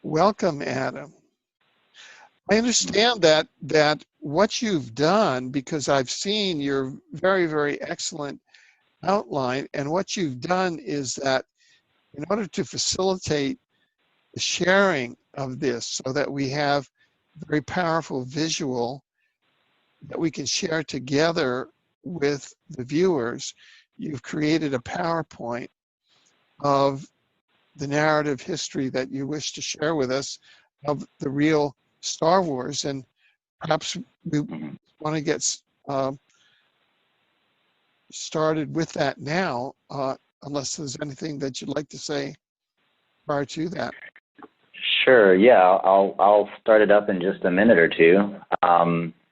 Welcome, Adam. I understand that what you've done, because I've seen your very, very excellent outline, and what you've done is that in order to facilitate the sharing of this so that we have very powerful visual that we can share together with the viewers, you've created a PowerPoint of the narrative history that you wish to share with us of the real Star Wars. And perhaps we want to get started with that now, unless there's anything that you'd like to say prior to that. Sure. Yeah, I'll start it up in just a minute or two.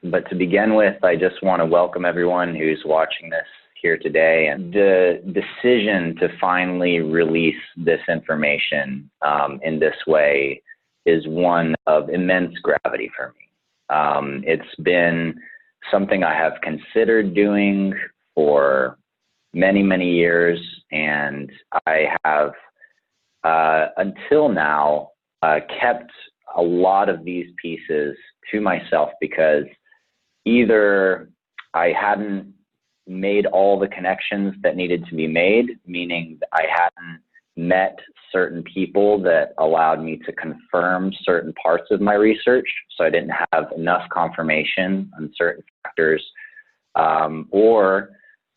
But to begin with, I just want to welcome everyone who's watching this here today. And the decision to finally release this information in this way is one of immense gravity for me. It's been something I have considered doing for many, many years, and I have until now kept a lot of these pieces to myself because either I hadn't made all the connections that needed to be made, meaning I hadn't met certain people that allowed me to confirm certain parts of my research, so I didn't have enough confirmation on certain factors, or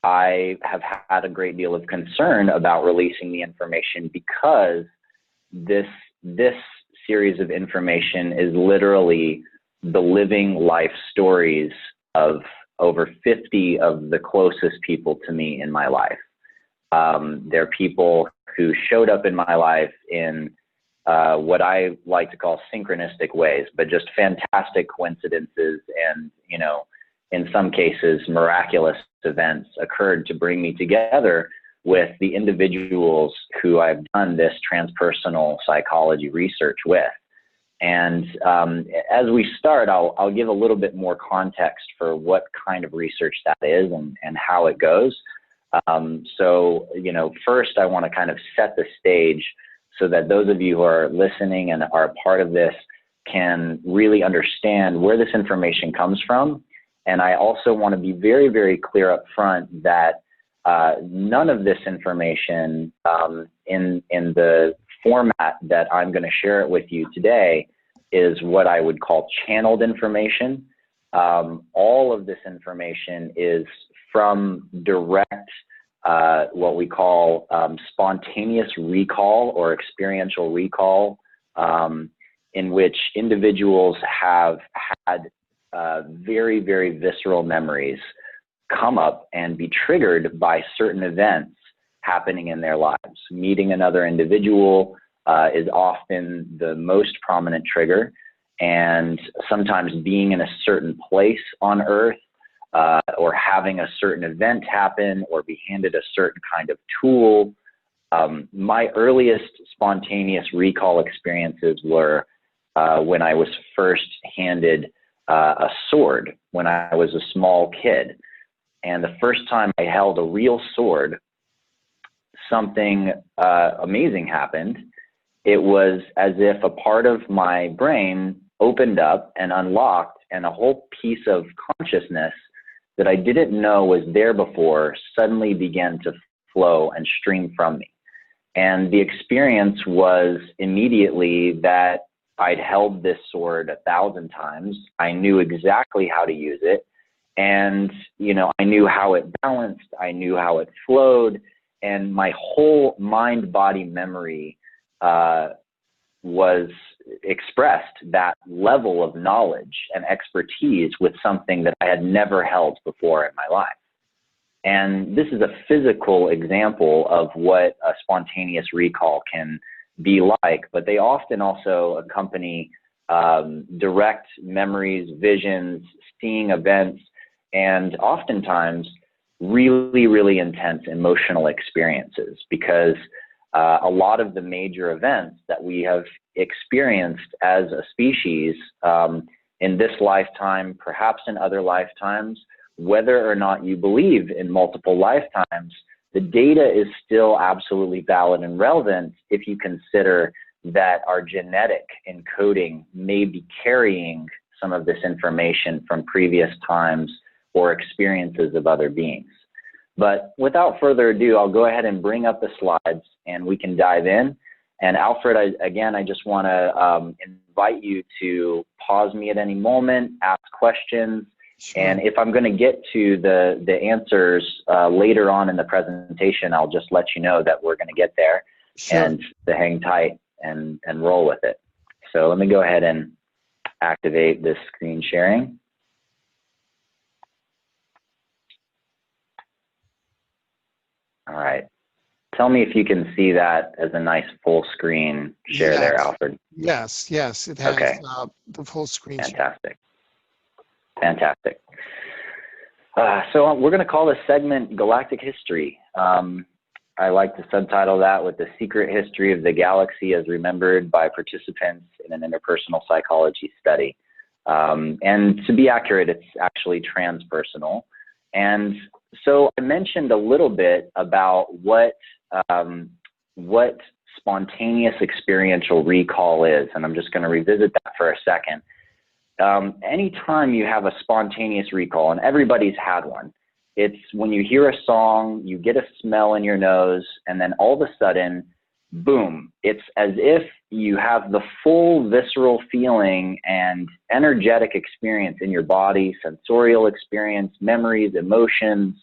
I have had a great deal of concern about releasing the information because this series of information is literally the living life stories of over 50 of the closest people to me in my life. They're people who showed up in my life in what I like to call synchronistic ways, but just fantastic coincidences and, you know, in some cases, miraculous events occurred to bring me together with the individuals who I've done this transpersonal psychology research with. And as we start, I'll give a little bit more context for what kind of research that is and how it goes. So, you know, first I want to kind of set the stage so that those of you who are listening and are a part of this can really understand where this information comes from. And I also want to be very, very clear up front that none of this information in the format that I'm going to share it with you today is what I would call channeled information. All of this information is from direct, what we call spontaneous recall or experiential recall, in which individuals have had very, very visceral memories come up and be triggered by certain events happening in their lives. Meeting another individual is often the most prominent trigger, and sometimes being in a certain place on Earth or having a certain event happen or be handed a certain kind of tool. My earliest spontaneous recall experiences were when I was first handed a sword when I was a small kid. And the first time I held a real sword, something amazing happened. It was as if a part of my brain opened up and unlocked, and a whole piece of consciousness that I didn't know was there before suddenly began to flow and stream from me. And the experience was immediately that I'd held this sword 1,000 times. I knew exactly how to use it. And, you know, I knew how it balanced. I knew how it flowed. And my whole mind-body memory was expressed that level of knowledge and expertise with something that I had never held before in my life. And this is a physical example of what a spontaneous recall can be like, but they often also accompany direct memories, visions, seeing events, and oftentimes really, really intense emotional experiences, because a lot of the major events that we have experienced as a species in this lifetime, perhaps in other lifetimes, whether or not you believe in multiple lifetimes, the data is still absolutely valid and relevant if you consider that our genetic encoding may be carrying some of this information from previous times or experiences of other beings. But without further ado, I'll go ahead and bring up the slides and we can dive in. And Alfred, I just want to invite you to pause me at any moment, ask questions. Sure. And if I'm going to get to the answers later on in the presentation, I'll just let you know that we're going to get there. Sure. And to hang tight and roll with it. So let me go ahead and activate this screen sharing. All right. Tell me if you can see that as a nice full screen share Yes. there, Alfred. Yes, it has Okay. The full screen. Fantastic. Fantastic. So we're going to call this segment Galactic History. I like to subtitle that with the secret history of the galaxy as remembered by participants in an interpersonal psychology study. And to be accurate, it's actually transpersonal. And so I mentioned a little bit about what spontaneous experiential recall is, and I'm just going to revisit that for a second. Anytime you have a spontaneous recall, and everybody's had one, it's when you hear a song, you get a smell in your nose, and then all of a sudden, boom, it's as if you have the full visceral feeling and energetic experience in your body, sensorial experience, memories, emotions,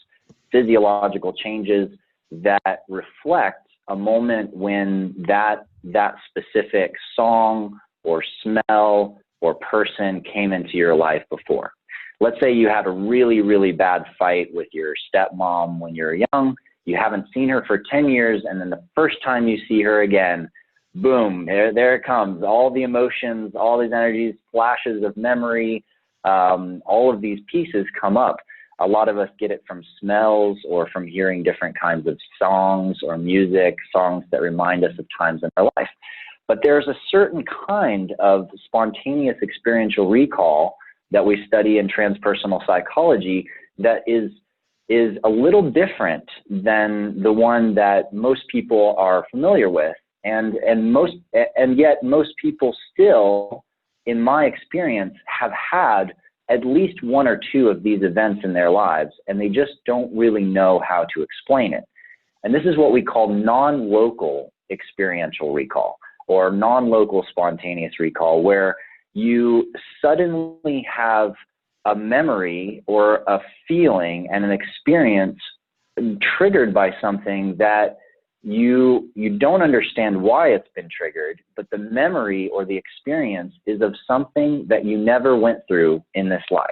physiological changes that reflect a moment when that specific song or smell or person came into your life before. Let's say you had a really, really bad fight with your stepmom when you were young. You haven't seen her for 10 years, and then the first time you see her again, boom, there it comes. All the emotions, all these energies, flashes of memory, all of these pieces come up. A lot of us get it from smells or from hearing different kinds of songs or music, songs that remind us of times in our life. But there's a certain kind of spontaneous experiential recall that we study in transpersonal psychology that is a little different than the one that most people are familiar with. And yet most people still, in my experience, have had at least one or two of these events in their lives, and they just don't really know how to explain it. And this is what we call non-local experiential recall, or non-local spontaneous recall, where you suddenly have a memory or a feeling and an experience triggered by something that you don't understand why it's been triggered, but the memory or the experience is of something that you never went through in this life.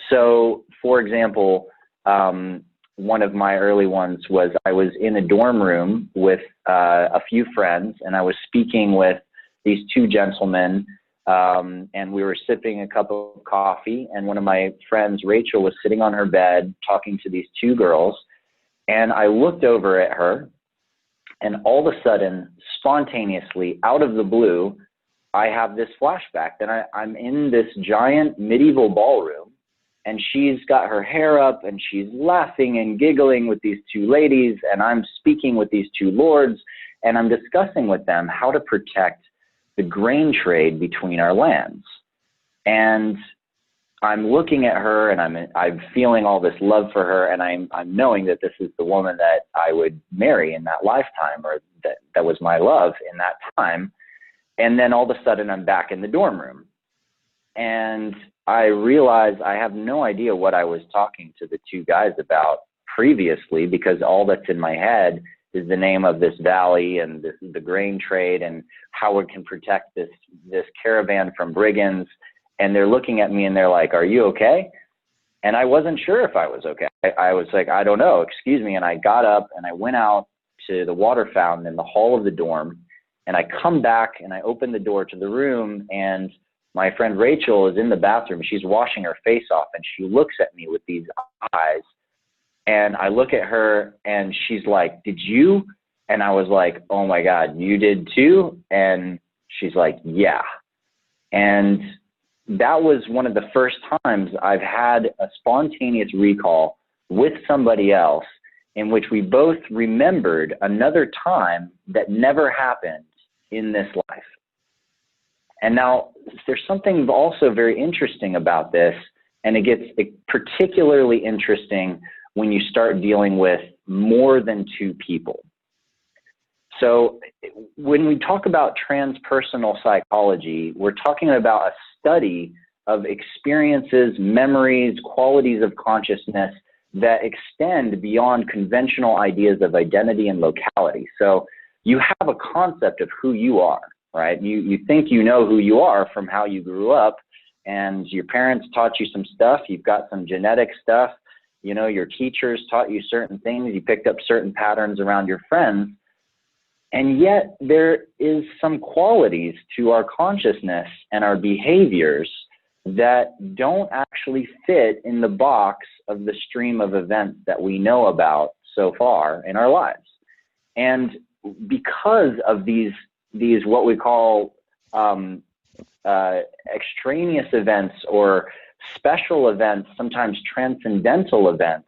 So, for example, one of my early ones was I was in a dorm room with a few friends, and I was speaking with these two gentlemen, and we were sipping a cup of coffee, and one of my friends, Rachel, was sitting on her bed talking to these two girls, and I looked over at her, and all of a sudden, spontaneously, out of the blue, I have this flashback that I'm in this giant medieval ballroom, and she's got her hair up, and she's laughing and giggling with these two ladies, and I'm speaking with these two lords, and I'm discussing with them how to protect the grain trade between our lands. And I'm looking at her, and I'm feeling all this love for her, and I'm knowing that this is the woman that I would marry in that lifetime, or that was my love in that time. And then all of a sudden I'm back in the dorm room, and I realize I have no idea what I was talking to the two guys about previously, because all that's in my head is the name of this valley and the grain trade and how we can protect this caravan from brigands. And they're looking at me and they're like, "Are you okay?" And I wasn't sure if I was okay. I was like, "I don't know, excuse me." And I got up and I went out to the water fountain in the hall of the dorm, and I come back and I open the door to the room, and my friend Rachel is in the bathroom. She's washing her face off, and she looks at me with these eyes. And I look at her and she's like, "Did you?" And I was like, "Oh my God, you did too?" And she's like, "Yeah." And that was one of the first times I've had a spontaneous recall with somebody else in which we both remembered another time that never happened in this life. And now there's something also very interesting about this, and it gets particularly interesting when you start dealing with more than two people. So when we talk about transpersonal psychology, we're talking about a study of experiences, memories, qualities of consciousness that extend beyond conventional ideas of identity and locality. So you have a concept of who you are, right? You think you know who you are from how you grew up, and your parents taught you some stuff. You've got some genetic stuff. You know, your teachers taught you certain things. You picked up certain patterns around your friends. And yet there is some qualities to our consciousness and our behaviors that don't actually fit in the box of the stream of events that we know about so far in our lives. And because of these what we call extraneous events or special events, sometimes transcendental events,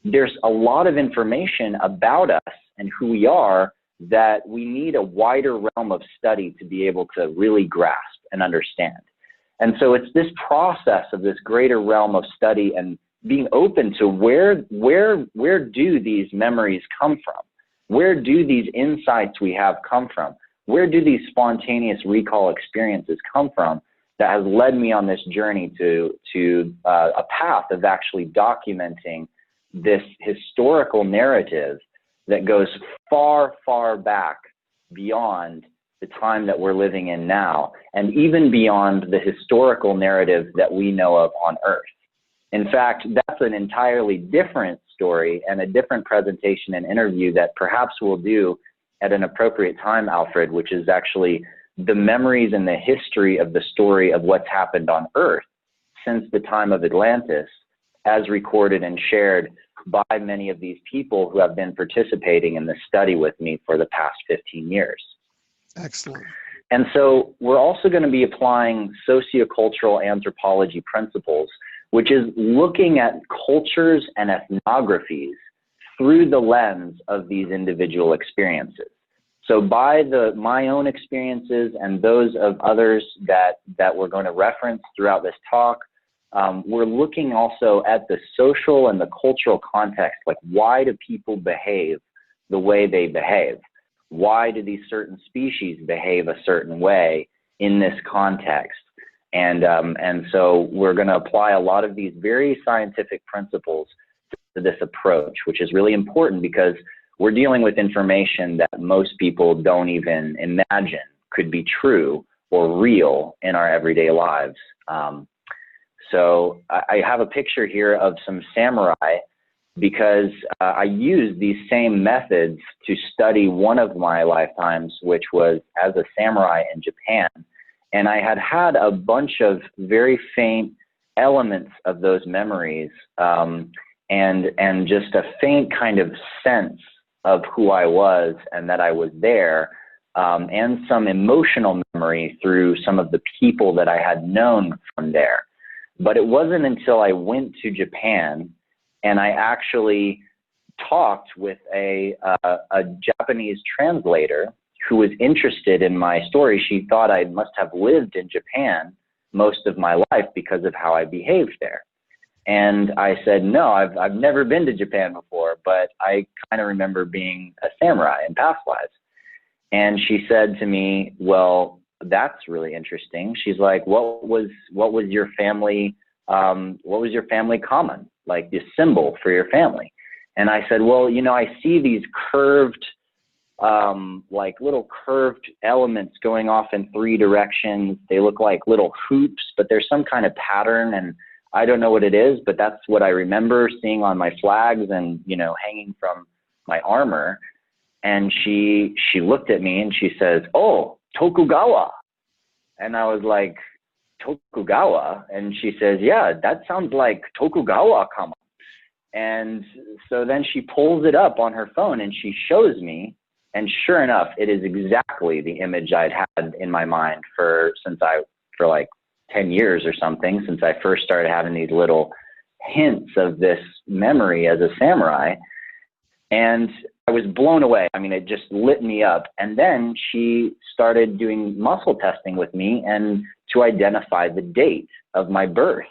there's a lot of information about us and who we are that we need a wider realm of study to be able to really grasp and understand. And so it's this process of this greater realm of study and being open to where do these memories come from? Where do these insights we have come from? Where do these spontaneous recall experiences come from that has led me on this journey to a path of actually documenting this historical narrative that goes far, far back beyond the time that we're living in now, and even beyond the historical narrative that we know of on Earth. In fact, that's an entirely different story and a different presentation and interview that perhaps we'll do at an appropriate time, Alfred, which is actually the memories and the history of the story of what's happened on Earth since the time of Atlantis, as recorded and shared by many of these people who have been participating in this study with me for the past 15 years. Excellent. And so we're also going to be applying sociocultural anthropology principles, which is looking at cultures and ethnographies through the lens of these individual experiences. So by my own experiences and those of others that we're going to reference throughout this talk, we're looking also at the social and the cultural context, like why do people behave the way they behave? Why do these certain species behave a certain way in this context? And so we're going to apply a lot of these very scientific principles to this approach, which is really important because we're dealing with information that most people don't even imagine could be true or real in our everyday lives. So I have a picture here of some samurai because I used these same methods to study one of my lifetimes, which was as a samurai in Japan. And I had a bunch of very faint elements of those memories and just a faint kind of sense of who I was and that I was there, and some emotional memory through some of the people that I had known from there. But it wasn't until I went to Japan and I actually talked with a Japanese translator who was interested in my story. She thought I must have lived in Japan most of my life because of how I behaved there. And I said, no, I've never been to Japan before, but I kind of remember being a samurai in past lives. And she said to me, well, that's really interesting. She's like, what was your family common, like the symbol for your family? And I said, well, you know, I see these curved, like little curved elements going off in three directions. They look like little hoops, but there's some kind of pattern, and I don't know what it is, but that's what I remember seeing on my flags and, you know, hanging from my armor. And she looked at me and she says, oh, Tokugawa. And I was like, Tokugawa? And she says, yeah, that sounds like Tokugawa-kama. And so then she pulls it up on her phone and she shows me, and sure enough, it is exactly the image I'd had in my mind for like 10 years or something, since I first started having these little hints of this memory as a samurai. And I was blown away. I mean, it just lit me up. And then she started doing muscle testing with me and to identify the date of my birth.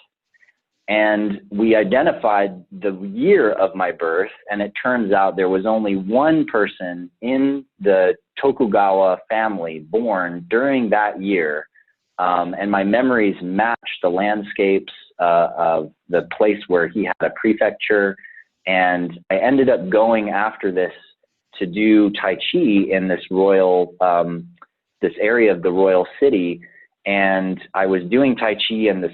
And we identified the year of my birth, and it turns out there was only one person in the Tokugawa family born during that year. And my memories matched the landscapes of the place where he had a prefecture. And I ended up going after this to do Tai Chi in this royal, this area of the royal city. And I was doing Tai Chi, and this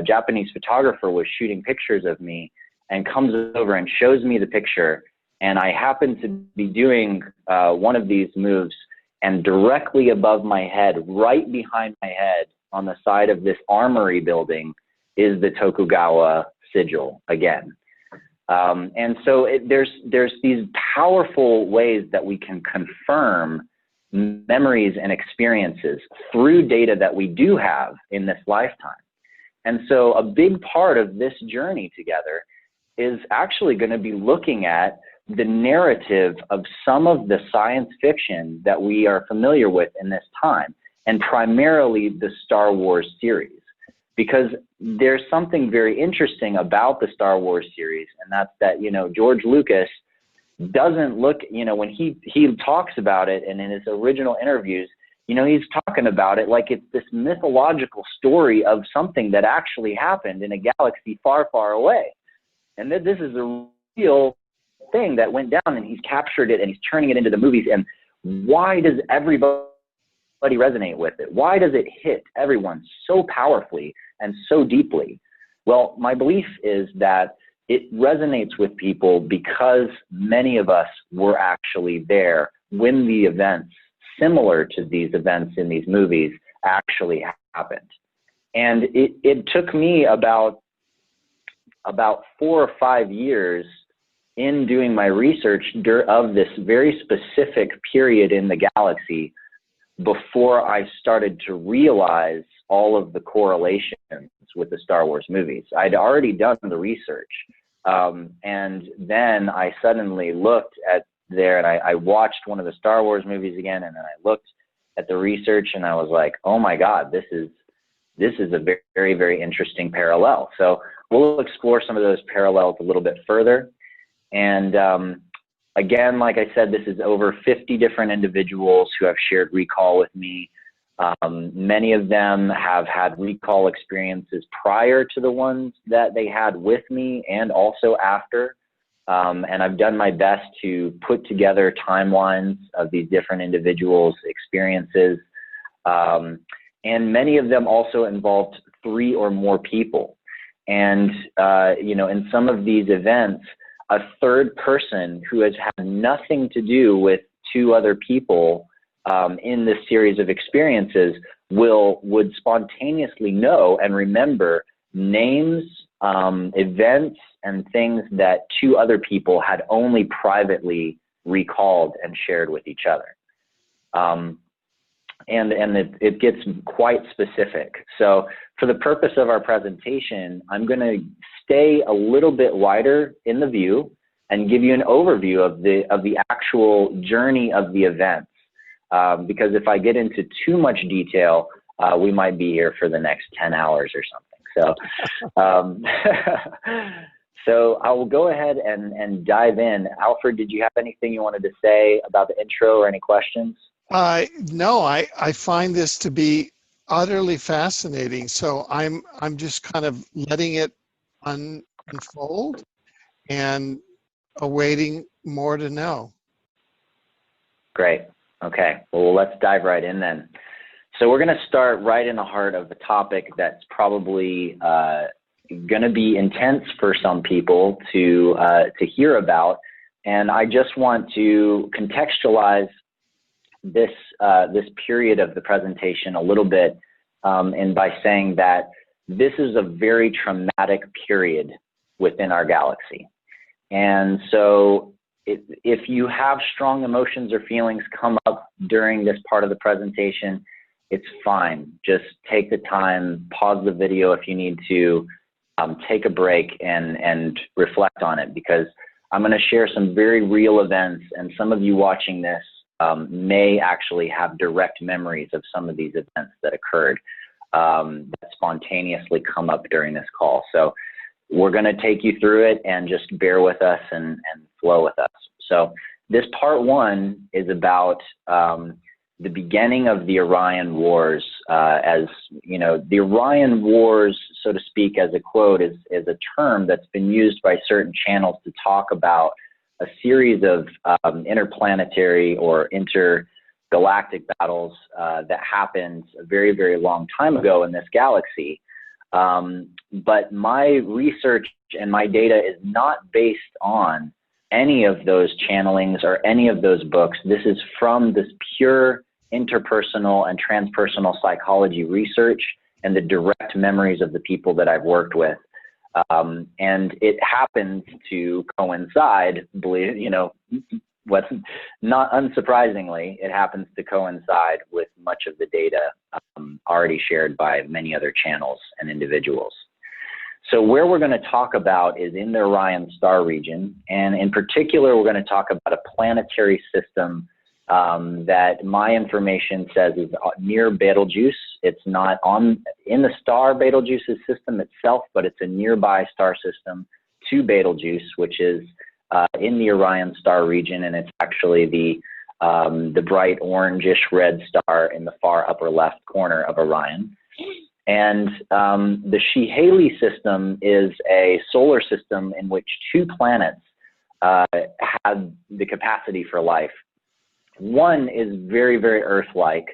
Japanese photographer was shooting pictures of me and comes over and shows me the picture. And I happened to be doing one of these moves, and directly above my head, right behind my head on the side of this armory building, is the Tokugawa sigil again. And so there's these powerful ways that we can confirm memories and experiences through data that we do have in this lifetime. And so a big part of this journey together is actually going to be looking at the narrative of some of the science fiction that we are familiar with in this time, and primarily the Star Wars series. Because there's something very interesting about the Star Wars series, and that's that, you know, George Lucas doesn't look, you know, when he talks about it, and in his original interviews, you know, he's talking about it like it's this mythological story of something that actually happened in a galaxy far, far away. And that this is a real thing that went down, and he's captured it and he's turning it into the movies. And why does everybody resonate with it? Why does it hit everyone so powerfully and so deeply? Well, my belief is that it resonates with people because many of us were actually there when the events similar to these events in these movies actually happened. And it took me about 4 or 5 years in doing my research of this very specific period in the galaxy before I started to realize all of the correlations with the Star Wars movies. I'd already done the research. And then I suddenly looked at there, and I watched one of the Star Wars movies again, and then I looked at the research, and I was like, oh my God, this is a very, very, very interesting parallel. So we'll explore some of those parallels a little bit further. And again, like I said, this is over 50 different individuals who have shared recall with me. Many of them have had recall experiences prior to the ones that they had with me, and also after. And I've done my best to put together timelines of these different individuals' experiences. And many of them also involved 3 or more people. And, you know, in some of these events, a third person who has had nothing to do with 2 other people in this series of experiences would spontaneously know and remember names, events, and things that 2 other people had only privately recalled and shared with each other. And it gets quite specific. So for the purpose of our presentation, I'm going to stay a little bit wider in the view and give you an overview of the actual journey of the events. Because if I get into too much detail, we might be here for the next 10 hours or something. So, so I will go ahead and dive in. Alfred, did you have anything you wanted to say about the intro or any questions? No, I find this to be utterly fascinating. So I'm just kind of letting it unfold and awaiting more to know. Great. Okay. Well, let's dive right in then. So we're going to start right in the heart of the topic that's probably going to be intense for some people to hear about. And I just want to contextualize this period of the presentation a little bit, and by saying that this is a very traumatic period within our galaxy. And so if you have strong emotions or feelings come up during this part of the presentation, it's fine. Just take the time, pause the video if you need to, take a break and reflect on it, because I'm going to share some very real events, and some of you watching this may actually have direct memories of some of these events that occurred that spontaneously come up during this call. So we're going to take you through it, and just bear with us and flow with us. So this part one is about the beginning of the Orion Wars. As you know, the Orion Wars, so to speak, as a quote, is a term that's been used by certain channels to talk about a series of interplanetary or intergalactic battles that happened a very, very long time ago in this galaxy. But my research and my data is not based on any of those channelings or any of those books. This is from this pure interpersonal and transpersonal psychology research and the direct memories of the people that I've worked with. And it happens to coincide, what's not unsurprisingly, it happens to coincide with much of the data already shared by many other channels and individuals. So where we're going to talk about is in the Orion star region, and in particular, we're going to talk about a planetary system that my information says is near Betelgeuse. It's not in the star Betelgeuse's system itself, but it's a nearby star system to Betelgeuse, which is in the Orion star region, and it's actually the bright orangish red star in the far upper left corner of Orion. And the Shehaley system is a solar system in which two planets have the capacity for life. One is very, very Earth-like,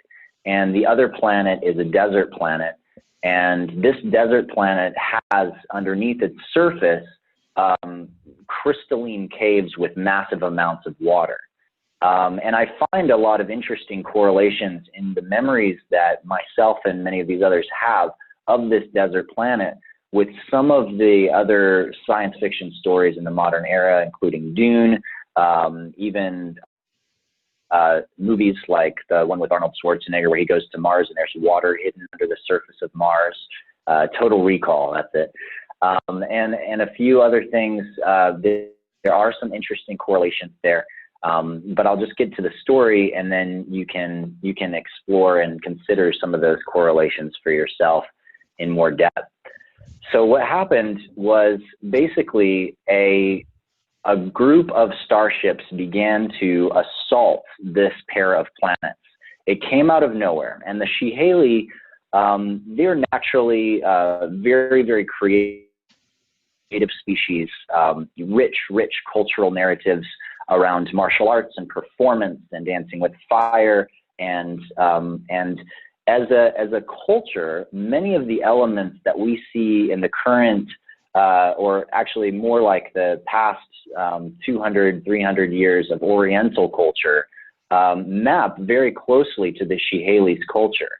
and the other planet is a desert planet. And this desert planet has underneath its surface crystalline caves with massive amounts of water. And I find a lot of interesting correlations in the memories that myself and many of these others have of this desert planet with some of the other science fiction stories in the modern era, including Dune, even movies like the one with Arnold Schwarzenegger where he goes to Mars and there's water hidden under the surface of Mars. Total Recall, that's it. And a few other things. There are some interesting correlations there. But I'll just get to the story, and then you can explore and consider some of those correlations for yourself in more depth. So what happened was basically a group of starships began to assault this pair of planets. It came out of nowhere, and the Shehaley, they're naturally very, very creative species, rich cultural narratives around martial arts and performance and dancing with fire, and as a culture, many of the elements that we see in the current, or actually more like the past 200, 300 years of Oriental culture, map very closely to the Shehaley's culture.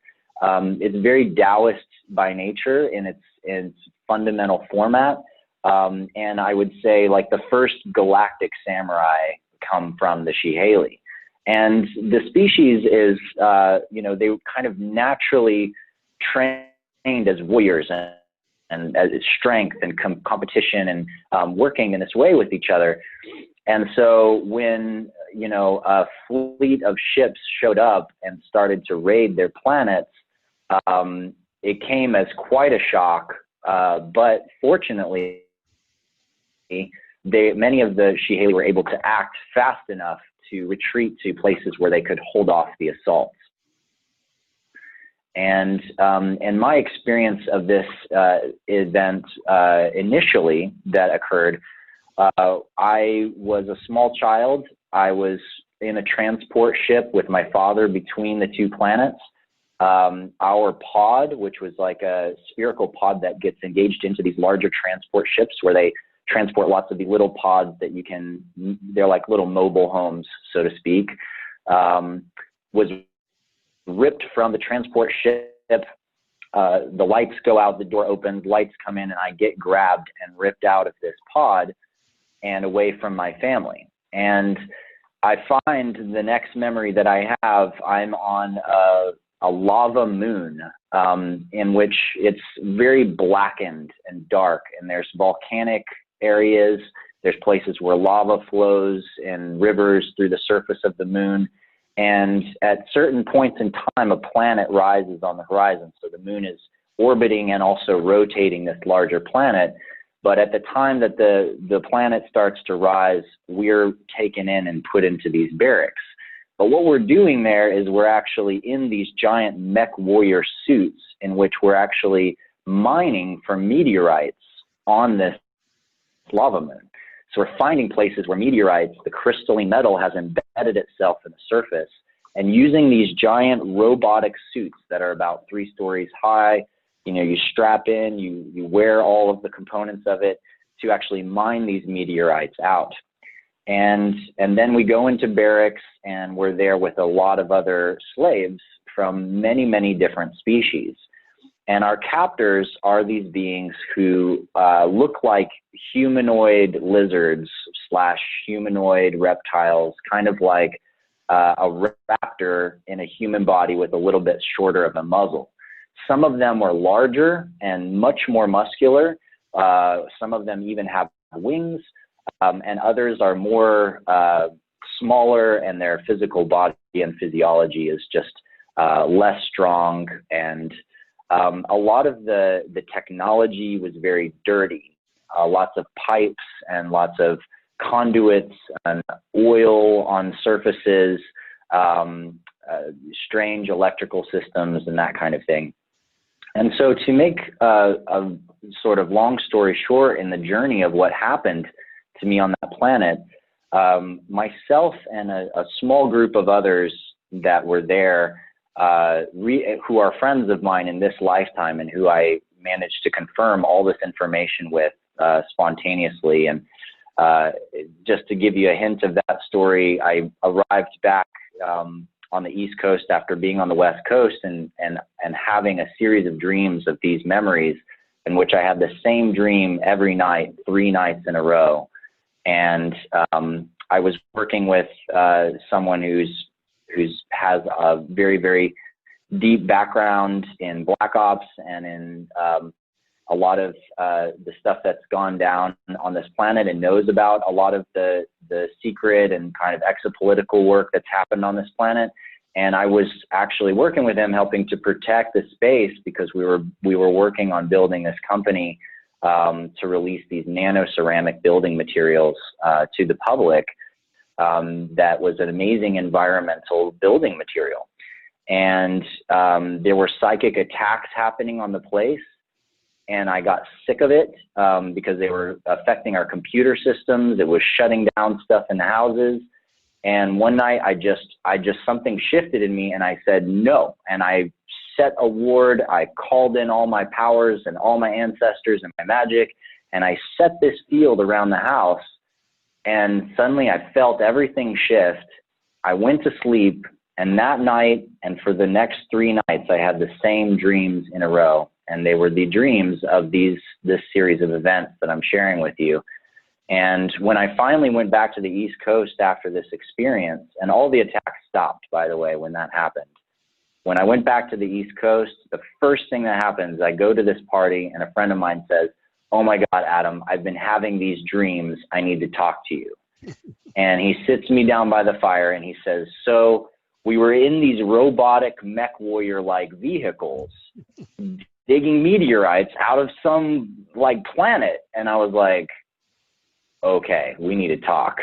It's very Taoist by nature in its fundamental format. And I would say like the first galactic samurai come from the Shehaley. And the species is, they kind of naturally trained as warriors and as strength and competition and working in this way with each other. And so when, a fleet of ships showed up and started to raid their planets, it came as quite a shock. But fortunately, many of the Shehaley were able to act fast enough to retreat to places where they could hold off the assaults. And my experience of this event initially that occurred, I was a small child. I was in a transport ship with my father between the two planets. Our pod, which was like a spherical pod that gets engaged into these larger transport ships where they transport lots of these little pods that they're like little mobile homes, so to speak, was ripped from the transport ship. The lights go out, the door opens, lights come in, and I get grabbed and ripped out of this pod and away from my family. And I find the next memory that I have, I'm on a lava moon in which it's very blackened and dark, and there's volcanic areas There's places where lava flows in rivers through the surface of the moon. And at certain points in time, a planet rises on the horizon. So the moon is orbiting and also rotating this larger planet. But at the time that the planet starts to rise, we're taken in and put into these barracks. But what we're doing there is we're actually in these giant mech warrior suits in which we're actually mining for meteorites on this lava moon. So we're finding places where meteorites, the crystalline metal, has embedded itself in the surface, and using these giant robotic suits that are about 3 stories high. You strap in, you wear all of the components of it to actually mine these meteorites out. And then we go into barracks, and we're there with a lot of other slaves from many, many different species. And our captors are these beings who look like humanoid lizards / humanoid reptiles, kind of like a raptor in a human body with a little bit shorter of a muzzle. Some of them are larger and much more muscular. Some of them even have wings, and others are more smaller, and their physical body and physiology is just less strong. And a lot of the technology was very dirty. Lots of pipes and lots of conduits and oil on surfaces, strange electrical systems and that kind of thing. And so to make a sort of long story short in the journey of what happened to me on that planet, myself and a small group of others that were there, who are friends of mine in this lifetime and who I managed to confirm all this information with spontaneously. And just to give you a hint of that story, I arrived back on the East Coast after being on the West Coast and having a series of dreams of these memories in which I had the same dream every night, 3 nights in a row. And I was working with someone who has a very, very deep background in Black Ops and in a lot of the stuff that's gone down on this planet, and knows about a lot of the secret and kind of exopolitical work that's happened on this planet. And I was actually working with him, helping to protect the space, because we were working on building this company to release these nano ceramic building materials to the public. That was an amazing environmental building material. And there were psychic attacks happening on the place. And I got sick of it because they were affecting our computer systems. It was shutting down stuff in the houses. And one night something shifted in me, and I said no. And I set a ward. I called in all my powers and all my ancestors and my magic, and I set this field around the house. And suddenly I felt everything shift. I went to sleep, and that night and for the next 3 nights, I had the same dreams in a row. And they were the dreams of this series of events that I'm sharing with you. And when I finally went back to the East Coast after this experience, and all the attacks stopped, by the way, when that happened. When I went back to the East Coast, the first thing that happens, I go to this party, and a friend of mine says, "Oh my God, Adam, I've been having these dreams. I need to talk to you." And he sits me down by the fire, and he says, "So we were in these robotic mech warrior-like vehicles digging meteorites out of some planet." And I was like, okay, we need to talk.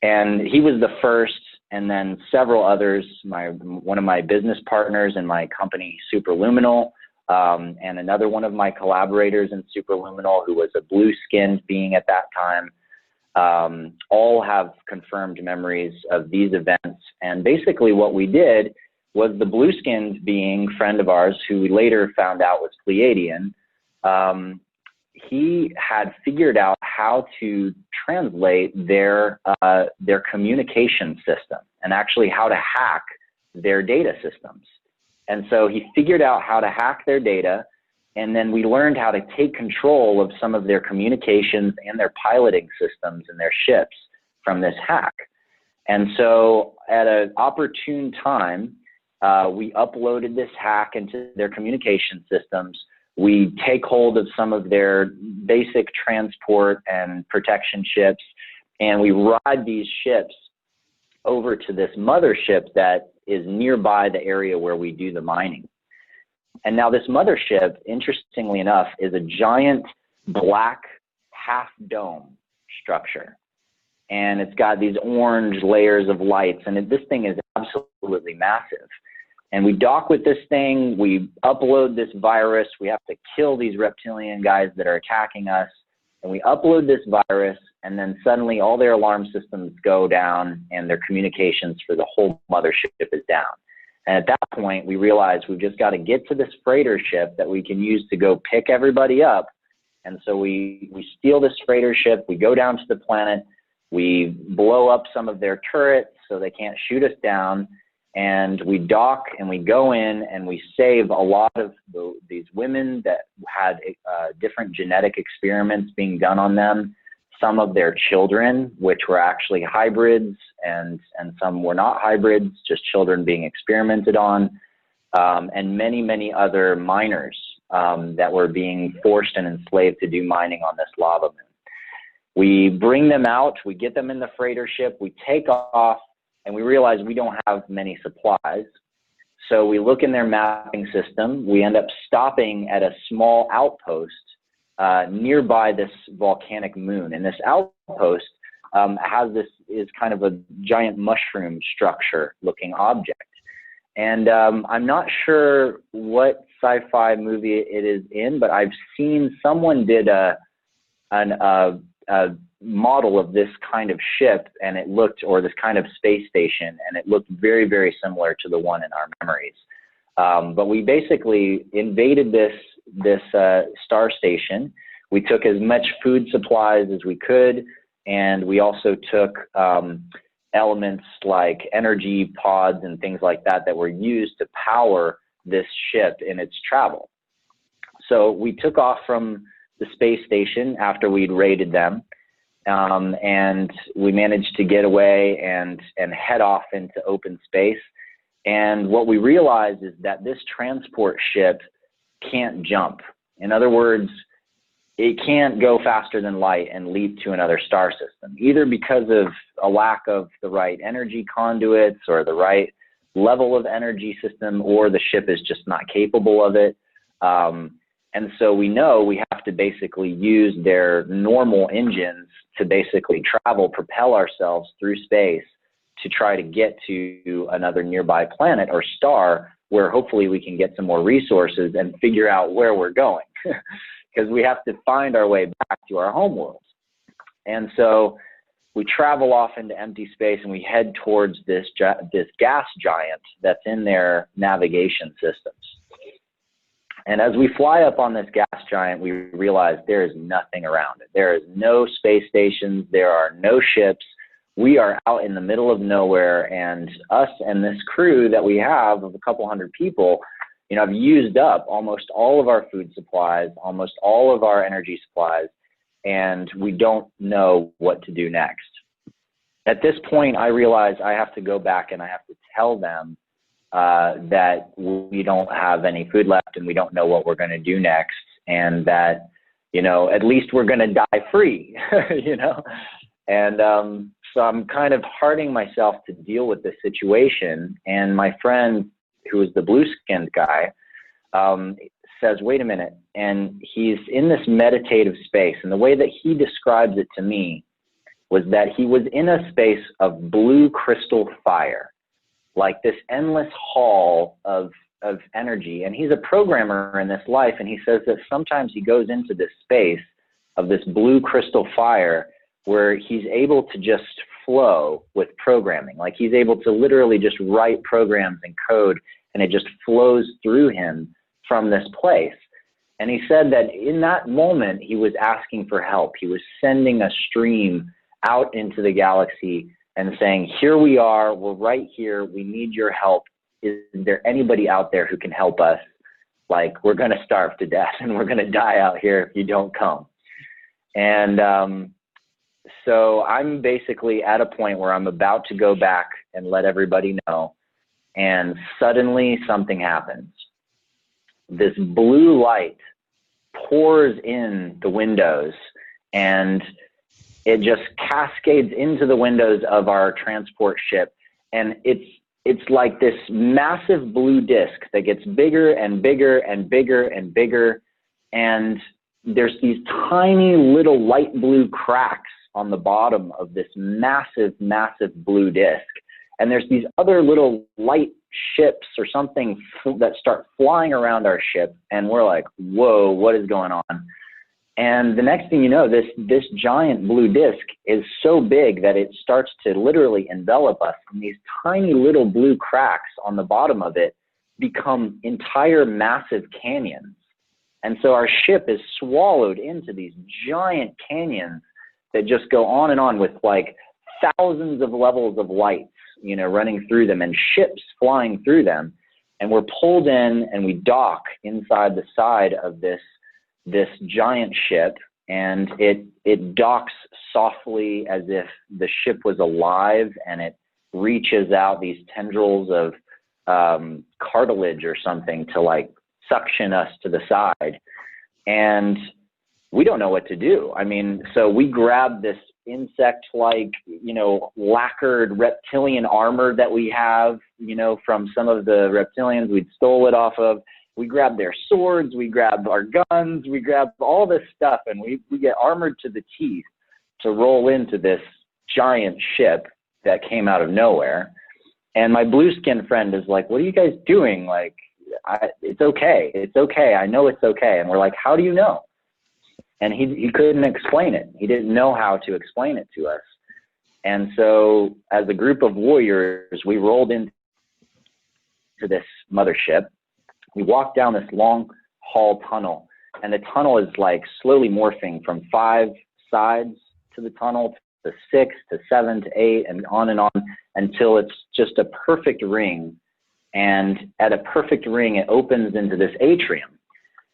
And he was the first, and then several others, one of my business partners in my company, Superluminal, and another one of my collaborators in Superluminal, who was a blue-skinned being at that time, all have confirmed memories of these events. And basically what we did was, the blue-skinned being, friend of ours, who we later found out was Pleiadian, he had figured out how to translate their communication system, and actually how to hack their data systems. And so he figured out how to hack their data, and then we learned how to take control of some of their communications and their piloting systems in their ships from this hack. And so at an opportune time, we uploaded this hack into their communication systems. We take hold of some of their basic transport and protection ships, and we ride these ships over to this mothership that is nearby the area where we do the mining. And now this mothership, interestingly enough, is a giant black half dome structure. And it's got these orange layers of lights, and this thing is absolutely massive. And we dock with this thing, we upload this virus, we have to kill these reptilian guys that are attacking us, and we upload this virus, and then suddenly all their alarm systems go down and their communications for the whole mothership is down. And at that point, we realize we've just got to get to this freighter ship that we can use to go pick everybody up. And so we steal this freighter ship, we go down to the planet, we blow up some of their turrets so they can't shoot us down, and we dock and we go in and we save a lot of these women that had different genetic experiments being done on them, some of their children, which were actually hybrids, and some were not hybrids, just children being experimented on, and many, many other miners that were being forced and enslaved to do mining on this lava moon. We bring them out, we get them in the freighter ship, we take off, and we realize we don't have many supplies. So we look in their mapping system, we end up stopping at a small outpost nearby this volcanic moon. And this outpost is kind of a giant mushroom structure looking object. And I'm not sure what sci-fi movie it is in, but I've seen someone did a model of this kind of ship, and it looked, or this kind of space station, and it looked very, very similar to the one in our memories. But we basically invaded this star station. We took as much food supplies as we could, and we also took elements like energy pods and things like that that were used to power this ship in its travel. So we took off from the space station after we'd raided them, and we managed to get away and head off into open space. And what we realized is that this transport ship can't jump. In other words, it can't go faster than light and leap to another star system, either because of a lack of the right energy conduits or the right level of energy system, or the ship is just not capable of it. And so we know we have to basically use their normal engines to basically propel ourselves through space to try to get to another nearby planet or star where hopefully we can get some more resources and figure out where we're going, because we have to find our way back to our home world. And so we travel off into empty space and we head towards this gas giant that's in their navigation systems. And as we fly up on this gas giant, we realize there is nothing around it. There is no space stations. There are no ships. We are out in the middle of nowhere, and us and this crew that we have of a couple hundred people, have used up almost all of our food supplies, almost all of our energy supplies, and we don't know what to do next. At this point, I realize I have to go back and I have to tell them that we don't have any food left and we don't know what we're going to do next, and that, at least we're going to die free, And so I'm kind of hardening myself to deal with this situation. And my friend, who is the blue-skinned guy, says, wait a minute. And he's in this meditative space. And the way that he describes it to me was that he was in a space of blue crystal fire, like this endless hall of energy. And he's a programmer in this life. And he says that sometimes he goes into this space of this blue crystal fire where he's able to just flow with programming. Like he's able to literally just write programs and code, and it just flows through him from this place. And he said that in that moment, he was asking for help. He was sending a stream out into the galaxy and saying, here we are, we're right here, we need your help. Is there anybody out there who can help us? Like, we're gonna starve to death and we're gonna die out here if you don't come. And so I'm basically at a point where I'm about to go back and let everybody know, and suddenly something happens. This blue light pours in the windows, and it just cascades into the windows of our transport ship. And it's like this massive blue disc that gets bigger and bigger and bigger and bigger. And there's these tiny little light blue cracks on the bottom of this massive, massive blue disc. And there's these other little light ships or something that start flying around our ship. And we're like, whoa, what is going on? And the next thing you know, this giant blue disc is so big that it starts to literally envelop us. And these tiny little blue cracks on the bottom of it become entire massive canyons. And so our ship is swallowed into these giant canyons that just go on and on with like thousands of levels of lights, you know, running through them and ships flying through them. And we're pulled in and we dock inside the side of this giant ship, and it docks softly as if the ship was alive, and it reaches out these tendrils of cartilage or something to like suction us to the side. And we don't know what to do. I mean, so we grab this insect-like, you know, lacquered reptilian armor that we have, you know, from some of the reptilians we'd stole it off of. We grab their swords, we grab our guns, we grab all this stuff, and we get armored to the teeth to roll into this giant ship that came out of nowhere. And my blue skin friend is like, what are you guys doing? Like, it's okay. It's okay. I know it's okay. And we're like, how do you know? And he couldn't explain it. He didn't know how to explain it to us. And so as a group of warriors, we rolled into this mothership. We walked down this long hall tunnel, and the tunnel is like slowly morphing from 5 sides to the tunnel to 6 to 7 to 8 and on until it's just a perfect ring. And at a perfect ring, it opens into this atrium.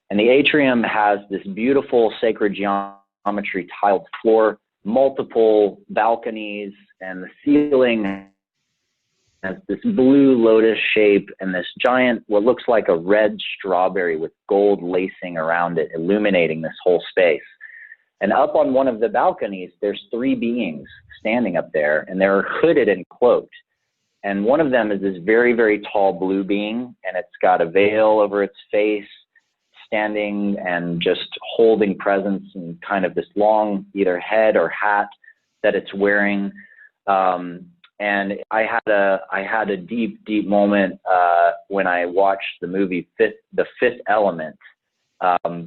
And the atrium has this beautiful sacred geometry tiled floor, multiple balconies, and the ceiling has this blue lotus shape and this giant, what looks like a red strawberry with gold lacing around it, illuminating this whole space. And up on one of the balconies, there's 3 beings standing up there, and they're hooded and cloaked. And one of them is this very, very tall blue being, and it's got a veil over its face, standing and just holding presence and kind of this long either head or hat that it's wearing. And I had a deep, deep moment when I watched the movie The Fifth Element,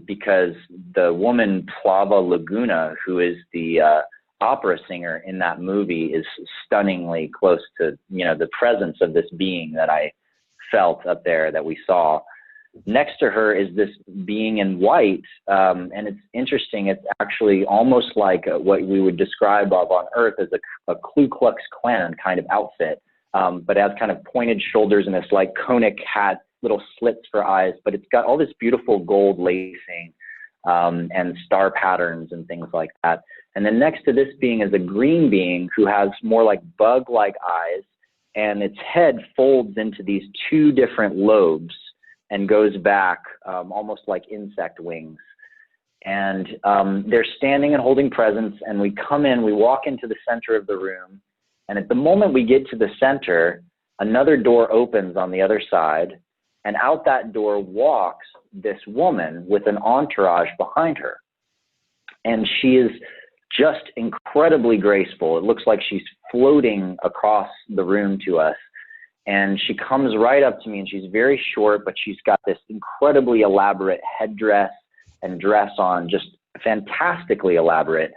because the woman Plava Laguna, who is the opera singer in that movie, is stunningly close to, you know, the presence of this being that I felt up there, that we saw. Next to her is this being in white, and it's interesting. It's actually almost like what we would describe on Earth as a Ku Klux Klan kind of outfit, but it has kind of pointed shoulders and this like conic hat, little slits for eyes, but it's got all this beautiful gold lacing and star patterns and things like that. And then next to this being is a green being who has more like bug-like eyes, and its head folds into these 2 different lobes and goes back almost like insect wings. And they're standing and holding presence, and we come in, we walk into the center of the room, and at the moment we get to the center, another door opens on the other side, and out that door walks this woman with an entourage behind her. And she is just incredibly graceful. It looks like she's floating across the room to us. And she comes right up to me, and she's very short, but she's got this incredibly elaborate headdress and dress on, just fantastically elaborate,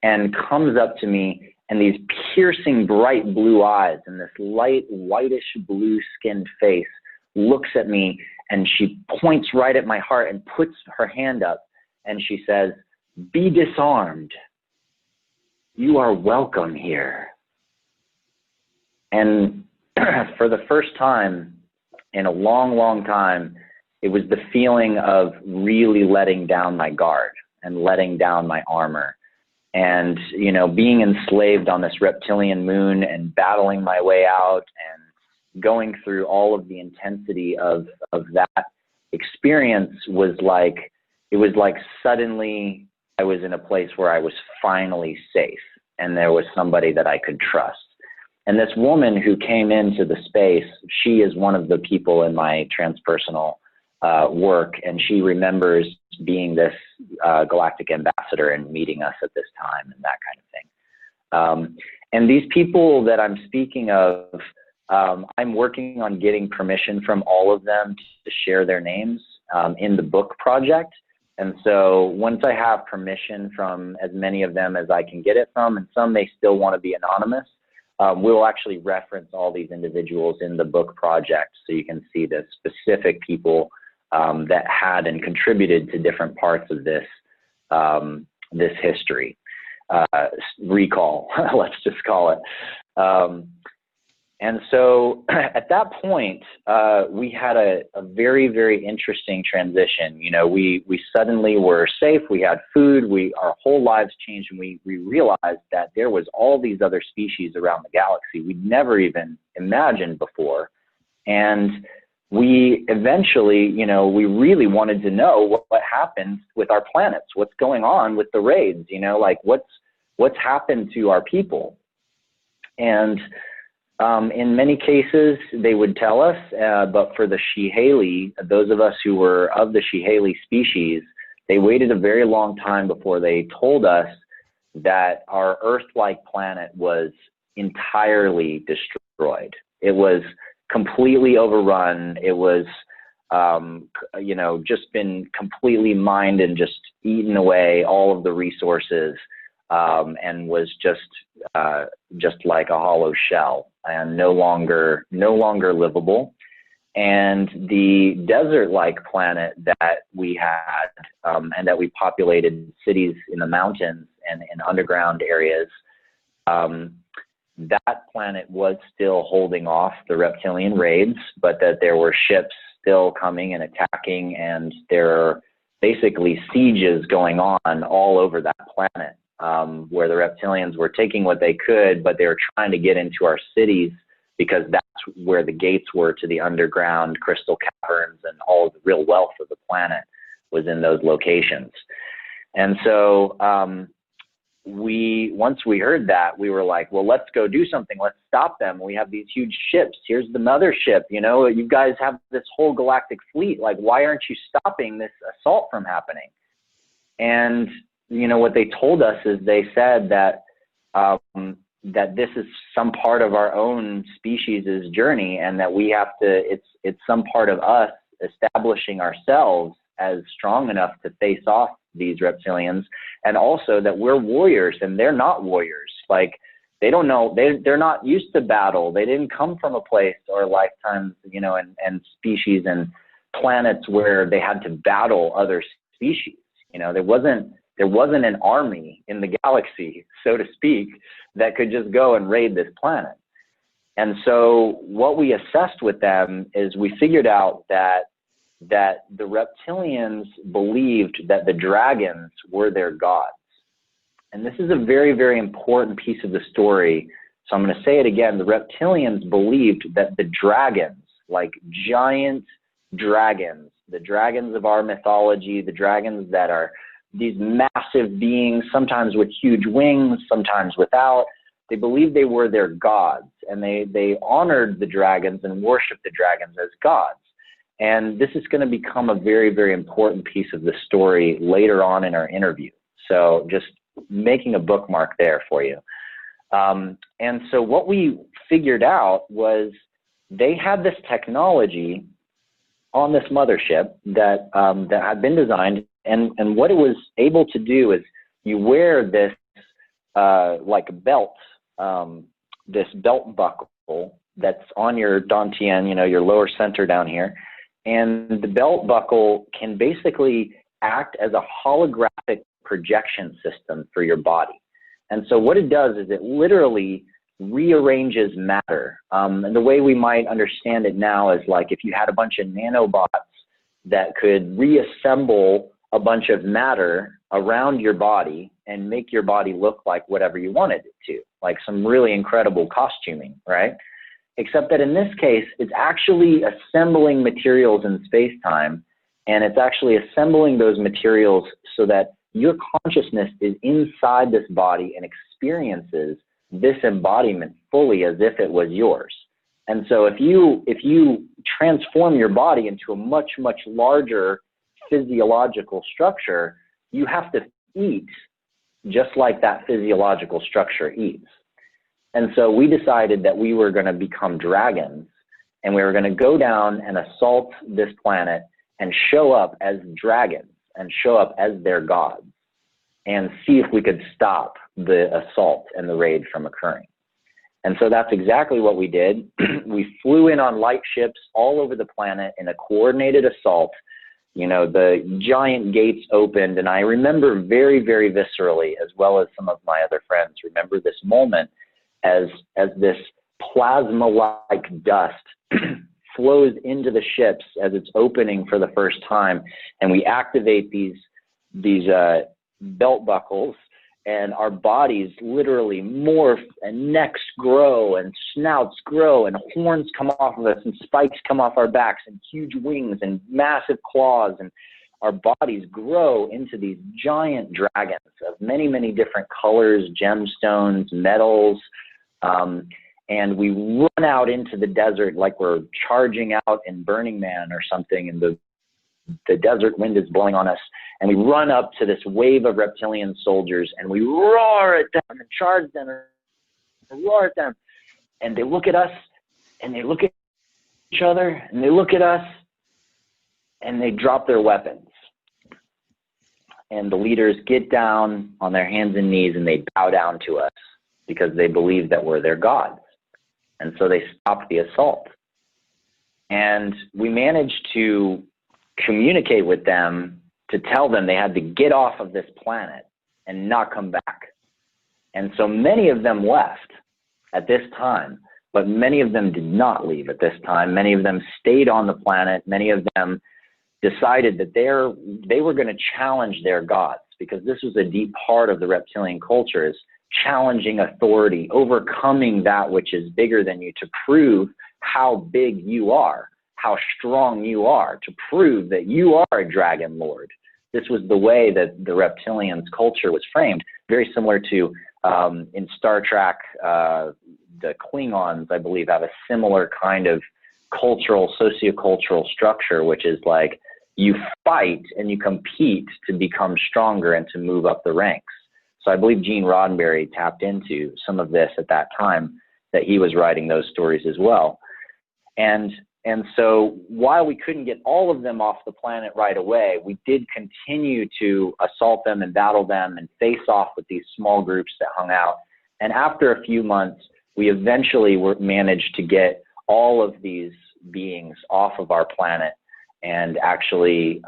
and comes up to me, and these piercing bright blue eyes and this light whitish blue skinned face looks at me, and she points right at my heart and puts her hand up, and she says, "Be disarmed. You are welcome here." And for the first time in a long, long time, it was the feeling of really letting down my guard and letting down my armor. And, you know, being enslaved on this reptilian moon and battling my way out and going through all of the intensity of that experience was like it was like suddenly I was in a place where I was finally safe and there was somebody that I could trust. And this woman who came into the space, she is one of the people in my transpersonal work, and she remembers being this galactic ambassador and meeting us at this time and that kind of thing. And these people that I'm speaking of, I'm working on getting permission from all of them to share their names in the book project. And so once I have permission from as many of them as I can get it from, and some may still want to be anonymous, we'll actually reference all these individuals in the book project so you can see the specific people that had and contributed to different parts of this, this history. Recall, let's just call it. And so at that point, we had a very, very interesting transition. You know, we suddenly were safe, we had food, our whole lives changed, and we realized that there was all these other species around the galaxy we'd never even imagined before. And we eventually, you know, we really wanted to know what happened with our planets, what's going on with the raids, you know, like what's happened to our people. And in many cases, they would tell us, but for the Shiheli, those of us who were of the Shiheli species, they waited a very long time before they told us that our Earth-like planet was entirely destroyed. It was completely overrun. It was, you know, just been completely mined and just eaten away, all of the resources, and was just like a hollow shell and no longer livable. And the desert-like planet that we had, and that we populated cities in the mountains and in underground areas, that planet was still holding off the reptilian raids, but that there were ships still coming and attacking, and there are basically sieges going on all over that planet, where the reptilians were taking what they could, but they were trying to get into our cities because that's where the gates were to the underground crystal caverns, and all of the real wealth of the planet was in those locations. And so once we heard that, we were like, well, let's go do something. Let's stop them. We have these huge ships. Here's the mothership. You know, you guys have this whole galactic fleet. Like, why aren't you stopping this assault from happening? And, you know, what they told us is they said that, that this is some part of our own species' journey, and that we have to, it's some part of us establishing ourselves as strong enough to face off these reptilians, and also that we're warriors and they're not warriors. Like, they don't know, they're not used to battle. They didn't come from a place or lifetimes, you know, and species and planets where they had to battle other species. You know, there wasn't an army in the galaxy, so to speak, that could just go and raid this planet. And so what we assessed with them is we figured out that the reptilians believed that the dragons were their gods. And this is a very, very important piece of the story. So I'm going to say it again. The reptilians believed that the dragons, like giant dragons, the dragons of our mythology, the dragons that are these massive beings, sometimes with huge wings, sometimes without, they believed they were their gods. And they honored the dragons and worshiped the dragons as gods. And this is going to become a very, very important piece of the story later on in our interview. So just making a bookmark there for you. And so what we figured out was they had this technology on this mothership that had been designed, and what it was able to do is you wear this like belt, this belt buckle that's on your dantian, you know, your lower center down here. And the belt buckle can basically act as a holographic projection system for your body. And so what it does is it literally rearranges matter. And the way we might understand it now is like if you had a bunch of nanobots that could reassemble a bunch of matter around your body and make your body look like whatever you wanted it to, like some really incredible costuming, right? Except that in this case, it's actually assembling materials in space-time And it's actually assembling those materials so that your consciousness is inside this body and experiences this embodiment fully as if it was yours. And so if you transform your body into a much, much larger physiological structure, you have to eat just like that physiological structure eats. And so we decided that we were going to become dragons, and we were going to go down and assault this planet and show up as dragons and show up as their gods and see if we could stop the assault and the raid from occurring. And so that's exactly what we did. We flew in on light ships all over the planet in a coordinated assault. You know, the giant gates opened, and I remember very, very viscerally, as well as some of my other friends, remember this moment as this plasma-like dust flows into the ships as it's opening for the first time, and we activate these belt buckles, and our bodies literally morph, and necks grow, and snouts grow, and horns come off of us, and spikes come off our backs, and huge wings, and massive claws, and our bodies grow into these giant dragons of many, many different colors, gemstones, metals, and we run out into the desert like we're charging out in Burning Man or something, and the desert wind is blowing on us, and we run up to this wave of reptilian soldiers, and we roar at them and charge them and roar at them, and they look at us, and they look at each other, and they look at us, and they drop their weapons. And the leaders get down on their hands and knees, and they bow down to us because they believe that we're their gods. And so they stopped the assault. And we managed to communicate with them to tell them they had to get off of this planet and not come back. And so many of them left at this time, but many of them did not leave at this time. Many of them stayed on the planet. Many of them decided that they were going to challenge their gods, because this was a deep part of the reptilian culture, is challenging authority, overcoming that which is bigger than you, to prove how big you are, how strong you are, to prove that you are a dragon lord. This was the way that the reptilians' culture was framed, very similar to in Star Trek, the Klingons, I believe, have a similar kind of cultural, sociocultural structure, which is like you fight and you compete to become stronger and to move up the ranks. So I believe Gene Roddenberry tapped into some of this at that time, that he was writing those stories as well. And so while we couldn't get all of them off the planet right away, we did continue to assault them and battle them and face off with these small groups that hung out. And after a few months, we eventually managed to get all of these beings off of our planet and actually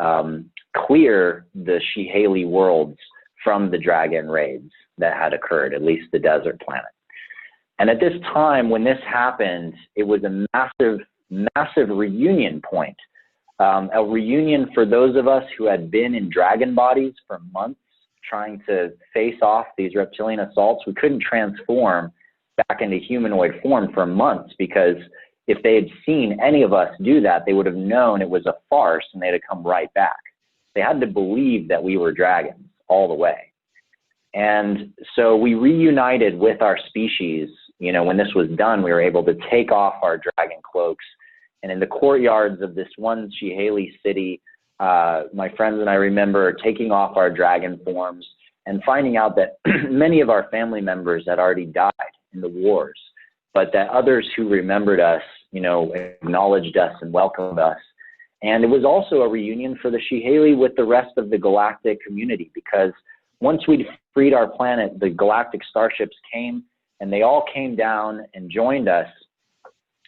clear the Shiheli worlds from the dragon raids that had occurred, at least the desert planet. And at this time, when this happened, it was a massive, massive reunion point. A reunion for those of us who had been in dragon bodies for months trying to face off these reptilian assaults. We couldn't transform back into humanoid form for months, because if they had seen any of us do that, they would have known it was a farce and they'd have come right back. They had to believe that we were dragons all the way. And so we reunited with our species. You know, when this was done, we were able to take off our dragon cloaks. And in the courtyards of this one Shiheli city, my friends and I remember taking off our dragon forms and finding out that many of our family members had already died in the wars, but that others who remembered us, you know, acknowledged us and welcomed us. And it was also a reunion for the Shiheli with the rest of the galactic community, because once we'd freed our planet, the galactic starships came and they all came down and joined us.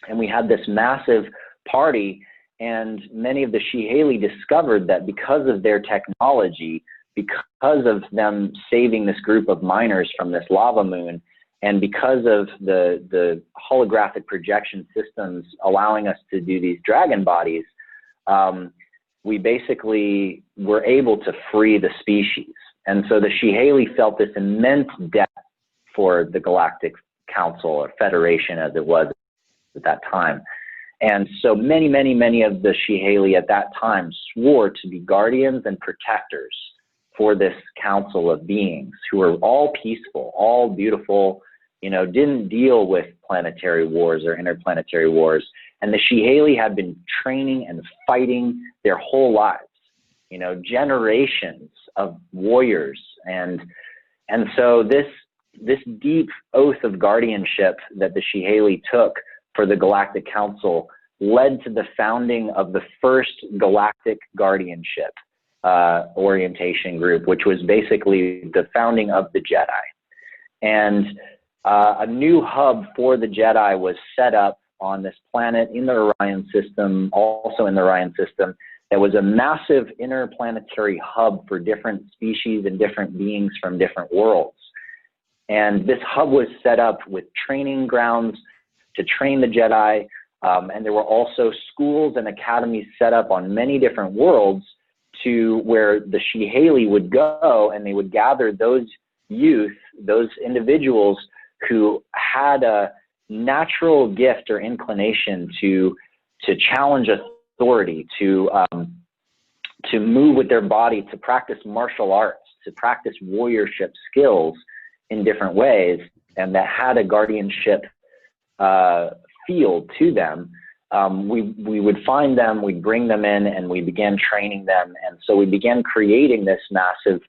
And we had this massive party, and many of the Shiheli discovered that because of their technology, because of them saving this group of miners from this lava moon, and because of the holographic projection systems allowing us to do these dragon bodies, we basically were able to free the species. And so the Shiheli felt this immense debt for the Galactic Council, or Federation as it was at that time. And so many of the Shiheli at that time swore to be guardians and protectors for this council of beings who were all peaceful, all beautiful, didn't deal with planetary wars or interplanetary wars. And the Shiheli had been training and fighting their whole lives, generations of warriors. And so this deep oath of guardianship that the Shiheli took for the Galactic Council led to the founding of the first Galactic Guardianship orientation group, which was basically the founding of the Jedi. And a new hub for the Jedi was set up on this planet in the Orion system, also in the Orion system, that was a massive interplanetary hub for different species and different beings from different worlds. And this hub was set up with training grounds to train the Jedi, and there were also schools and academies set up on many different worlds to where the Shiheli would go, and they would gather those youth, those individuals who had a natural gift or inclination to challenge authority, to move with their body, to practice martial arts, to practice warriorship skills in different ways, and that had a guardianship feel to them. We would find them, we'd bring them in, and we began training them. And so we began creating this massive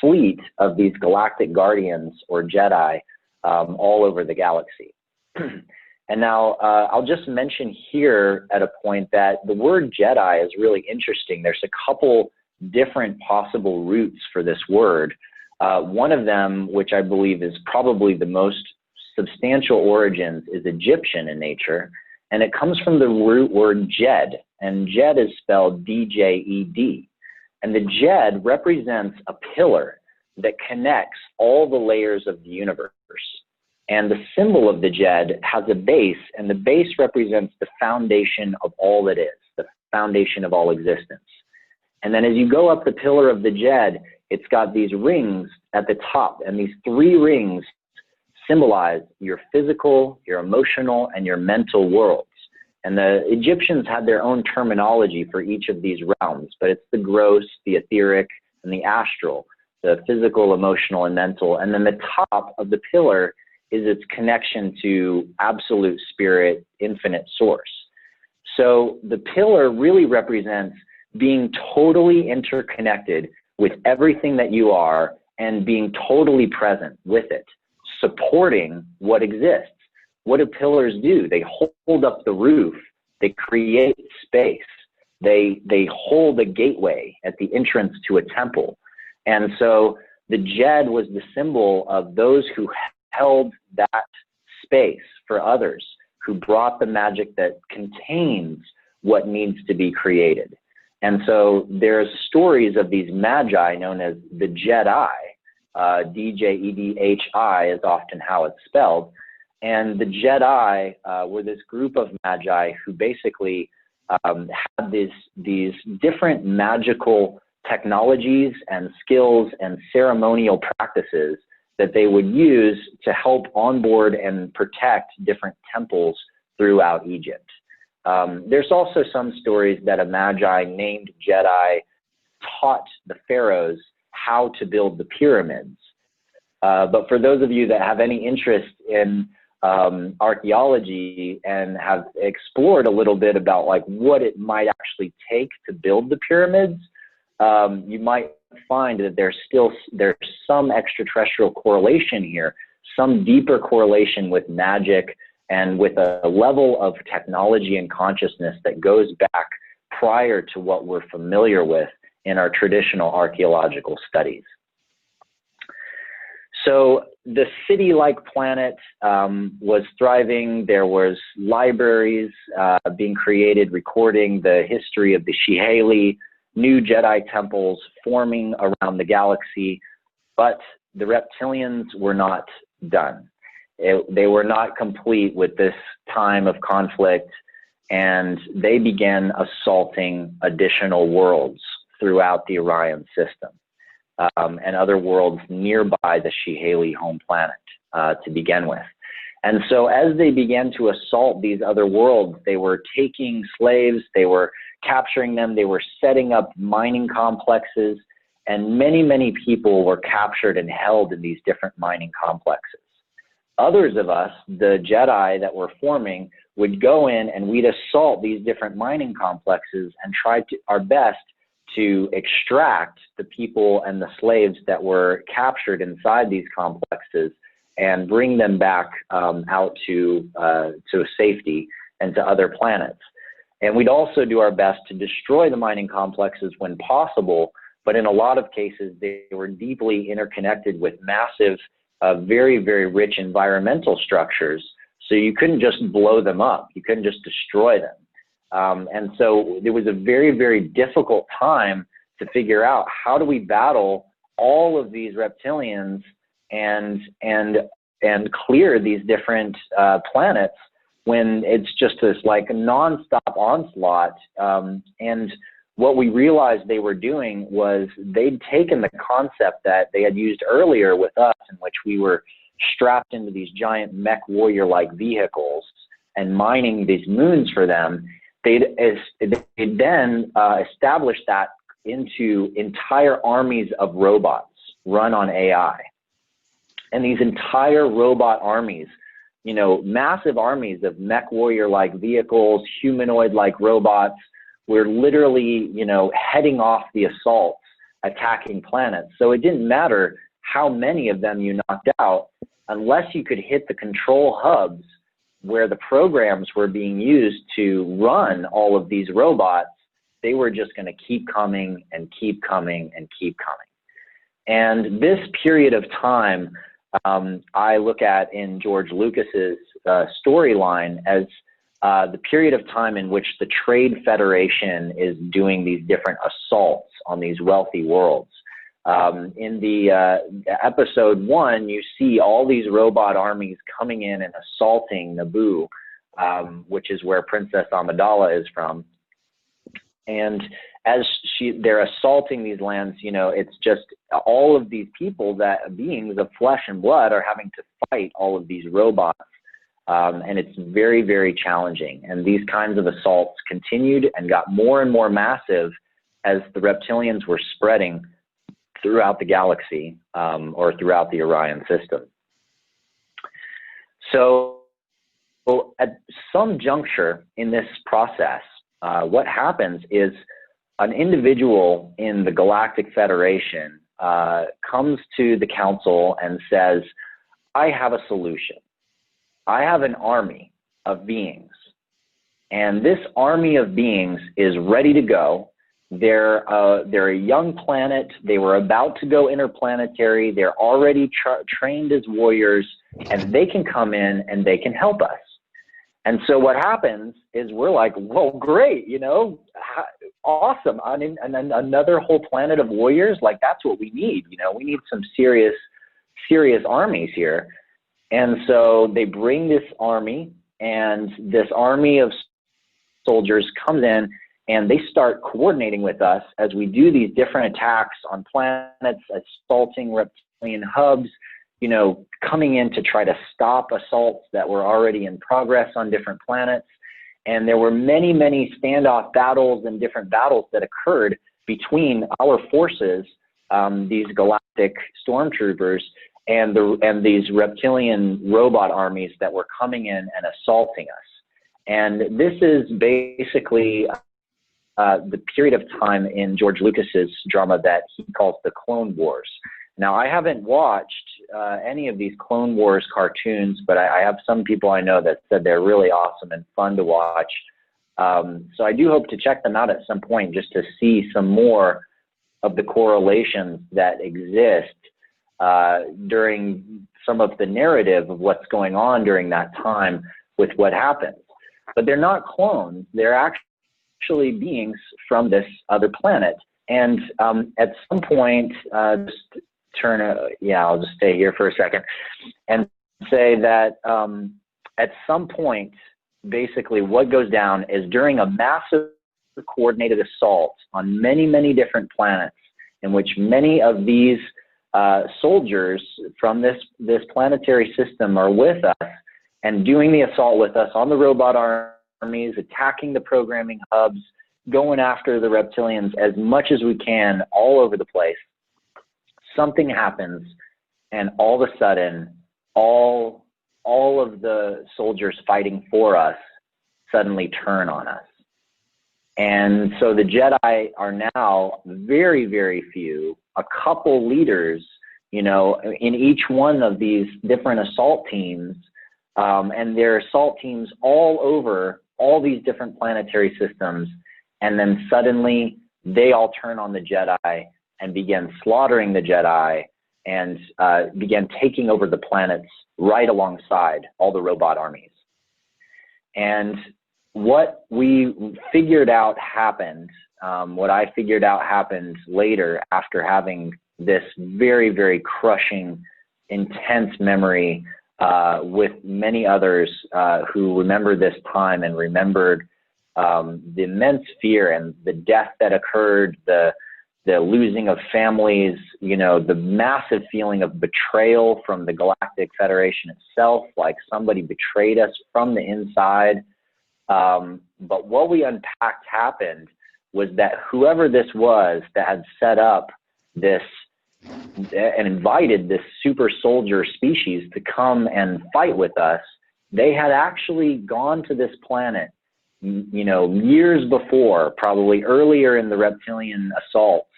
fleet of these galactic guardians or Jedi all over the galaxy. And now I'll just mention here at a point that the word Jedi is really interesting. There's a couple different possible roots for this word. One of them, which I believe is probably the most substantial origins, is Egyptian in nature, and it comes from the root word Jed, and Jed is spelled D-J-E-D. And the Jed represents a pillar that connects all the layers of the universe. And the symbol of the Jed has a base, and the base represents the foundation of all that is, the foundation of all existence. And then as you go up the pillar of the Jed, it's got these rings at the top, and these 3 rings symbolize your physical, your emotional, and your mental worlds. And the Egyptians had their own terminology for each of these realms, but it's the gross, the etheric, and the astral, the physical, emotional, and mental. And then the top of the pillar is its connection to absolute spirit, infinite source. So the pillar really represents being totally interconnected with everything that you are and being totally present with it, supporting what exists. What do pillars do? They hold up the roof. They create space. They hold a gateway at the entrance to a temple. And so the Jed was the symbol of those who held that space for others, who brought the magic that contains what needs to be created. And so there's stories of these magi known as the Jedi. D-J-E-D-H-I is often how it's spelled. And the Jedi were this group of magi who basically had these different magical technologies and skills and ceremonial practices that they would use to help onboard and protect different temples throughout Egypt. There's also some stories that a magi named Jedi taught the pharaohs how to build the pyramids. But for those of you that have any interest in archaeology and have explored a little bit about like what it might actually take to build the pyramids, you might find that there's some extraterrestrial correlation here, some deeper correlation with magic and with a level of technology and consciousness that goes back prior to what we're familiar with in our traditional archaeological studies. So the city-like planet was thriving. There was libraries being created, recording the history of the Shiheli, new Jedi temples forming around the galaxy, but the reptilians were not done. They were not complete with this time of conflict, and they began assaulting additional worlds throughout the Orion system and other worlds nearby the Shiheli home planet to begin with. And so as they began to assault these other worlds, they were taking slaves, they were capturing them, they were setting up mining complexes, and many, many people were captured and held in these different mining complexes. Others of us, the Jedi that were forming, would go in and we'd assault these different mining complexes and try our best to extract the people and the slaves that were captured inside these complexes and bring them back out to safety and to other planets. And we'd also do our best to destroy the mining complexes when possible, but in a lot of cases, they were deeply interconnected with massive, very, very rich environmental structures. So you couldn't just blow them up. You couldn't just destroy them. And so it was a very, very difficult time to figure out how do we battle all of these reptilians and clear these different planets when it's just this like nonstop onslaught. And what we realized they were doing was they'd taken the concept that they had used earlier with us, in which we were strapped into these giant mech warrior-like vehicles and mining these moons for them. They'd then established that into entire armies of robots run on AI. And these entire robot armies, you know, massive armies of mech warrior-like vehicles, humanoid-like robots, were literally, you know, heading off the assaults, attacking planets. So it didn't matter how many of them you knocked out, unless you could hit the control hubs where the programs were being used to run all of these robots. They were just going to keep coming and keep coming and keep coming. And this period of time, I look at in George Lucas's storyline as the period of time in which the Trade Federation is doing these different assaults on these wealthy worlds. In the episode 1, you see all these robot armies coming in and assaulting Naboo, which is where Princess Amidala is from. And as they're assaulting these lands, you know, it's just all of these people, that beings of flesh and blood, are having to fight all of these robots. And it's very, very challenging. And these kinds of assaults continued and got more and more massive as the reptilians were spreading throughout the galaxy, or throughout the Orion system. So at some juncture in this process, what happens is an individual in the Galactic Federation comes to the council and says, I have a solution. I have an army of beings, and this army of beings is ready to go. They're a young planet. They were about to go interplanetary. They're already trained as warriors, and they can come in and they can help us. And so what happens is we're like, well, great, you know, awesome. I mean, and then another whole planet of warriors, like that's what we need. You know, we need some serious armies here. And so they bring this army, and this army of soldiers comes in, and they start coordinating with us as we do these different attacks on planets, assaulting reptilian hubs, you know, coming in to try to stop assaults that were already in progress on different planets. And there were many, many standoff battles and different battles that occurred between our forces, these galactic stormtroopers, and these reptilian robot armies that were coming in and assaulting us. And this is basically the period of time in George Lucas's drama that he calls the Clone Wars. Now, I haven't watched any of these Clone Wars cartoons, but I have some people I know that said they're really awesome and fun to watch. So I do hope to check them out at some point, just to see some more of the correlations that exist during some of the narrative of what's going on during that time with what happens. But they're not clones. They're actually beings from this other planet. And at some point, I'll just stay here for a second and say that at some point, basically what goes down is during a massive coordinated assault on many, many different planets, in which many of these soldiers from this planetary system are with us, and doing the assault with us on the robot armies, attacking the programming hubs, going after the reptilians as much as we can all over the place. Something happens, and all of a sudden, all of the soldiers fighting for us suddenly turn on us. And so the Jedi are now very, very few, a couple leaders, you know, in each one of these different assault teams, and there are assault teams all over all these different planetary systems. And then suddenly they all turn on the Jedi and begin slaughtering the Jedi and began taking over the planets right alongside all the robot armies. And what we figured out happened, what I figured out happened later after having this very, very crushing, intense memory with many others who remember this time and remembered the immense fear and the death that occurred, the losing of families, you know, the massive feeling of betrayal from the Galactic Federation itself, like somebody betrayed us from the inside. But what we unpacked happened was that whoever this was that had set up this and invited this super soldier species to come and fight with us, they had actually gone to this planet, you know, years before, probably earlier in the reptilian assaults,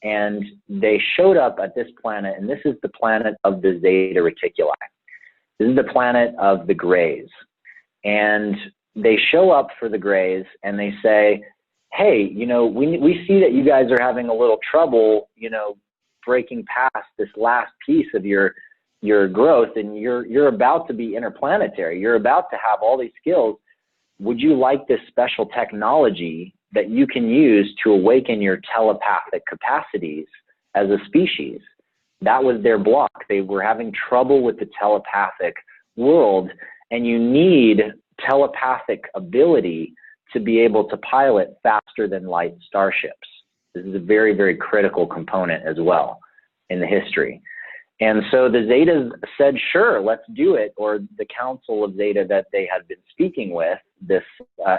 and they showed up at this planet, and this is the planet of the Zeta Reticuli. This is the planet of the Greys. And they show up for the Greys, and they say, hey, you know, we see that you guys are having a little trouble, you know, breaking past this last piece of your growth, and you're about to be interplanetary. You're about to have all these skills. Would you like this special technology that you can use to awaken your telepathic capacities as a species? That was their block. They were having trouble with the telepathic world, and you need telepathic ability to be able to pilot faster than light starships. This is a very, very critical component as well in the history. And so the Zetas said, sure, let's do it. Or the Council of Zeta that they had been speaking with, this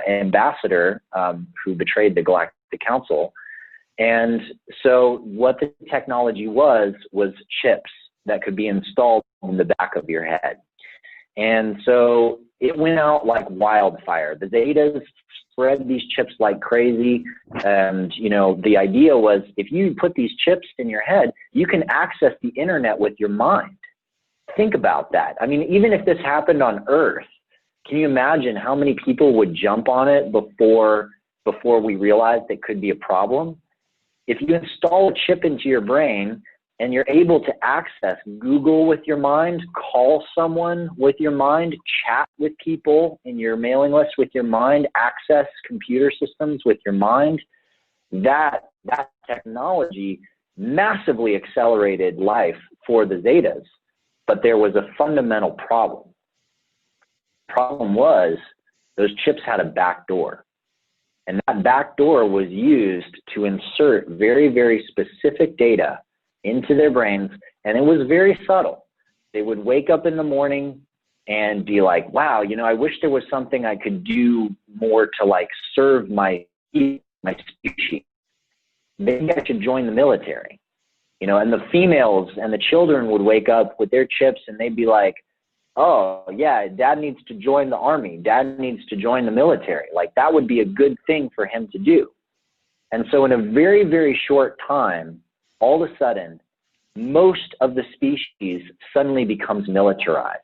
ambassador who betrayed the Galactic Council. And so what the technology was chips that could be installed in the back of your head. And so it went out like wildfire. The Zetas spread these chips like crazy. And, you know, the idea was if you put these chips in your head, you can access the internet with your mind. Think about that. I mean, even if this happened on Earth, can you imagine how many people would jump on it before we realized it could be a problem? If you install a chip into your brain and you're able to access Google with your mind, call someone with your mind, chat with people in your mailing list with your mind, access computer systems with your mind, that technology massively accelerated life for the Zetas. But there was a fundamental problem. The problem was those chips had a back door. And that back door was used to insert very, very specific data into their brains, and it was very subtle. They would wake up in the morning and be like, wow, you know, I wish there was something I could do more to like serve my species. Maybe I should join the military, you know, and the females and the children would wake up with their chips and they'd be like, oh yeah, dad needs to join the army. Dad needs to join the military. Like that would be a good thing for him to do. And so in a very, very short time, all of a sudden, most of the species suddenly becomes militarized.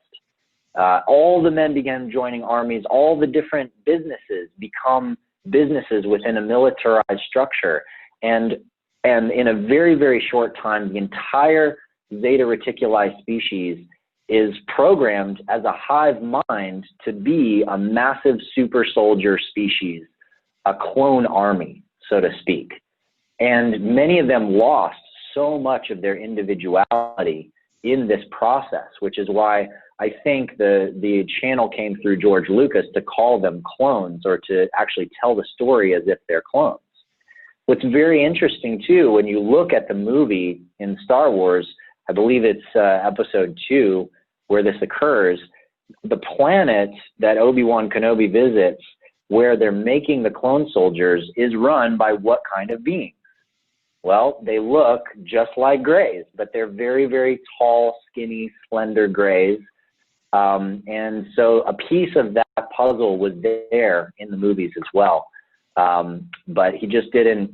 All the men began joining armies. All the different businesses become businesses within a militarized structure. And in a very, very short time, the entire Zeta Reticuli species is programmed as a hive mind to be a massive super soldier species, a clone army, so to speak. And many of them lost so much of their individuality in this process, which is why I think the channel came through George Lucas to call them clones, or to actually tell the story as if they're clones. What's very interesting too, when you look at the movie in Star Wars, I believe it's episode 2 where this occurs, the planet that Obi-Wan Kenobi visits, where they're making the clone soldiers, is run by what kind of beings? Well, they look just like Greys, but they're very, very tall, skinny, slender Greys. And so a piece of that puzzle was there in the movies as well. But he just didn't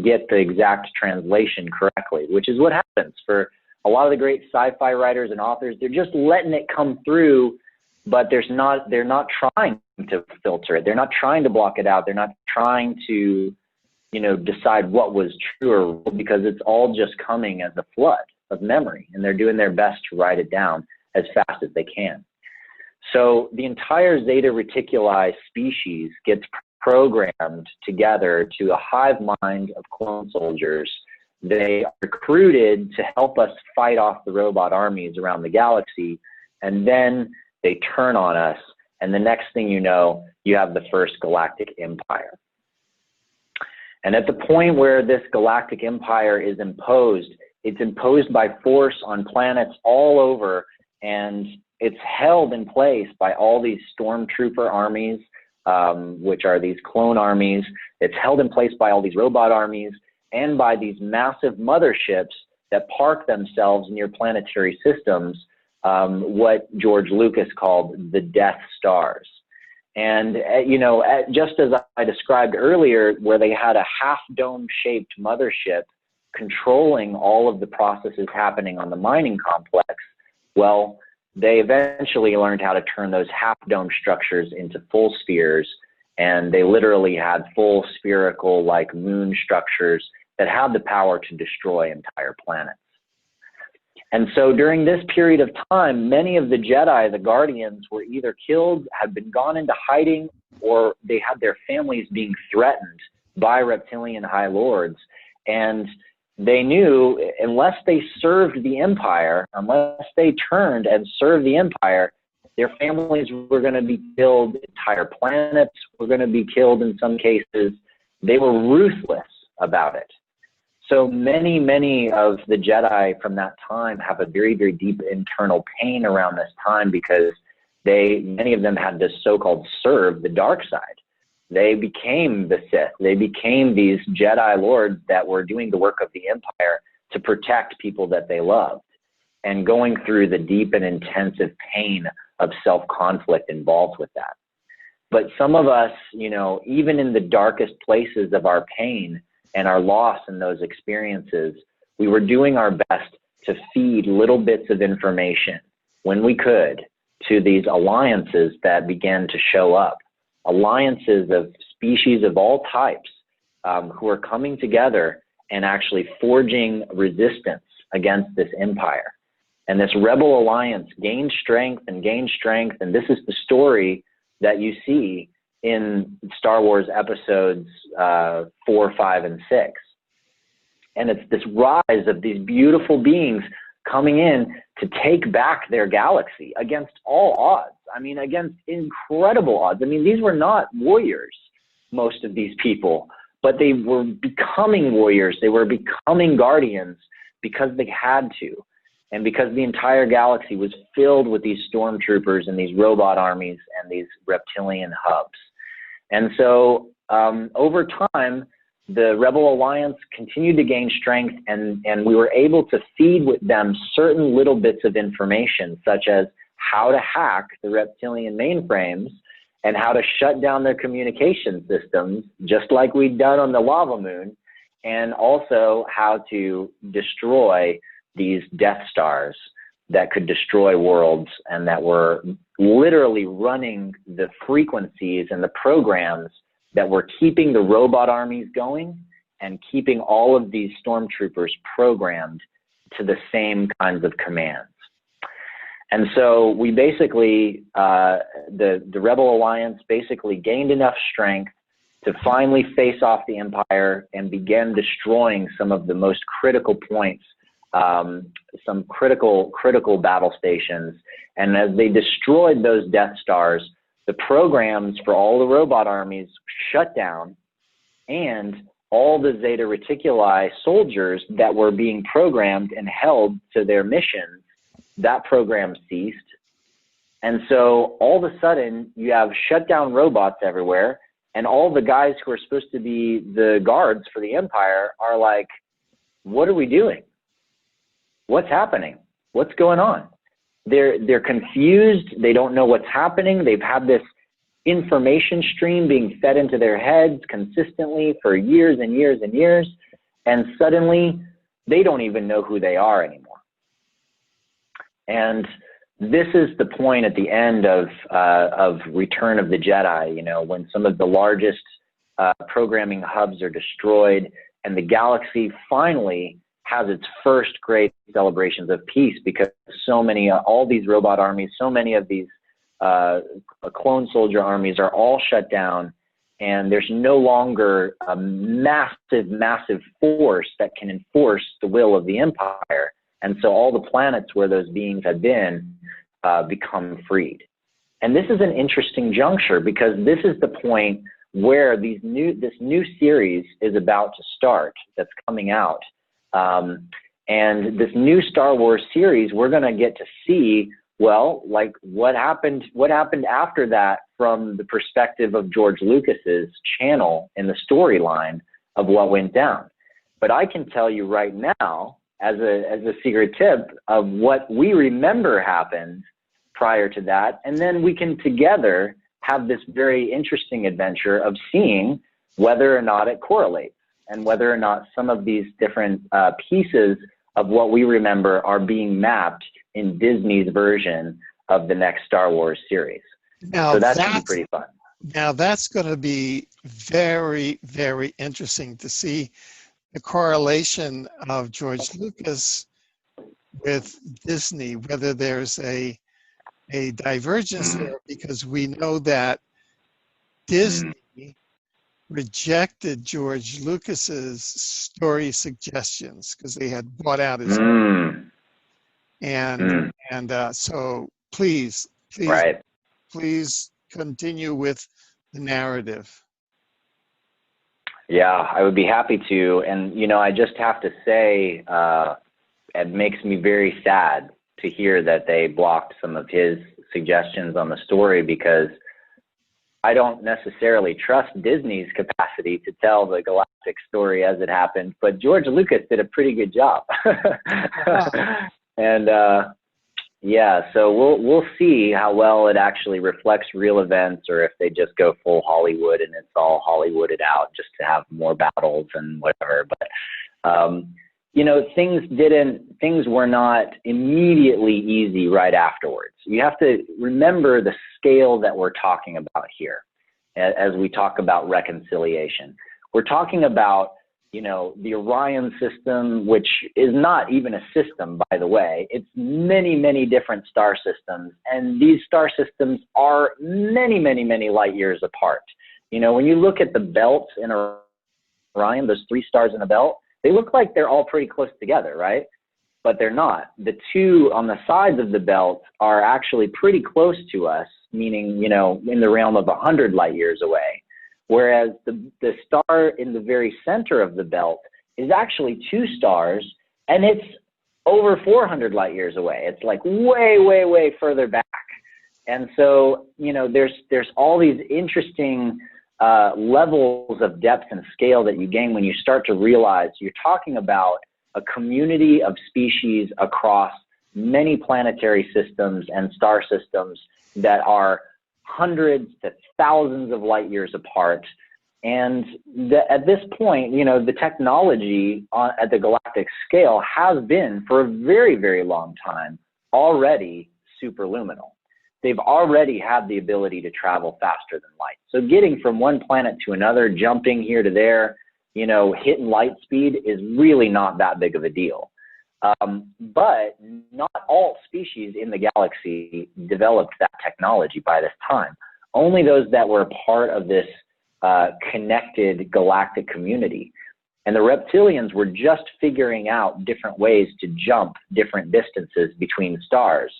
get the exact translation correctly, which is what happens for a lot of the great sci-fi writers and authors. They're just letting it come through, but they're not trying to filter it. They're not trying to block it out. They're not trying to, decide what was true or wrong, because it's all just coming as a flood of memory, and they're doing their best to write it down as fast as they can. So the entire Zeta Reticuli species gets programmed together to a hive mind of clone soldiers. They are recruited to help us fight off the robot armies around the galaxy, and then they turn on us, and the next thing you know, you have the first galactic empire. And at the point where this galactic empire is imposed, it's imposed by force on planets all over, and it's held in place by all these stormtrooper armies, which are these clone armies. It's held in place by all these robot armies and by these massive motherships that park themselves near planetary systems, what George Lucas called the Death Stars. And, just as I described earlier, where they had a half-dome shaped mothership controlling all of the processes happening on the mining complex, well, they eventually learned how to turn those half-dome structures into full spheres, and they literally had full spherical, like moon structures that had the power to destroy entire planets. And so during this period of time, many of the Jedi, the Guardians, were either killed, had been gone into hiding, or they had their families being threatened by reptilian high lords. And they knew unless they served the Empire, unless they turned and served the Empire, their families were going to be killed, entire planets were going to be killed in some cases. They were ruthless about it. So many of the Jedi from that time have a very, very deep internal pain around this time, because many of them had to so-called serve the dark side. They became the Sith. They became these Jedi lords that were doing the work of the Empire to protect people that they loved, and going through the deep and intensive pain of self-conflict involved with that. But some of us, even in the darkest places of our pain and our loss in those experiences, we were doing our best to feed little bits of information when we could to these alliances that began to show up. Alliances of species of all types who are coming together and actually forging resistance against this empire. And this rebel alliance gained strength, and this is the story that you see in Star Wars episodes 4, 5, and 6. And it's this rise of these beautiful beings coming in to take back their galaxy against all odds. I mean, against incredible odds. I mean, these were not warriors, most of these people, but they were becoming warriors. They were becoming guardians because they had to, and because the entire galaxy was filled with these stormtroopers and these robot armies and these reptilian hubs. And so over time, the Rebel Alliance continued to gain strength, and we were able to feed with them certain little bits of information, such as how to hack the reptilian mainframes and how to shut down their communication systems, just like we'd done on the Lava Moon, and also how to destroy these Death Stars that could destroy worlds, and that were literally running the frequencies and the programs that were keeping the robot armies going and keeping all of these stormtroopers programmed to the same kinds of commands. And so we basically, the Rebel Alliance basically gained enough strength to finally face off the Empire and begin destroying some of the most critical points, some critical battle stations. And as they destroyed those Death Stars, the programs for all the robot armies shut down, and all the Zeta Reticuli soldiers that were being programmed and held to their missions, that program ceased. And so all of a sudden you have shut down robots everywhere, and all the guys who are supposed to be the guards for the Empire are like, what are we doing? What's happening? What's going on? They're confused. They don't know what's happening. They've had this information stream being fed into their heads consistently for years and years and years. And suddenly they don't even know who they are anymore. And this is the point at the end of Return of the Jedi, you know, when some of the largest programming hubs are destroyed and the galaxy finally has its first great celebrations of peace, because so many, all these robot armies, so many of these clone soldier armies are all shut down, and there's no longer a massive, massive force that can enforce the will of the Empire. And so all the planets where those beings had been become freed. And this is an interesting juncture, because this is the point where this new series is about to start, that's coming out. And this new Star Wars series, we're going to get to see, well, like what happened after that from the perspective of George Lucas's channel in the storyline of what went down. But I can tell you right now, as a secret tip of what we remember happened prior to that, and then we can together have this very interesting adventure of seeing whether or not it correlates, and whether or not some of these different pieces of what we remember are being mapped in Disney's version of the next Star Wars series. Now so that's going to be pretty fun. Now that's going to be very, very interesting to see the correlation of George Lucas with Disney, whether there's a divergence there, because we know that Disney rejected George Lucas's story suggestions because they had bought out his so please continue with the narrative. Yeah, I would be happy to. And you know, I just have to say, it makes me very sad to hear that they blocked some of his suggestions on the story, because I don't necessarily trust Disney's capacity to tell the galactic story as it happened, but George Lucas did a pretty good job. And yeah, so we'll see how well it actually reflects real events, or if they just go full Hollywood and it's all Hollywooded out just to have more battles and whatever. But you know, things were not immediately easy right afterwards. You have to remember the scale that we're talking about here as we talk about reconciliation. We're talking about, you know, the Orion system, which is not even a system, by the way. It's many, many different star systems, and these star systems are many, many, many light years apart. You know, when you look at the belts in Orion, those 3 stars in a belt, they look like they're all pretty close together, right? But they're not. The 2 on the sides of the belt are actually pretty close to us, meaning, you know, in the realm of 100 light years away. Whereas the star in the very center of the belt is actually 2 stars, and it's over 400 light years away. It's like way, way, way further back. And so, you know, there's all these interesting levels of depth and scale that you gain when you start to realize you're talking about a community of species across many planetary systems and star systems that are hundreds to thousands of light years apart. And at this point, you know, the technology at the galactic scale has been for a very, very long time already superluminal. They've already had the ability to travel faster than light. So getting from one planet to another, jumping here to there, you know, hitting light speed is really not that big of a deal. But not all species in the galaxy developed that technology by this time. Only those that were part of this connected galactic community. And the reptilians were just figuring out different ways to jump different distances between stars.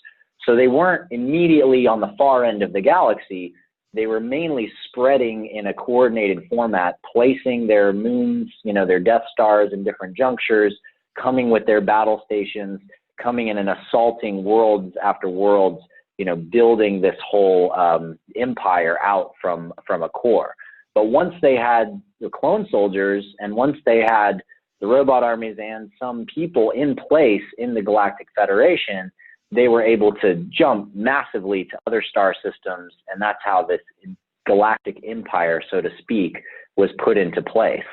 So they weren't immediately on the far end of the galaxy. They were mainly spreading in a coordinated format, placing their moons, you know, their Death Stars in different junctures, coming with their battle stations, coming in and assaulting worlds after worlds, building this whole empire out from a core. But once they had the clone soldiers, and once they had the robot armies and some people in place in the Galactic Federation, they were able to jump massively to other star systems, and that's how this galactic empire, so to speak, was put into place.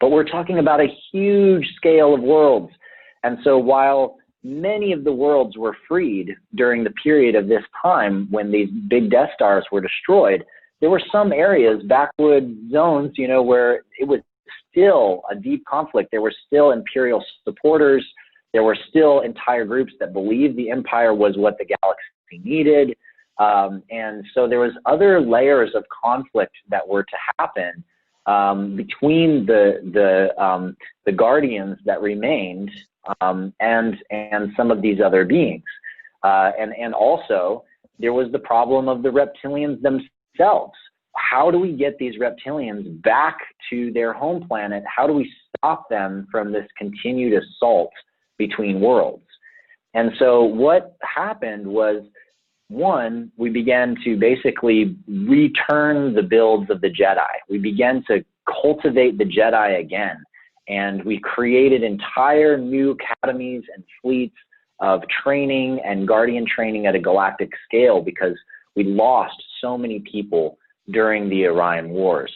But we're talking about a huge scale of worlds. And so while many of the worlds were freed during the period of this time when these big Death Stars were destroyed, there were some areas, backwood zones, where it was still a deep conflict. There were still Imperial supporters. There were still entire groups that believed the Empire was what the galaxy needed. And so there was other layers of conflict that were to happen between the Guardians that remained and some of these other beings. And also, there was the problem of the reptilians themselves. How do we get these reptilians back to their home planet? How do we stop them from this continued assault between worlds? And so what happened was, one, we began to basically return the builds of the Jedi. We began to cultivate the Jedi again. And we created entire new academies and fleets of training and Guardian training at a galactic scale, because we lost so many people during the Orion Wars.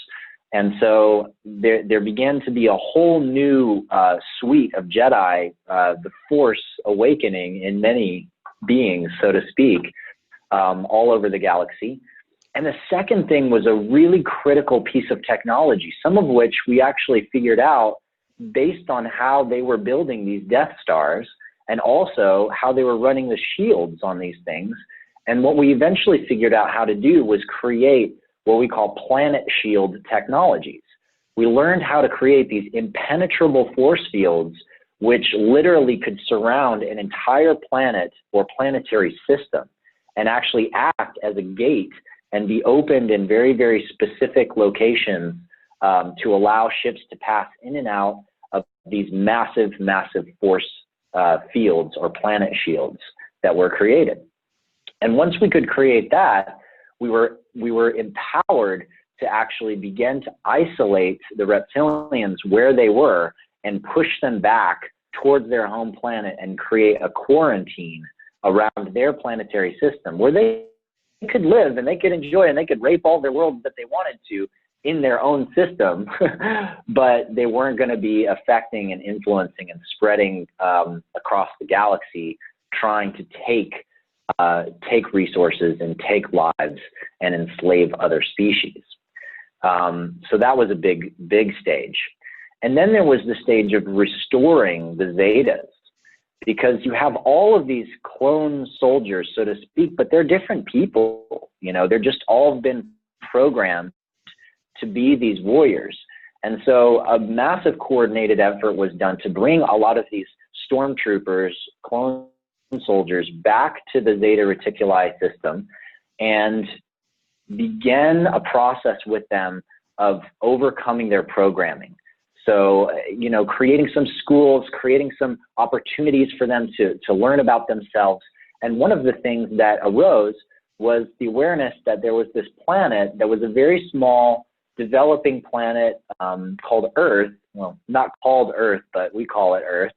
And so there began to be a whole new suite of Jedi, the Force awakening in many beings, so to speak, all over the galaxy. And the second thing was a really critical piece of technology, some of which we actually figured out based on how they were building these Death Stars and also how they were running the shields on these things. And what we eventually figured out how to do was create what we call planet shield technologies. We learned how to create these impenetrable force fields, which literally could surround an entire planet or planetary system and actually act as a gate and be opened in very, very specific locations to allow ships to pass in and out of these massive, massive force fields or planet shields that were created. And once we could create that, we were empowered to actually begin to isolate the reptilians where they were and push them back towards their home planet and create a quarantine around their planetary system where they could live and they could enjoy and they could rape all their worlds that they wanted to in their own system, but they weren't going to be affecting and influencing and spreading across the galaxy, trying to take resources and take lives and enslave other species. So that was a big, big stage. And then there was the stage of restoring the Zetas, because you have all of these clone soldiers, so to speak, but they're different people. They're just all been programmed to be these warriors. And so a massive coordinated effort was done to bring a lot of these stormtroopers, clone soldiers, back to the Zeta Reticuli system and begin a process with them of overcoming their programming. So, creating some schools, creating some opportunities for them to learn about themselves. And one of the things that arose was the awareness that there was this planet that was a very small developing planet called Earth. Well, not called Earth, but we call it Earth.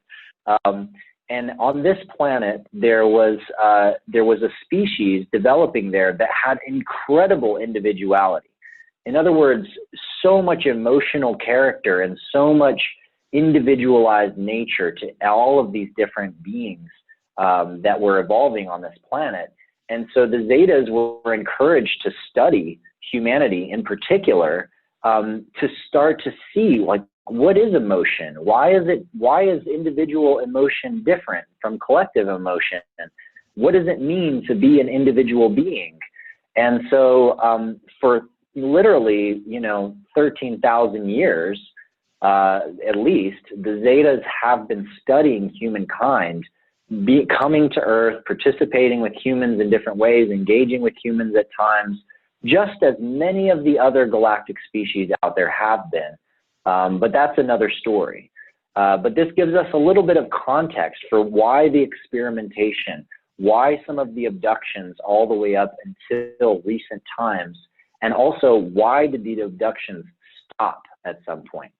And on this planet, there was a species developing there that had incredible individuality. In other words, so much emotional character and so much individualized nature to all of these different beings that were evolving on this planet. And so the Zetas were encouraged to study humanity in particular, to start to see, like, what is emotion? Why is individual emotion different from collective emotion? What does it mean to be an individual being? And so for literally, 13,000 years, at least, the Zetas have been studying humankind, coming to Earth, participating with humans in different ways, engaging with humans at times, just as many of the other galactic species out there have been. But that's another story. But this gives us a little bit of context for why the experimentation, why some of the abductions all the way up until recent times, and also why did the abductions stop at some point?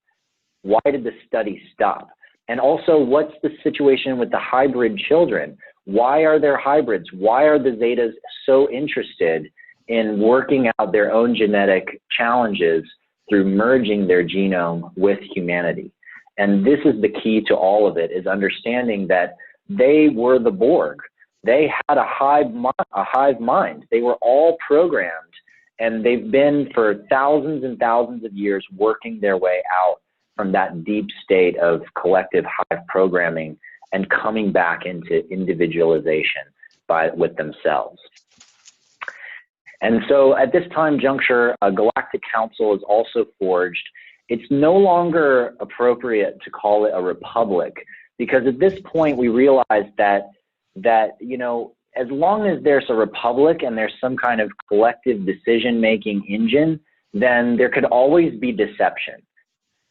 Why did the study stop? And also, what's the situation with the hybrid children? Why are there hybrids? Why are the Zetas so interested in working out their own genetic challenges through merging their genome with humanity? And this is the key to all of it, is understanding that they were the Borg. They had a hive mind. They were all programmed, and they've been for thousands and thousands of years working their way out from that deep state of collective hive programming and coming back into individualization with themselves. And so at this time juncture, a galactic council is also forged. It's no longer appropriate to call it a republic, because at this point we realize that you know, as long as there's a republic and there's some kind of collective decision-making engine, then there could always be deception.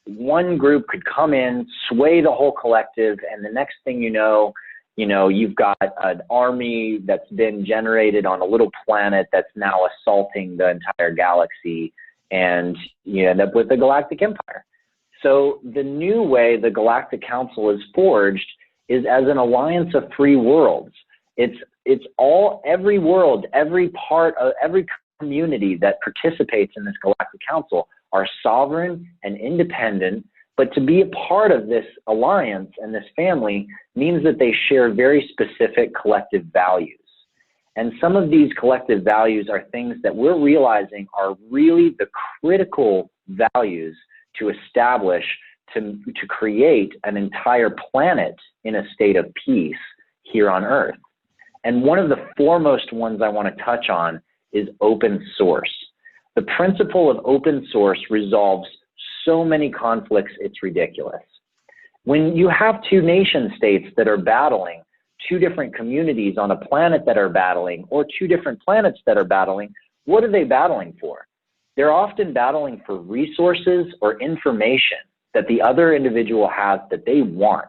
One group could come in, sway the whole collective, and the next thing you know, you've got an army that's been generated on a little planet that's now assaulting the entire galaxy, and you end up with the Galactic Empire. So the new way the Galactic Council is forged is as an alliance of free worlds. It's every world, every part of every community that participates in this Galactic Council are sovereign and independent, but to be a part of this alliance and this family means that they share very specific collective values. And some of these collective values are things that we're realizing are really the critical values to establish, to create an entire planet in a state of peace here on Earth. And one of the foremost ones I want to touch on is open source. The principle of open source resolves so many conflicts, it's ridiculous. When you have two nation states that are battling, two different communities on a planet that are battling, or two different planets that are battling, what are they battling for? They're often battling for resources or information that the other individual has that they want.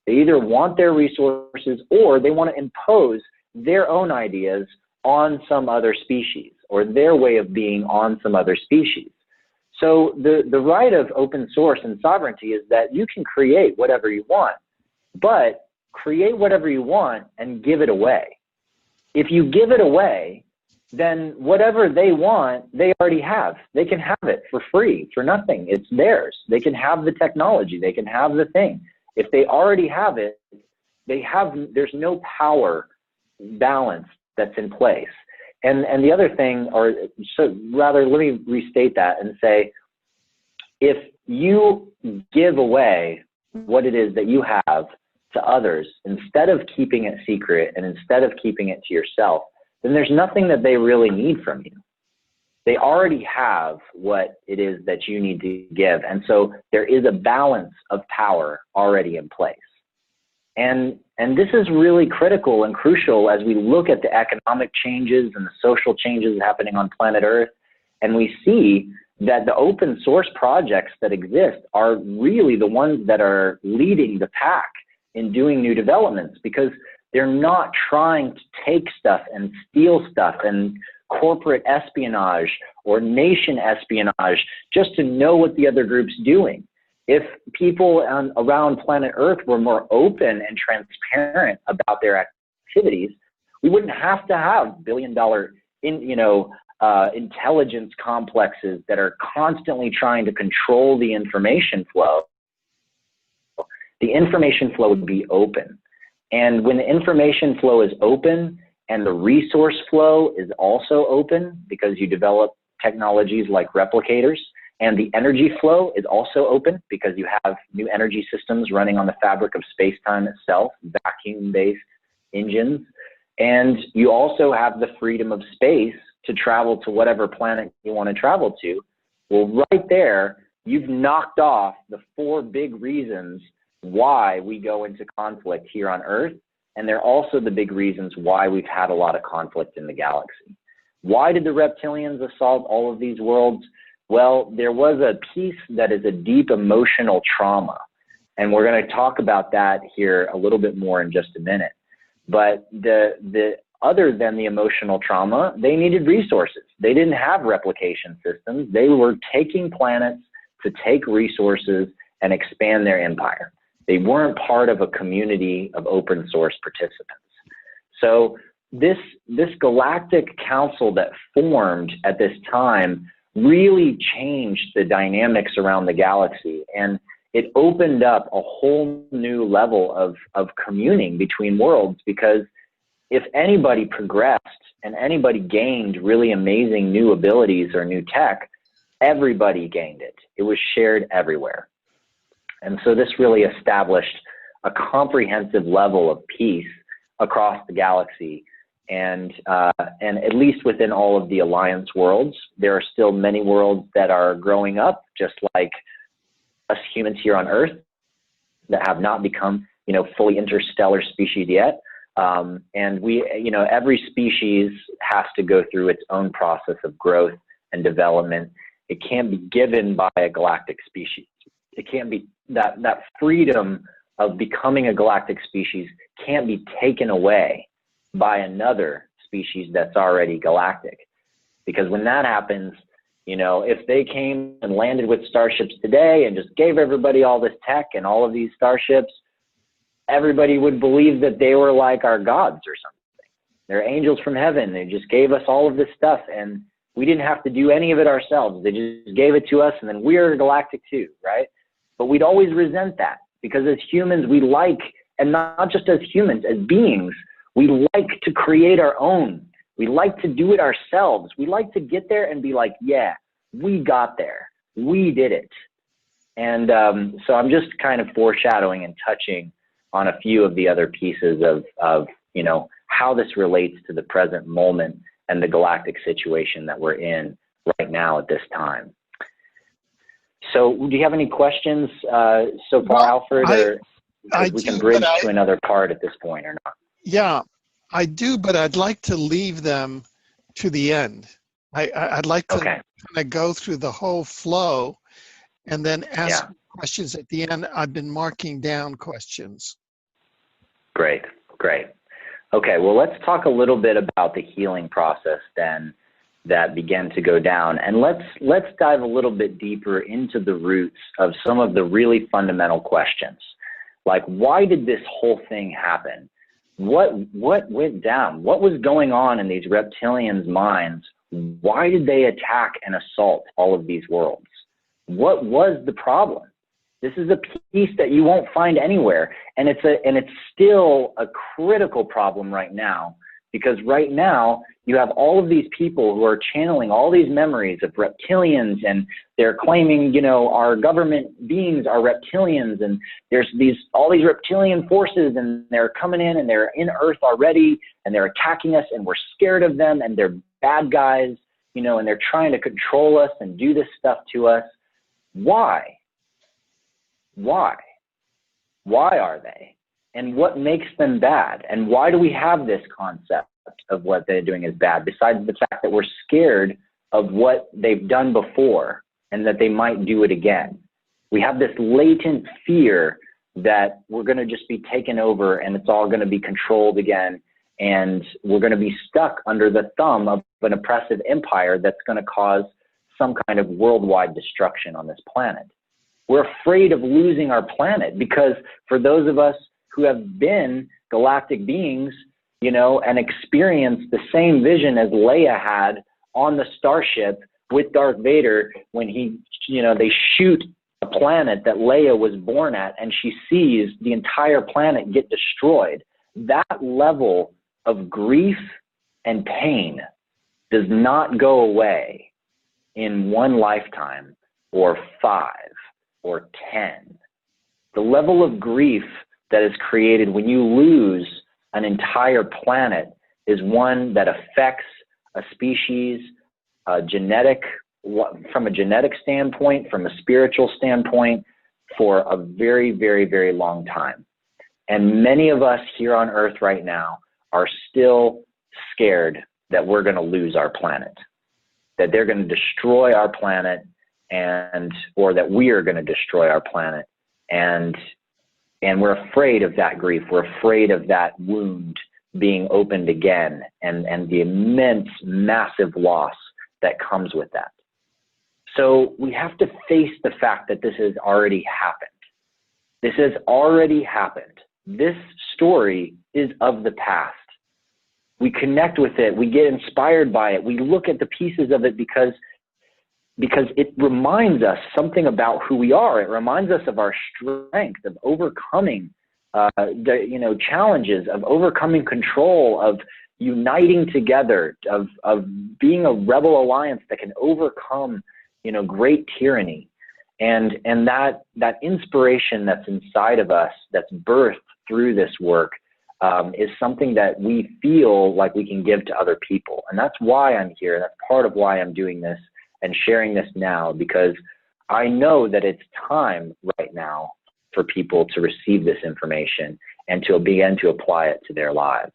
They either want their resources or they want to impose their own ideas on some other species, or their way of being on some other species. So the right of open source and sovereignty is that you can create whatever you want, but create whatever you want and give it away. If you give it away, then whatever they want, they already have. They can have it for free, for nothing. It's theirs. They can have the technology. They can have the thing. If they already have it, there's no power balance that's in place. And the other thing, let me restate that and say, if you give away what it is that you have to others, instead of keeping it secret and instead of keeping it to yourself, then there's nothing that they really need from you. They already have what it is that you need to give. And so there is a balance of power already in place. And this is really critical and crucial as we look at the economic changes and the social changes happening on planet Earth. And we see that the open source projects that exist are really the ones that are leading the pack in doing new developments, because they're not trying to take stuff and steal stuff and corporate espionage or nation espionage just to know what the other group's doing. If people around planet Earth were more open and transparent about their activities, we wouldn't have to have billion-dollar intelligence complexes that are constantly trying to control the information flow. The information flow would be open. And when the information flow is open and the resource flow is also open, because you develop technologies like replicators, and the energy flow is also open because you have new energy systems running on the fabric of space-time itself, vacuum-based engines. And you also have the freedom of space to travel to whatever planet you want to travel to. Well, right there, you've knocked off the 4 big reasons why we go into conflict here on Earth. And they're also the big reasons why we've had a lot of conflict in the galaxy. Why did the reptilians assault all of these worlds? Well, there was a piece that is a deep emotional trauma, and we're going to talk about that here a little bit more in just a minute. But other than the emotional trauma, they needed resources. They didn't have replication systems. They were taking planets to take resources and expand their empire. They weren't part of a community of open source participants. So this galactic council that formed at this time really changed the dynamics around the galaxy, and it opened up a whole new level of communing between worlds, because if anybody progressed and anybody gained really amazing new abilities or new tech, everybody gained it. It was shared everywhere. And so this really established a comprehensive level of peace across the galaxy. And at least within all of the alliance worlds, there are still many worlds that are growing up, just like us humans here on Earth, that have not become, fully interstellar species yet. And every species has to go through its own process of growth and development. It can't be given by a galactic species. It can't be that freedom of becoming a galactic species can't be taken away by another species that's already galactic. Because when that happens, if they came and landed with starships today and just gave everybody all this tech and all of these starships, everybody would believe that they were like our gods or something. They're angels from heaven. They just gave us all of this stuff, and we didn't have to do any of it ourselves. They just gave it to us, and then we're galactic too, right? But we'd always resent that, because as humans, we like, and not just as humans, as beings, we like to create our own. We like to do it ourselves. We like to get there and be like, yeah, we got there. We did it. And so I'm just kind of foreshadowing and touching on a few of the other pieces of how this relates to the present moment and the galactic situation that we're in right now at this time. So do you have any questions so far, Alfred, or we can bridge to another part at this point or not? Yeah, I do, but I'd like to leave them to the end. I'd like to kind of go through the whole flow and then ask questions at the end. I've been marking down questions. Great. Okay, well, let's talk a little bit about the healing process then that began to go down. And let's dive a little bit deeper into the roots of some of the really fundamental questions. Like, why did this whole thing happen? What went down? What was going on in these reptilians' minds? Why did they attack and assault all of these worlds? What was the problem? This is a piece that you won't find anywhere, and it's still a critical problem right now, because right now you have all of these people who are channeling all these memories of reptilians, and they're claiming, our government beings are reptilians, and there's all these reptilian forces, and they're coming in and they're in Earth already, and they're attacking us, and we're scared of them, and they're bad guys, and they're trying to control us and do this stuff to us. Why? Why are they? And what makes them bad? And why do we have this concept of what they're doing is bad, besides the fact that we're scared of what they've done before and that they might do it again? We have this latent fear that we're going to just be taken over and it's all going to be controlled again, and we're going to be stuck under the thumb of an oppressive empire that's going to cause some kind of worldwide destruction on this planet. We're afraid of losing our planet, because for those of us who have been galactic beings, and experienced the same vision as Leia had on the starship with Darth Vader, when they shoot a planet that Leia was born at, and she sees the entire planet get destroyed. That level of grief and pain does not go away in one lifetime or 5 or 10. The level of grief that is created when you lose an entire planet is one that affects a species, from a genetic standpoint, from a spiritual standpoint, for a very, very, very long time. And many of us here on Earth right now are still scared that we're going to lose our planet, that they're going to destroy our planet, or that we are going to destroy our planet. And we're afraid of that grief. We're afraid of that wound being opened again, and the immense, massive loss that comes with that. So we have to face the fact that this has already happened. This has already happened. This story is of the past. We connect with it. We get inspired by it. We look at the pieces of it because it reminds us something about who we are. It reminds us of our strength, of overcoming challenges, of overcoming control, of uniting together, of being a rebel alliance that can overcome, great tyranny. And that inspiration that's inside of us, that's birthed through this work, is something that we feel like we can give to other people. And that's why I'm here. That's part of why I'm doing this and sharing this now, because I know that it's time right now for people to receive this information and to begin to apply it to their lives.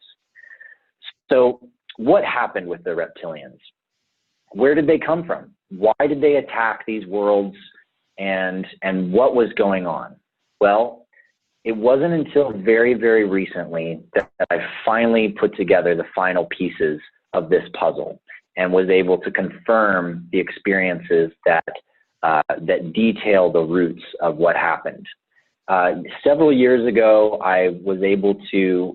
So what happened with the reptilians? Where did they come from? Why did they attack these worlds, and what was going on? Well, it wasn't until very, very recently that I finally put together the final pieces of this puzzle and was able to confirm the experiences that detail the roots of what happened. Several years ago, I was able to,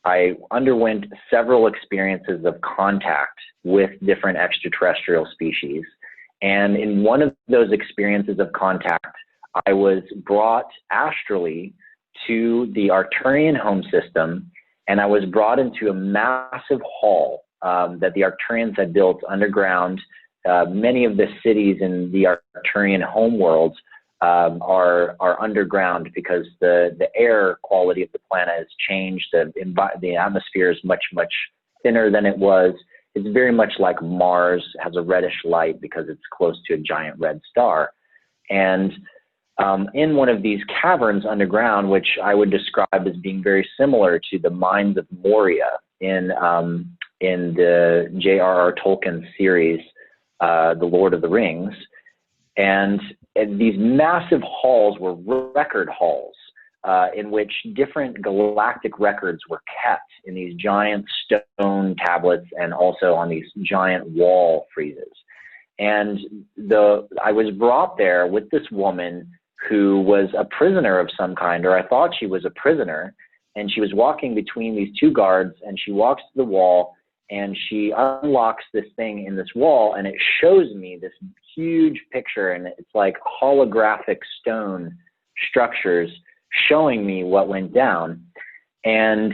I underwent several experiences of contact with different extraterrestrial species. And in one of those experiences of contact, I was brought astrally to the Arcturian home system, and I was brought into a massive hall that the Arcturians had built underground. Many of the cities in the Arcturian home worlds are underground because the air quality of the planet has changed. The atmosphere is much, much thinner than it was. It's very much like Mars, has a reddish light because it's close to a giant red star. And in one of these caverns underground, which I would describe as being very similar to the mines of Moria in the J.R.R. Tolkien series, The Lord of the Rings. And these massive halls were record halls in which different galactic records were kept in these giant stone tablets and also on these giant wall friezes. And I was brought there with this woman who was a prisoner of some kind, or I thought she was a prisoner, and she was walking between these two guards, and she walks to the wall, and she unlocks this thing in this wall, and it shows me this huge picture, and it's like holographic stone structures showing me what went down. And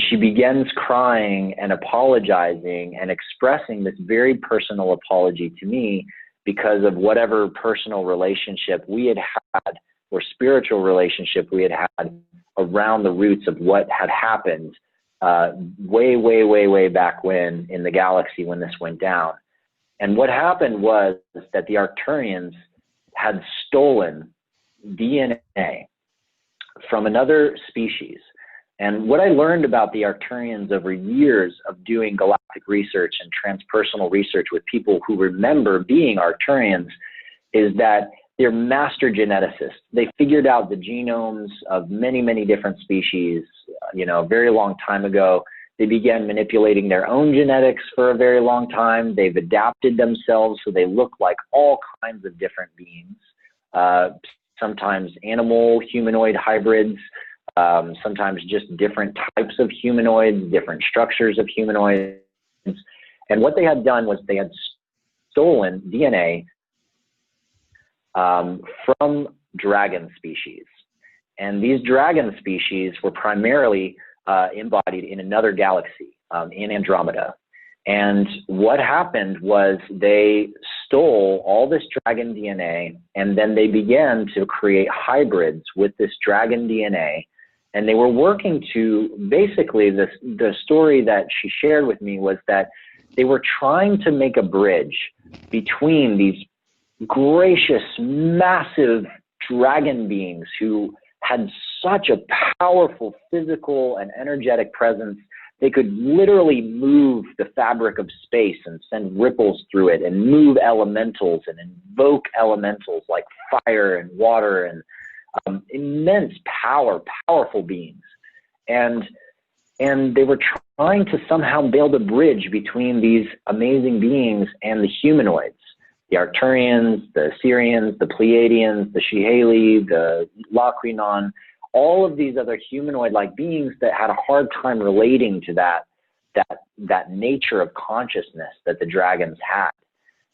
she begins crying and apologizing and expressing this very personal apology to me because of whatever personal relationship we had had or spiritual relationship we had had around the roots of what had happened way back when in the galaxy when this went down. And what happened was that the Arcturians had stolen DNA from another species. And what I learned about the Arcturians over years of doing galactic research and transpersonal research with people who remember being Arcturians is that they're master geneticists. They figured out the genomes of many, many different species, a very long time ago. They began manipulating their own genetics for a very long time. They've adapted themselves so they look like all kinds of different beings, sometimes animal humanoid hybrids, sometimes just different types of humanoids, different structures of humanoids. And what they had done was they had stolen DNA from dragon species. And these dragon species were primarily embodied in another galaxy, in Andromeda. And what happened was they stole all this dragon DNA, and then they began to create hybrids with this dragon DNA. And they were working to, basically, the story that she shared with me was that they were trying to make a bridge between these gracious, massive dragon beings who had such a powerful physical and energetic presence. They could literally move the fabric of space and send ripples through it and move elementals and invoke elementals like fire and water and immense power, powerful beings. And And they were trying to somehow build a bridge between these amazing beings and the humanoids, the Arcturians, the Assyrians, the Pleiadians, the Shiheli, the Lacrinon, all of these other humanoid-like beings that had a hard time relating to that nature of consciousness that the dragons had.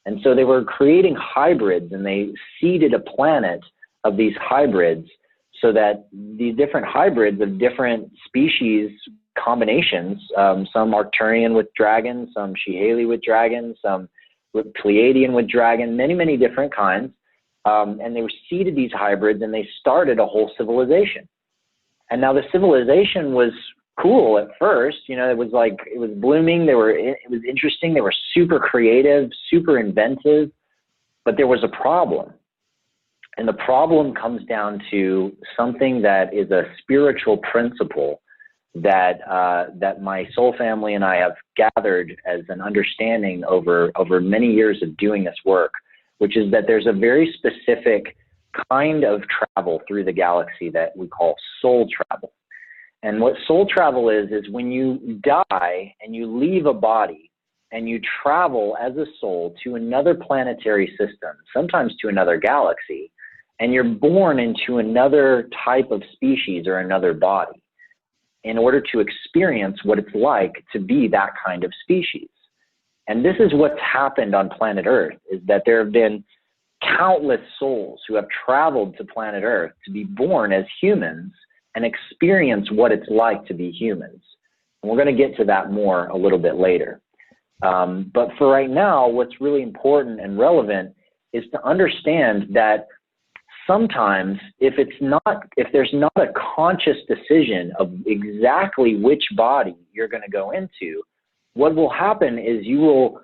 And so they were creating hybrids, and they seeded a planet of these hybrids so that these different hybrids of different species combinations, some Arcturian with dragons, some Shiheli with dragons, some Pleiadian with dragon, many, many different kinds. And they were seeded these hybrids, and they started a whole civilization. And now the civilization was cool at first. You know, it was blooming. It was interesting. They were super creative, super inventive, but there was a problem. And the problem comes down to something that is a spiritual principle that my soul family and I have gathered as an understanding over many years of doing this work, which is that there's a very specific kind of travel through the galaxy that we call soul travel. And what soul travel is when you die and you leave a body and you travel as a soul to another planetary system, sometimes to another galaxy, and you're born into another type of species or another body in order to experience what it's like to be that kind of species. And this is what's happened on planet Earth, is that there have been countless souls who have traveled to planet Earth to be born as humans and experience what it's like to be humans. And we're going to get to that more a little bit later. But for right now, what's really important and relevant is to understand that sometimes if there's not a conscious decision of exactly which body you're going to go into, what will happen is you will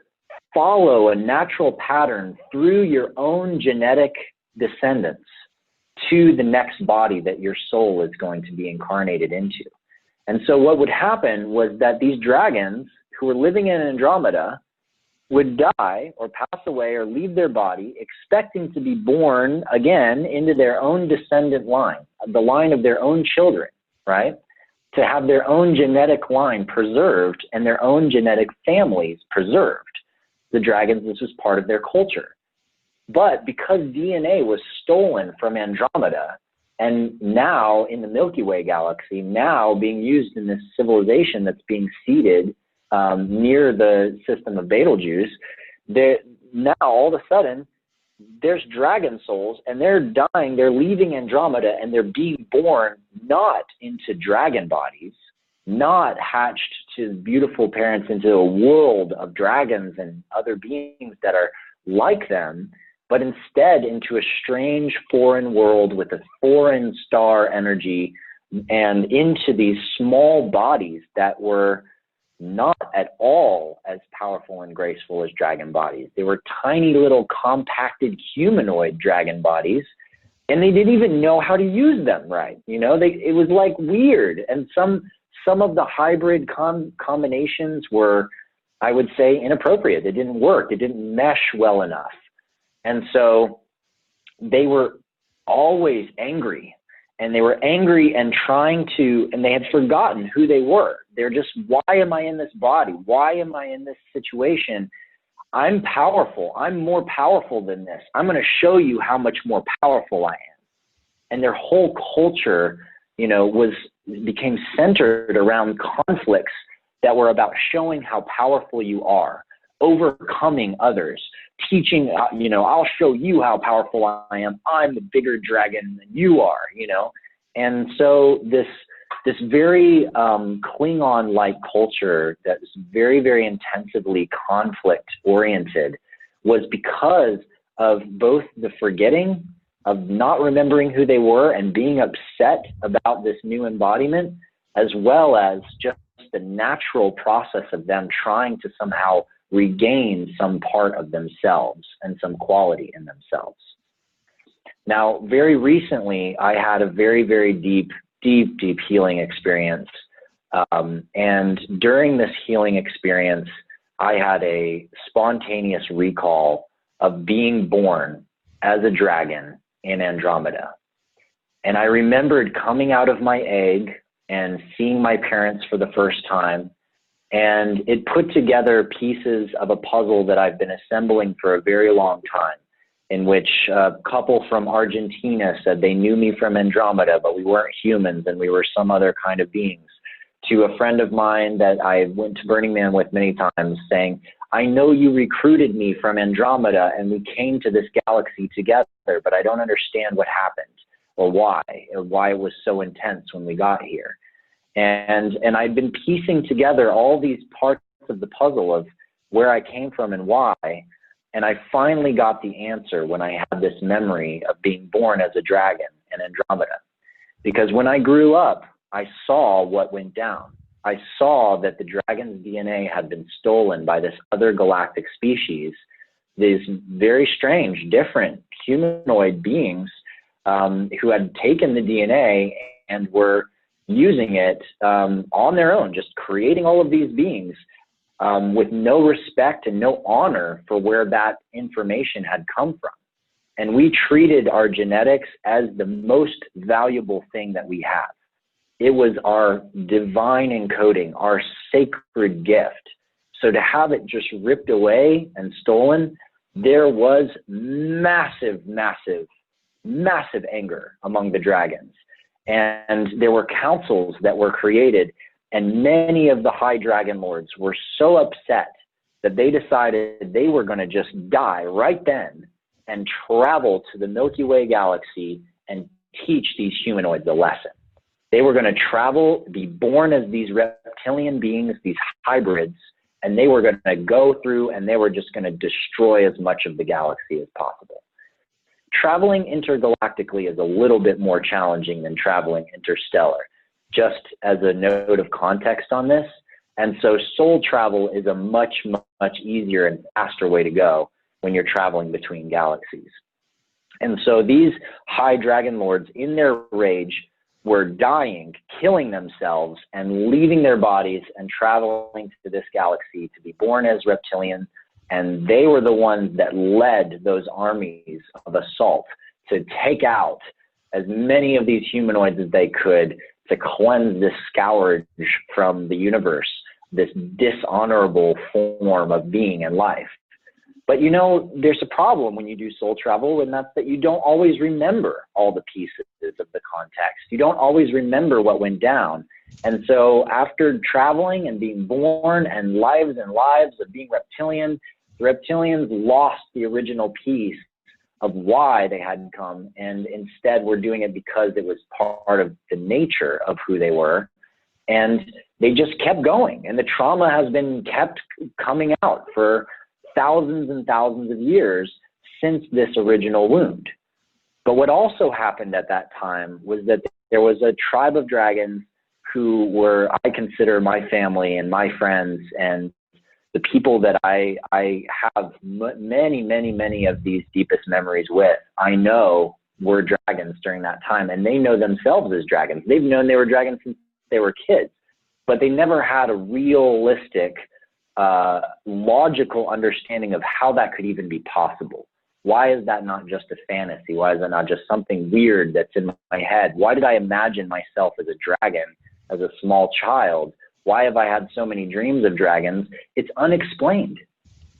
follow a natural pattern through your own genetic descendants to the next body that your soul is going to be incarnated into. And so what would happen was that these dragons who were living in Andromeda would die or pass away or leave their body expecting to be born again into their own descendant line, the line of their own children, right? To have their own genetic line preserved and their own genetic families preserved. The dragons, this was part of their culture. But because DNA was stolen from Andromeda and now in the Milky Way galaxy, now being used in this civilization that's being seeded near the system of Betelgeuse, now all of a sudden there's dragon souls and they're dying, they're leaving Andromeda and they're being born not into dragon bodies, not hatched to beautiful parents into a world of dragons and other beings that are like them, but instead into a strange foreign world with a foreign star energy and into these small bodies that were not at all as powerful and graceful as dragon bodies. They were tiny little compacted humanoid dragon bodies, and they didn't even know how to use them right. You know, it was like weird. And some of the hybrid combinations were, I would say, inappropriate. It didn't work. It didn't mesh well enough. And so they were always angry. And they were angry and and they had forgotten who they were. They're just, why am I in this body? Why am I in this situation? I'm powerful. I'm more powerful than this. I'm going to show you how much more powerful I am. And their whole culture, you know, became centered around conflicts that were about showing how powerful you are, overcoming others, teaching, you know, I'll show you how powerful I am. I'm the bigger dragon than you are, you know. And so this very Klingon-like culture that was very, very intensively conflict-oriented was because of both the forgetting of not remembering who they were and being upset about this new embodiment, as well as just the natural process of them trying to somehow regain some part of themselves and some quality in themselves. Now, very recently, I had a very, very deep healing experience. And during this healing experience, I had a spontaneous recall of being born as a dragon in Andromeda. And I remembered coming out of my egg and seeing my parents for the first time. And it put together pieces of a puzzle that I've been assembling for a very long time, in which a couple from Argentina said they knew me from Andromeda, but we weren't humans and we were some other kind of beings, to a friend of mine that I went to Burning Man with many times saying, I know you recruited me from Andromeda and we came to this galaxy together, but I don't understand what happened or why it was so intense when we got here. And I'd been piecing together all these parts of the puzzle of where I came from and why. And I finally got the answer when I had this memory of being born as a dragon in Andromeda. Because when I grew up, I saw what went down. I saw that the dragon's DNA had been stolen by this other galactic species, these very strange, different humanoid beings who had taken the DNA and were using it on their own, just creating all of these beings with no respect and no honor for where that information had come from. And we treated our genetics as the most valuable thing that we have. It was our divine encoding, our sacred gift. So to have it just ripped away and stolen, there was massive, massive, massive anger among the dragons. And there were councils that were created, and many of the high dragon lords were so upset that they decided they were going to just die right then and travel to the Milky Way galaxy and teach these humanoids a lesson. They were going to travel, be born as these reptilian beings, these hybrids, and they were going to go through and they were just going to destroy as much of the galaxy as possible. Traveling intergalactically is a little bit more challenging than traveling interstellar, just as a note of context on this. And so soul travel is a much, much easier and faster way to go when you're traveling between galaxies. And so these high dragon lords, in their rage, were dying, killing themselves, and leaving their bodies and traveling to this galaxy to be born as reptilians. And they were the ones that led those armies of assault to take out as many of these humanoids as they could, to cleanse this scourge from the universe, this dishonorable form of being and life. But you know, there's a problem when you do soul travel, and that's that you don't always remember all the pieces of the context. You don't always remember what went down. And so after traveling and being born and lives of being reptilian, the reptilians lost the original piece of why they had come, and instead were doing it because it was part of the nature of who they were. And they just kept going, and the trauma has been kept coming out for thousands and thousands of years since this original wound. But what also happened at that time was that there was a tribe of dragons who were, I consider, my family and my friends and the people that I have many of these deepest memories with. I know were dragons during that time, and they know themselves as dragons. They've known they were dragons since they were kids, but they never had a realistic logical understanding of how that could even be possible. Why is that not just a fantasy? Why is that not just something weird that's in my head? Why did I imagine myself as a dragon as a small child? Why have I had so many dreams of dragons? It's unexplained.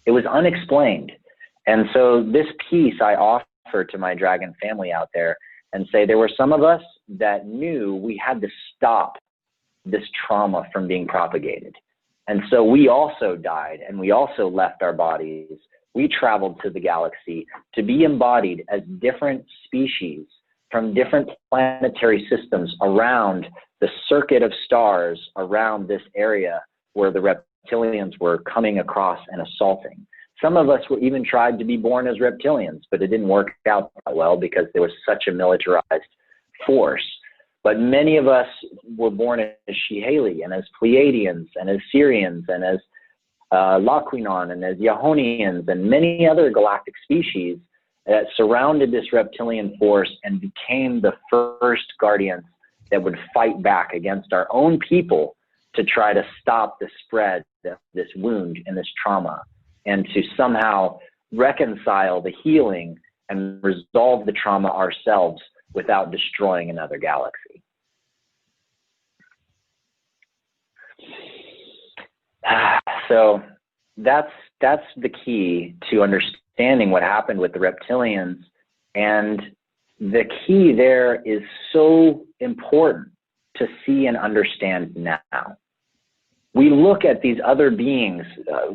It was unexplained. And so this piece I offer to my dragon family out there and say there were some of us that knew we had to stop this trauma from being propagated. And so we also died, and we also left our bodies. We traveled to the galaxy to be embodied as different species from different planetary systems around the circuit of stars around this area where the reptilians were coming across and assaulting. Some of us were even tried to be born as reptilians, but it didn't work out that well because there was such a militarized force. But many of us were born as Shiheli and as Pleiadians and as Syrians and as Laquinon and as Yahonians and many other galactic species that surrounded this reptilian force and became the first guardians that would fight back against our own people to try to stop the spread of this wound and this trauma, and to somehow reconcile the healing and resolve the trauma ourselves without destroying another galaxy. So that's the key to understanding what happened with the reptilians. And the key there is so important to see and understand now. We look at these other beings,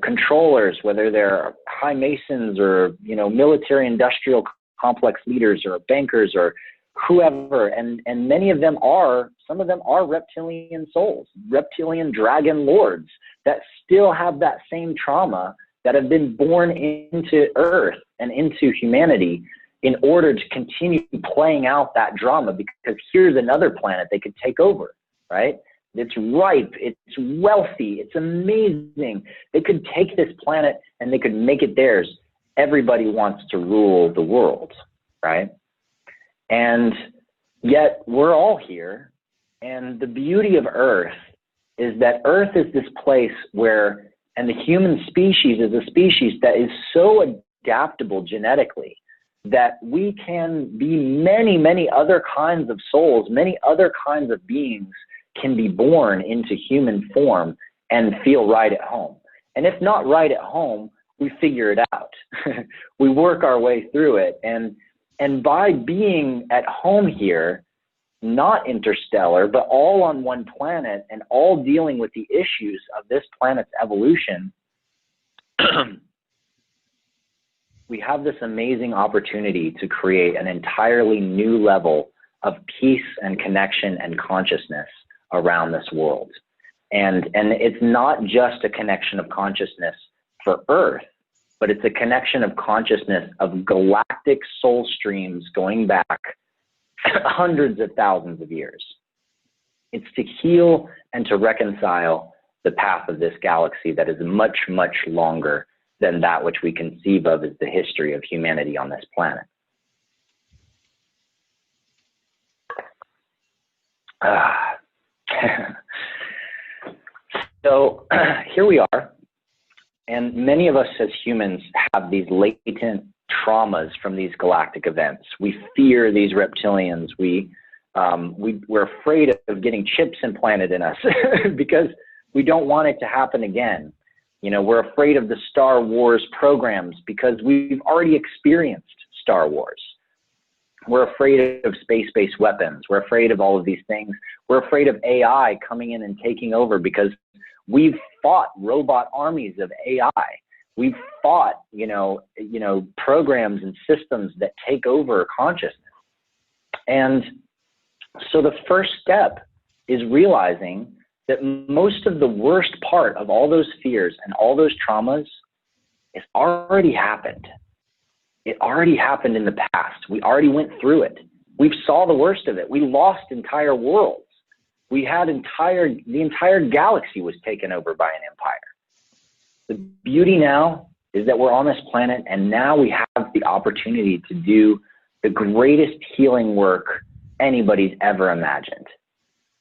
controllers, whether they're high masons or, military industrial complex leaders or bankers or whoever, and many of them some of them are reptilian souls, reptilian dragon lords that still have that same trauma, that have been born into Earth and into humanity in order to continue playing out that drama, because here's another planet they could take over, right? It's ripe, it's wealthy, it's amazing. They could take this planet and they could make it theirs. Everybody wants to rule the world, right? And yet we're all here. And the beauty of Earth is that Earth is this place where, and the human species is a species that is so adaptable genetically that we can be many, many other kinds of souls, many other kinds of beings can be born into human form and feel right at home. And if not right at home, we figure it out. We work our way through it. And by being at home here, not interstellar, but all on one planet and all dealing with the issues of this planet's evolution, we have this amazing opportunity to create an entirely new level of peace and connection and consciousness around this world. And it's not just a connection of consciousness for Earth, but it's a connection of consciousness of galactic soul streams going back hundreds of thousands of years. It's to heal and to reconcile the path of this galaxy that is much, much longer than that which we conceive of as the history of humanity on this planet. So here we are, and many of us as humans have these latent traumas from these galactic events. We fear these reptilians. We're afraid of getting chips implanted in us because we don't want it to happen again. We're afraid of the Star Wars programs because we've already experienced Star Wars. We're afraid of space-based weapons. We're afraid of all of these things. We're afraid of AI coming in and taking over because we've fought robot armies of AI. We've fought, programs and systems that take over consciousness. And so the first step is realizing that most of the worst part of all those fears and all those traumas has already happened. It already happened in the past. We already went through it. We saw the worst of it. We lost entire worlds. We had the entire galaxy was taken over by an empire. The beauty now is that we're on this planet, and now we have the opportunity to do the greatest healing work anybody's ever imagined.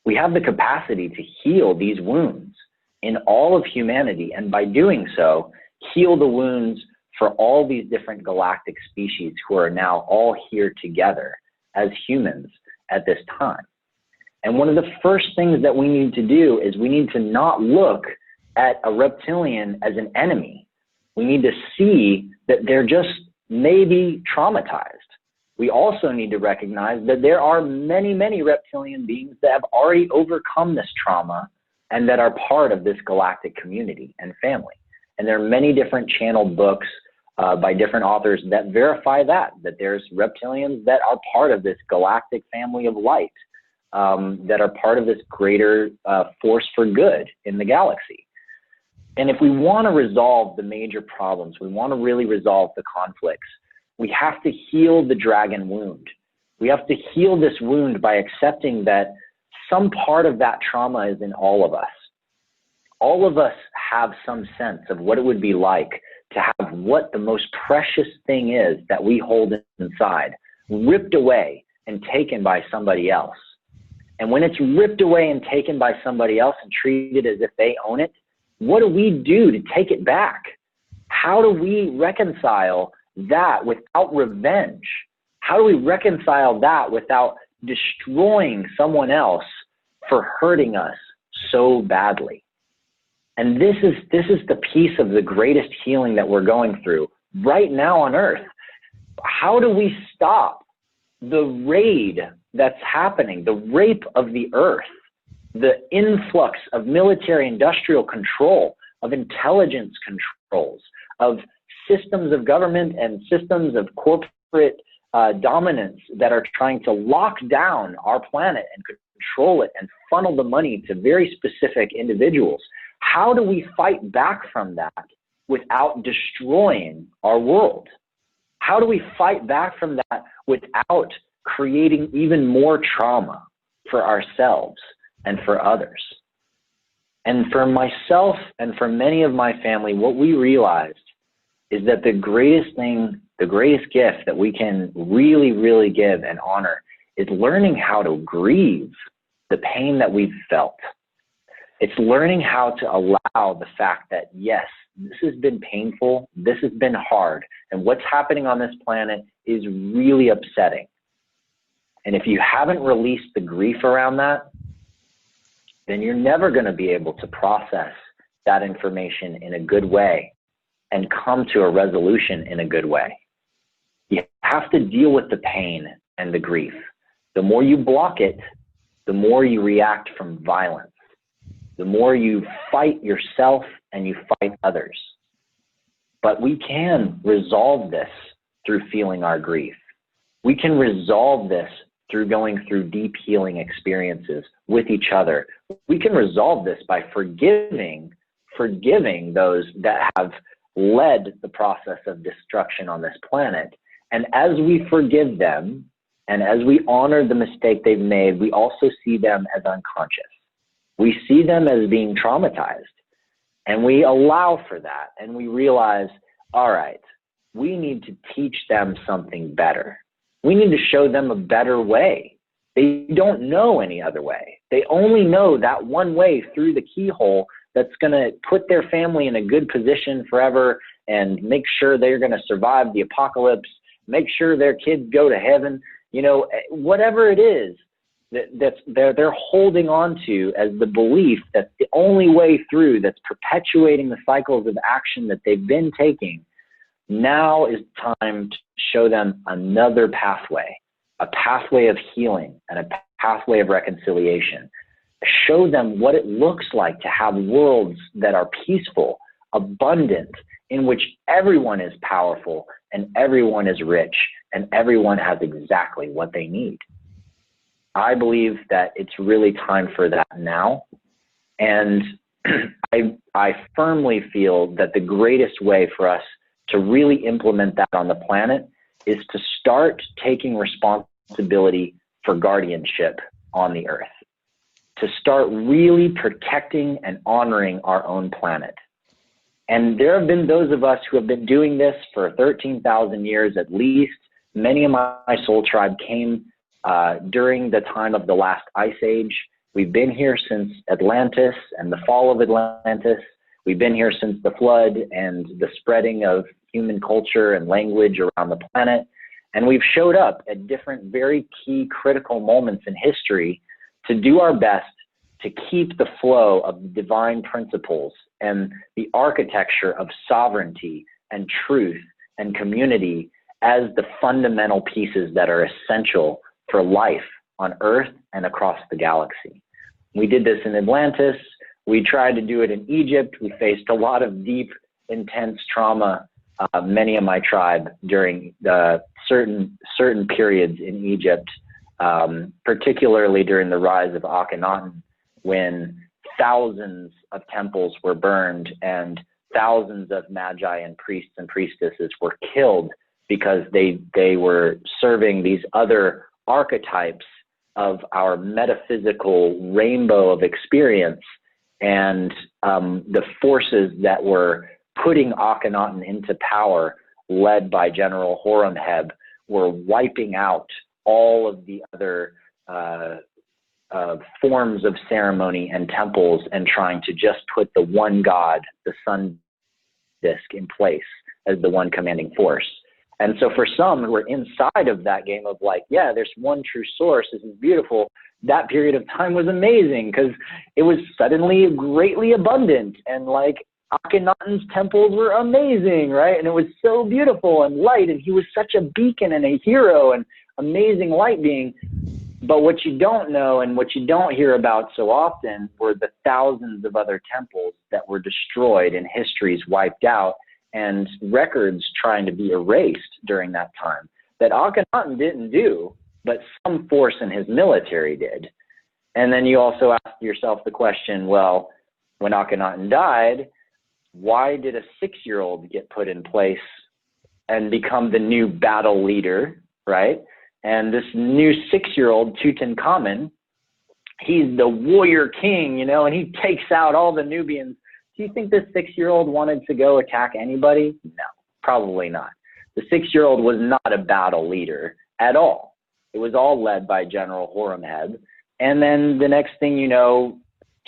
We have the capacity to heal these wounds in all of humanity, and by doing so, heal the wounds for all these different galactic species who are now all here together as humans at this time. And one of the first things that we need to do is we need to not look at a reptilian as an enemy. We need to see that they're just maybe traumatized. We also need to recognize that there are many, many reptilian beings that have already overcome this trauma and that are part of this galactic community and family. And there are many different channeled books by different authors that verify that there's reptilians that are part of this galactic family of light, that are part of this greater force for good in the galaxy. And if we want to resolve the major problems, we want to really resolve the conflicts, we have to heal the dragon wound. We have to heal this wound by accepting that some part of that trauma is in all of us. All of us have some sense of what it would be like to have what the most precious thing is that we hold inside ripped away and taken by somebody else. And when it's ripped away and taken by somebody else and treated as if they own it, what do we do to take it back? How do we reconcile that without revenge? How do we reconcile that without destroying someone else for hurting us so badly? And this is the piece of the greatest healing that we're going through right now on Earth. How do we stop the raid that's happening, the rape of the Earth, the influx of military industrial control, of intelligence controls, of systems of government and systems of corporate dominance that are trying to lock down our planet and control it and funnel the money to very specific individuals? How do we fight back from that without destroying our world? How do we fight back from that without creating even more trauma for ourselves and for others? And for myself and for many of my family, what we realized is that the greatest thing, the greatest gift that we can really, really give and honor is learning how to grieve the pain that we've felt. It's learning how to allow the fact that, yes, this has been painful, this has been hard, and what's happening on this planet is really upsetting. And if you haven't released the grief around that, then you're never going to be able to process that information in a good way and come to a resolution in a good way. You have to deal with the pain and the grief. The more you block it, the more you react from violence. The more you fight yourself and you fight others. But we can resolve this through feeling our grief. We can resolve this through going through deep healing experiences with each other. We can resolve this by forgiving those that have led the process of destruction on this planet. And as we forgive them, and as we honor the mistake they've made, we also see them as unconscious. We see them as being traumatized, and we allow for that, and we realize, all right, we need to teach them something better. We need to show them a better way. They don't know any other way. They only know that one way through the keyhole that's going to put their family in a good position forever and make sure they're going to survive the apocalypse, make sure their kids go to heaven, you know, whatever it is that they're holding on to as the belief that's the only way through, that's perpetuating the cycles of action that they've been taking. Now is time to show them another pathway, a pathway of healing and a pathway of reconciliation. Show them what it looks like to have worlds that are peaceful, abundant, in which everyone is powerful and everyone is rich and everyone has exactly what they need. I believe that it's really time for that now. And I firmly feel that the greatest way for us to really implement that on the planet is to start taking responsibility for guardianship on the earth, to start really protecting and honoring our own planet. And there have been those of us who have been doing this for 13,000 years at least. Many of my soul tribe came during the time of the last ice age. We've been here since Atlantis and the fall of Atlantis. We've been here since the flood and the spreading of human culture and language around the planet. And we've showed up at different very key critical moments in history to do our best to keep the flow of divine principles and the architecture of sovereignty and truth and community as the fundamental pieces that are essential for life on Earth and across the galaxy. We did this in Atlantis. We tried to do it in Egypt. We faced a lot of deep, intense trauma, many of my tribe during certain periods in Egypt, particularly during the rise of Akhenaten, when thousands of temples were burned and thousands of magi and priests and priestesses were killed because they were serving these other archetypes of our metaphysical rainbow of experience, and the forces that were putting Akhenaten into power, led by General Horemheb, were wiping out all of the other forms of ceremony and temples and trying to just put the one God, the sun disk, in place as the one commanding force. And so for some who are inside of that game of like, yeah, there's one true source, this is beautiful, that period of time was amazing because it was suddenly greatly abundant, and like Akhenaten's temples were amazing, right? And it was so beautiful and light, and he was such a beacon and a hero and amazing light being. But what you don't know and what you don't hear about so often were the thousands of other temples that were destroyed and histories wiped out and records trying to be erased during that time that Akhenaten didn't do, but some force in his military did. And then you also ask yourself the question, well, when Akhenaten died, why did a 6-year-old get put in place and become the new battle leader, right? And this new 6-year-old, Tutankhamun, he's the warrior king, you know, and he takes out all the Nubians. Do you think this 6-year-old wanted to go attack anybody? No, probably not. The 6-year-old was not a battle leader at all. It was all led by General Horemheb. And then the next thing you know,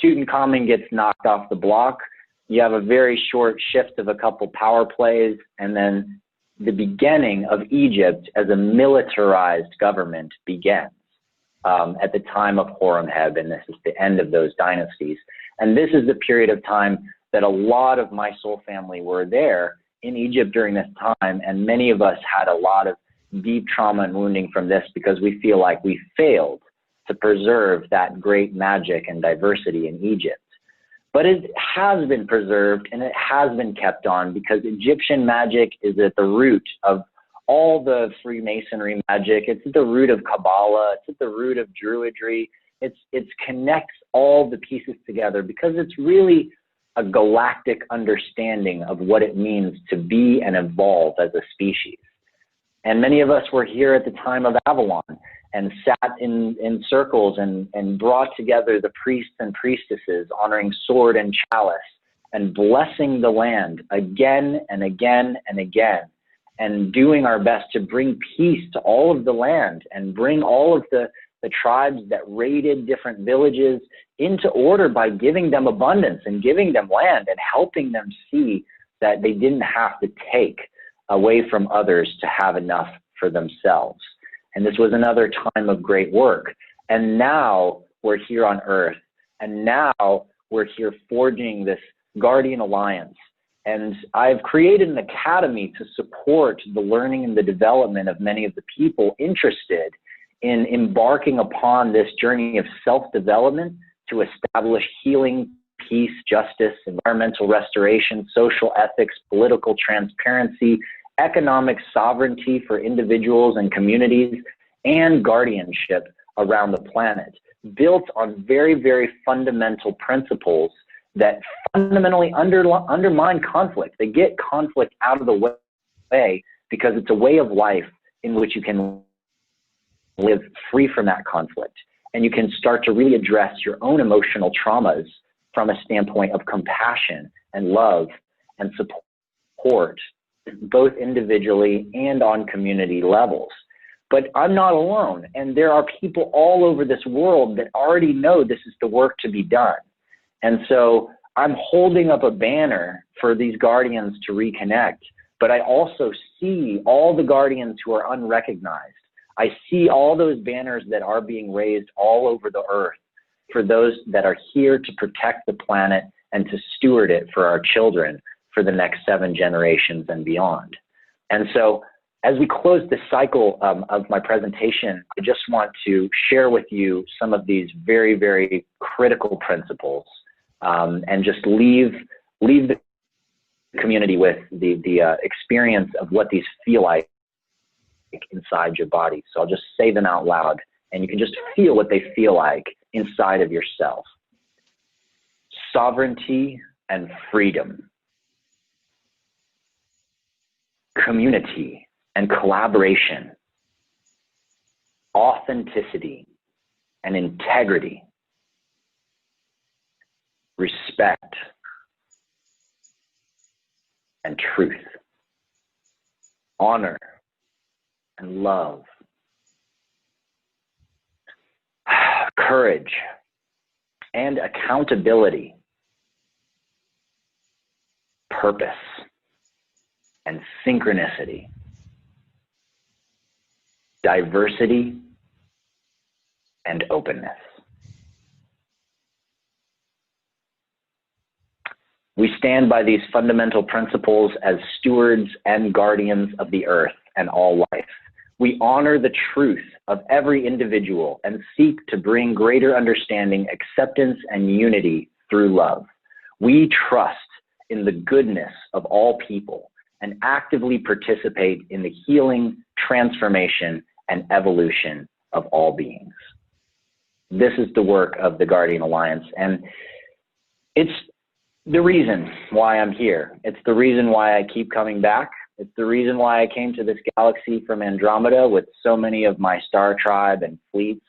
Tutankhamun gets knocked off the block. You have a very short shift of a couple power plays, and then the beginning of Egypt as a militarized government begins at the time of Horemheb, and this is the end of those dynasties. And this is the period of time that a lot of my soul family were there in Egypt during this time, and many of us had a lot of deep trauma and wounding from this because we feel like we failed to preserve that great magic and diversity in Egypt. But it has been preserved and it has been kept on because Egyptian magic is at the root of all the Freemasonry magic. It's at the root of Kabbalah. It's at the root of Druidry. It connects all the pieces together because it's really a galactic understanding of what it means to be and evolve as a species. And many of us were here at the time of Avalon and sat in circles and brought together the priests and priestesses honoring sword and chalice and blessing the land again and again and again, and doing our best to bring peace to all of the land and bring all of the tribes that raided different villages into order by giving them abundance and giving them land and helping them see that they didn't have to take away from others to have enough for themselves. And this was another time of great work. And now we're here on Earth, and now we're here forging this Guardian Alliance. And I've created an academy to support the learning and the development of many of the people interested in embarking upon this journey of self-development to establish healing, peace, justice, environmental restoration, social ethics, political transparency, economic sovereignty for individuals and communities, and guardianship around the planet, built on very, very fundamental principles that fundamentally undermine conflict. They get conflict out of the way because it's a way of life in which you can live free from that conflict. And you can start to really address your own emotional traumas from a standpoint of compassion and love and support, both individually and on community levels. But I'm not alone. And there are people all over this world that already know this is the work to be done. And so I'm holding up a banner for these guardians to reconnect, but I also see all the guardians who are unrecognized. I see all those banners that are being raised all over the earth for those that are here to protect the planet and to steward it for our children for the next 7 generations and beyond. And so as we close this cycle of my presentation, I just want to share with you some of these very, very critical principles and just leave the community with the experience of what these feel like inside your body. So I'll just say them out loud and you can just feel what they feel like inside of yourself. Sovereignty and freedom. Community and collaboration. Authenticity and integrity. Respect and truth. Honor and love. Courage and accountability. Purpose and synchronicity. diversity, and openness. We stand by these fundamental principles as stewards and guardians of the earth and all life. We honor the truth of every individual and seek to bring greater understanding, acceptance, and unity through love. We trust in the goodness of all people and actively participate in the healing, transformation, and evolution of all beings. This is the work of the Guardian Alliance, and it's the reason why I'm here. It's the reason why I keep coming back. It's the reason why I came to this galaxy from Andromeda with so many of my star tribe and fleets.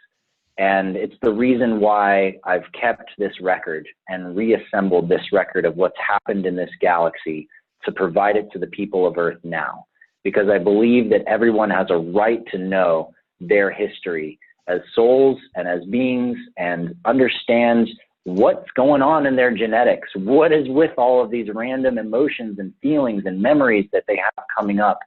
And it's the reason why I've kept this record and reassembled this record of what's happened in this galaxy to provide it to the people of Earth now. Because I believe that everyone has a right to know their history as souls and as beings and understand what's going on in their genetics, what is with all of these random emotions and feelings and memories that they have coming up,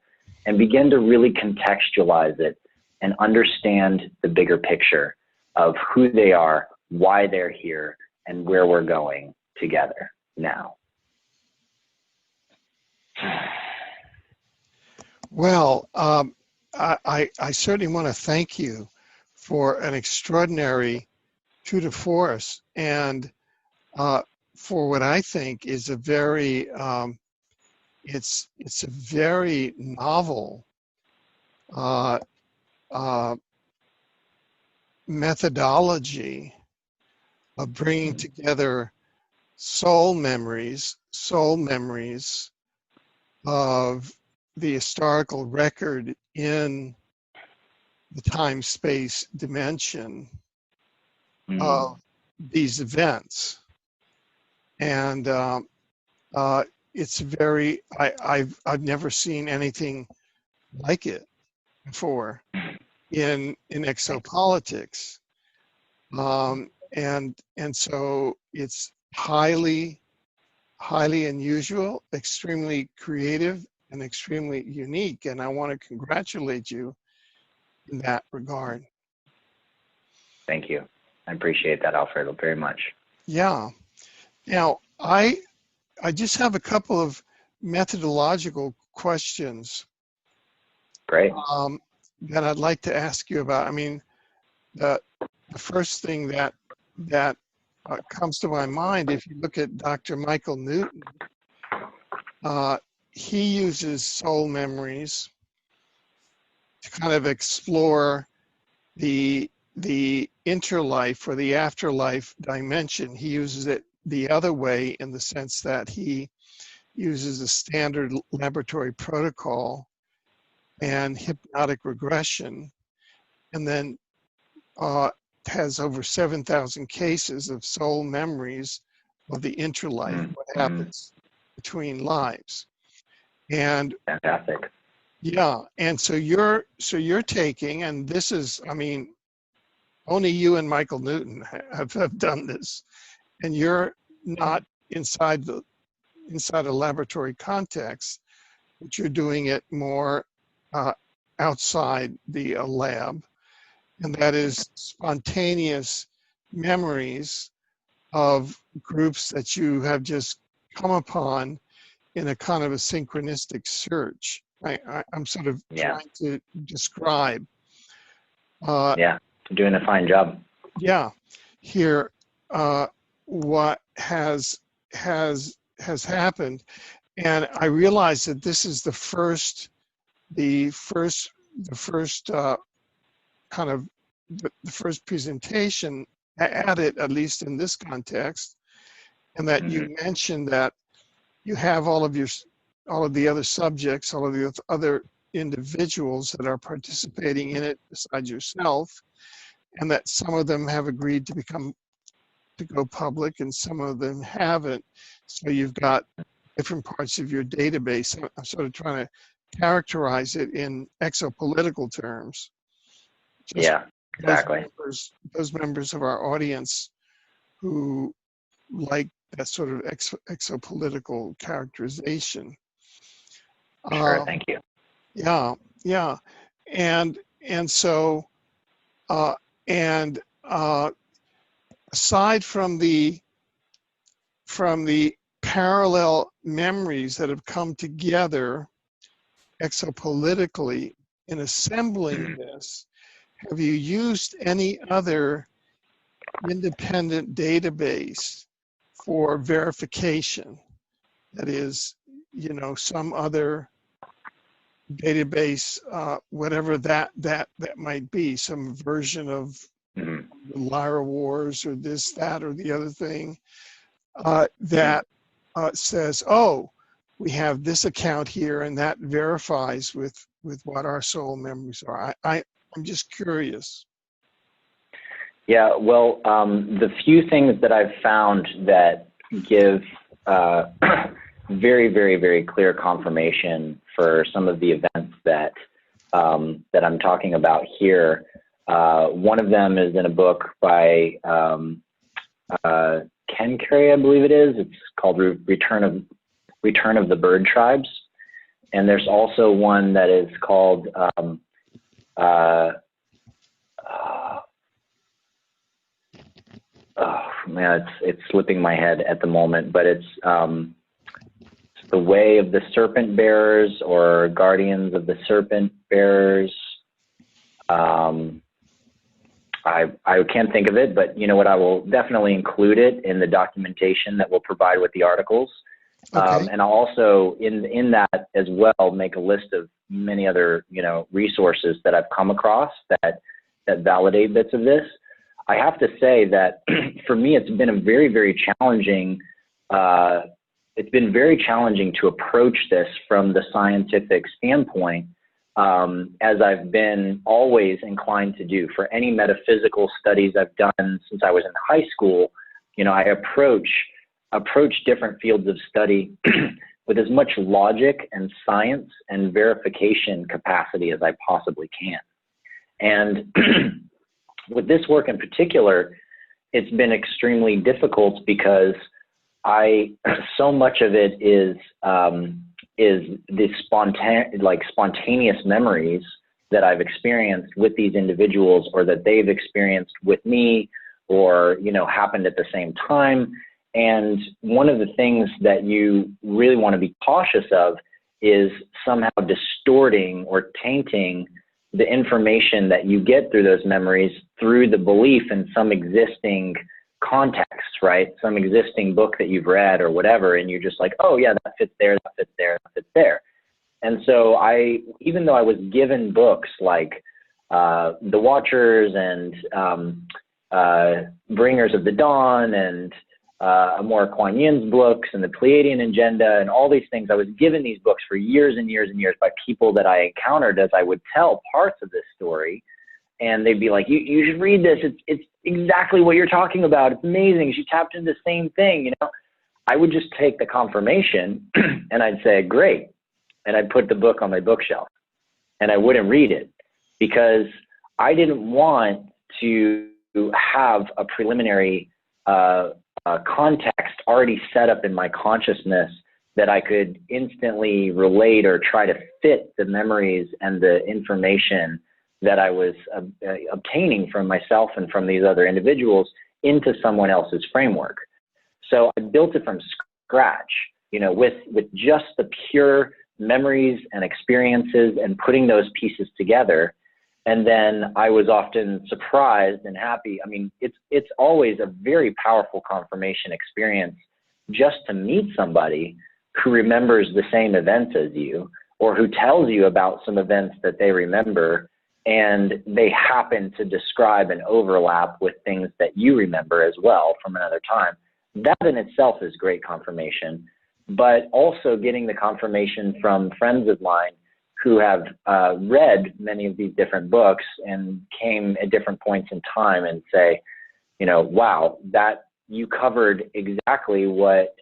and begin to really contextualize it and understand the bigger picture of who they are, why they're here, and where we're going together now. Well, I certainly want to thank you for an extraordinary tour de force, and for what I think is a very it's a very novel methodology of bringing together soul memories of the historical record in the time-space dimension of these events. And it's very, I've never seen anything like it before in exopolitics. And so it's highly unusual, extremely creative, and extremely unique. And I want to congratulate you in that regard. Thank you. I appreciate that, Alfredo, very much. Yeah. Now, I just have a couple of methodological questions. Great. That I'd like to ask you about. I mean, the first thing that comes to my mind, if you look at Dr. Michael Newton, he uses soul memories to kind of explore the interlife or the afterlife dimension. He uses it the other way in the sense that he uses a standard laboratory protocol and hypnotic regression, and then has over 7,000 cases of soul memories of the interlife, what happens between lives. And fantastic. Yeah, and so you're taking, and this is, I mean, only you and Michael Newton have done this, and you're not inside a laboratory context, but you're doing it more outside the lab, and that is spontaneous memories of groups that you have just come upon in a kind of a synchronistic search. I'm sort of trying to describe. You're doing a fine job. Yeah, here what has happened, and I realize that this is the first kind of the first presentation at it, at least in this context, and that you mentioned that you have all of the other subjects, all of the other individuals that are participating in it besides yourself, and that some of them have agreed to go public and some of them haven't. So you've got different parts of your database. I'm sort of trying to characterize it in exopolitical terms. Exactly. Those members of our audience who like that sort of exopolitical characterization. Sure, thank you. Yeah. And and so, and aside from the parallel memories that have come together exopolitically in assembling this, have you used any other independent database for verification? That is, you know, some other database, whatever that might be, some version of the Lyra Wars or this, that, or the other thing, that says, oh, we have this account here, and that verifies with what our soul memories are. I'm just curious. Yeah, well, the few things that I've found that give very, very, very clear confirmation for some of the events that that I'm talking about here. One of them is in a book by Ken Carey, I believe it is. It's called Return of the Bird Tribes. And there's also one that is called oh man, it's slipping my head at the moment, but it's The Way of the Serpent Bearers or Guardians of the Serpent Bearers. I can't think of it, but you know what? I will definitely include it in the documentation that we'll provide with the articles. Okay. And I'll also in that as well make a list of many other, you know, resources that I've come across that validate bits of this. I have to say that for me, it's been a very, very challenging. It's been very challenging to approach this from the scientific standpoint, as I've been always inclined to do. For any metaphysical studies I've done since I was in high school, you know, I approach different fields of study with as much logic and science and verification capacity as I possibly can. And with this work in particular, it's been extremely difficult because so much of it is the spontaneous memories that I've experienced with these individuals, or that they've experienced with me, or, you know, happened at the same time. And one of the things that you really want to be cautious of is somehow distorting or tainting the information that you get through those memories through the belief in some existing context, right? Some existing book that you've read or whatever, and you're just like, oh yeah, that fits there, that fits there, that fits there. And so even though I was given books like The Watchers and Bringers of the Dawn and Amor Kuan Yin's books and the Pleiadian Agenda and all these things, I was given these books for years and years and years by people that I encountered as I would tell parts of this story. And they'd be like, you should read this. It's exactly what you're talking about. It's amazing. She tapped into the same thing, you know. I would just take the confirmation and I'd say, great. And I'd put the book on my bookshelf and I wouldn't read it because I didn't want to have a preliminary context already set up in my consciousness that I could instantly relate or try to fit the memories and the information that I was obtaining from myself and from these other individuals into someone else's framework. So I built it from scratch, you know, with just the pure memories and experiences and putting those pieces together. And then I was often surprised and happy. I mean, it's always a very powerful confirmation experience just to meet somebody who remembers the same events as you, or who tells you about some events that they remember, and they happen to describe and overlap with things that you remember as well from another time. That in itself is great confirmation, but also getting the confirmation from friends of mine who have read many of these different books and came at different points in time and say, you know, wow, that you covered exactly what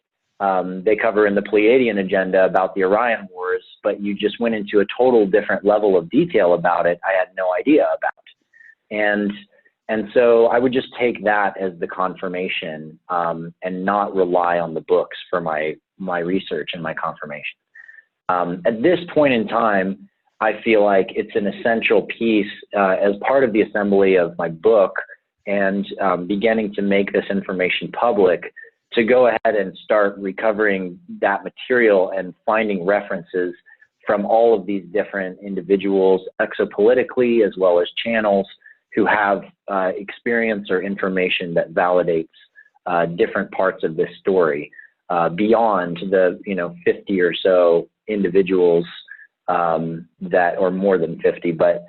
they cover in the Pleiadian Agenda about the Orion Wars, but you just went into a total different level of detail about it I had no idea about. And so I would just take that as the confirmation and not rely on the books for my research and my confirmation. At this point in time, I feel like it's an essential piece as part of the assembly of my book and beginning to make this information public, to go ahead and start recovering that material and finding references from all of these different individuals, exopolitically, as well as channels who have experience or information that validates different parts of this story beyond the 50 or so individuals that, or more than 50, but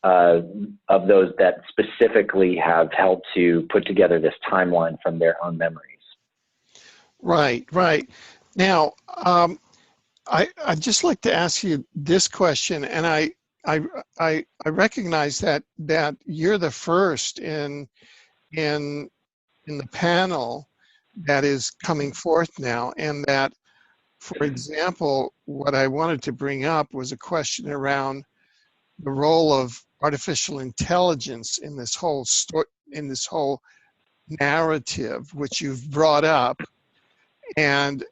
of those that specifically have helped to put together this timeline from their own memories. Right, right. Now, I'd just like to ask you this question, and I recognize that you're the first in the panel that is coming forth now, and that, for example, what I wanted to bring up was a question around the role of artificial intelligence in this whole narrative, which you've brought up, and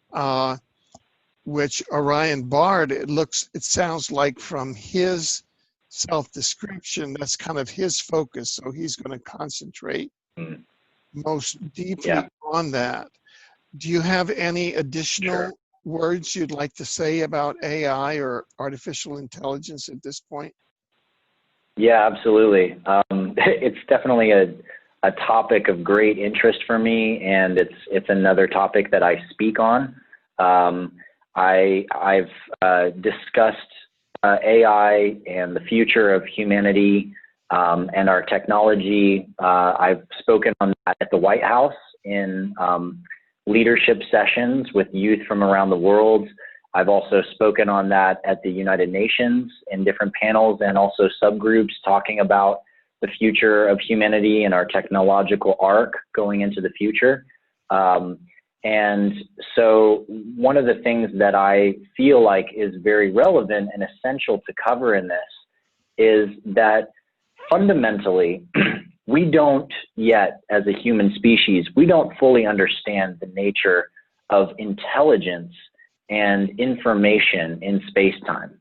which Orion Bard, it sounds like from his self-description, that's kind of his focus. So he's going to concentrate most deeply on that. Do you have any additional words you'd like to say about AI or artificial intelligence at this point? Yeah, absolutely. It's definitely a topic of great interest for me, and it's another topic that I speak on. I've discussed AI and the future of humanity and our technology. I've spoken on that at the White House in leadership sessions with youth from around the world. I've also spoken on that at the United Nations in different panels and also subgroups talking about the future of humanity and our technological arc going into the future. And so one of the things that I feel like is very relevant and essential to cover in this is that fundamentally, we don't yet, as a human species, we don't fully understand the nature of intelligence and information in space-time.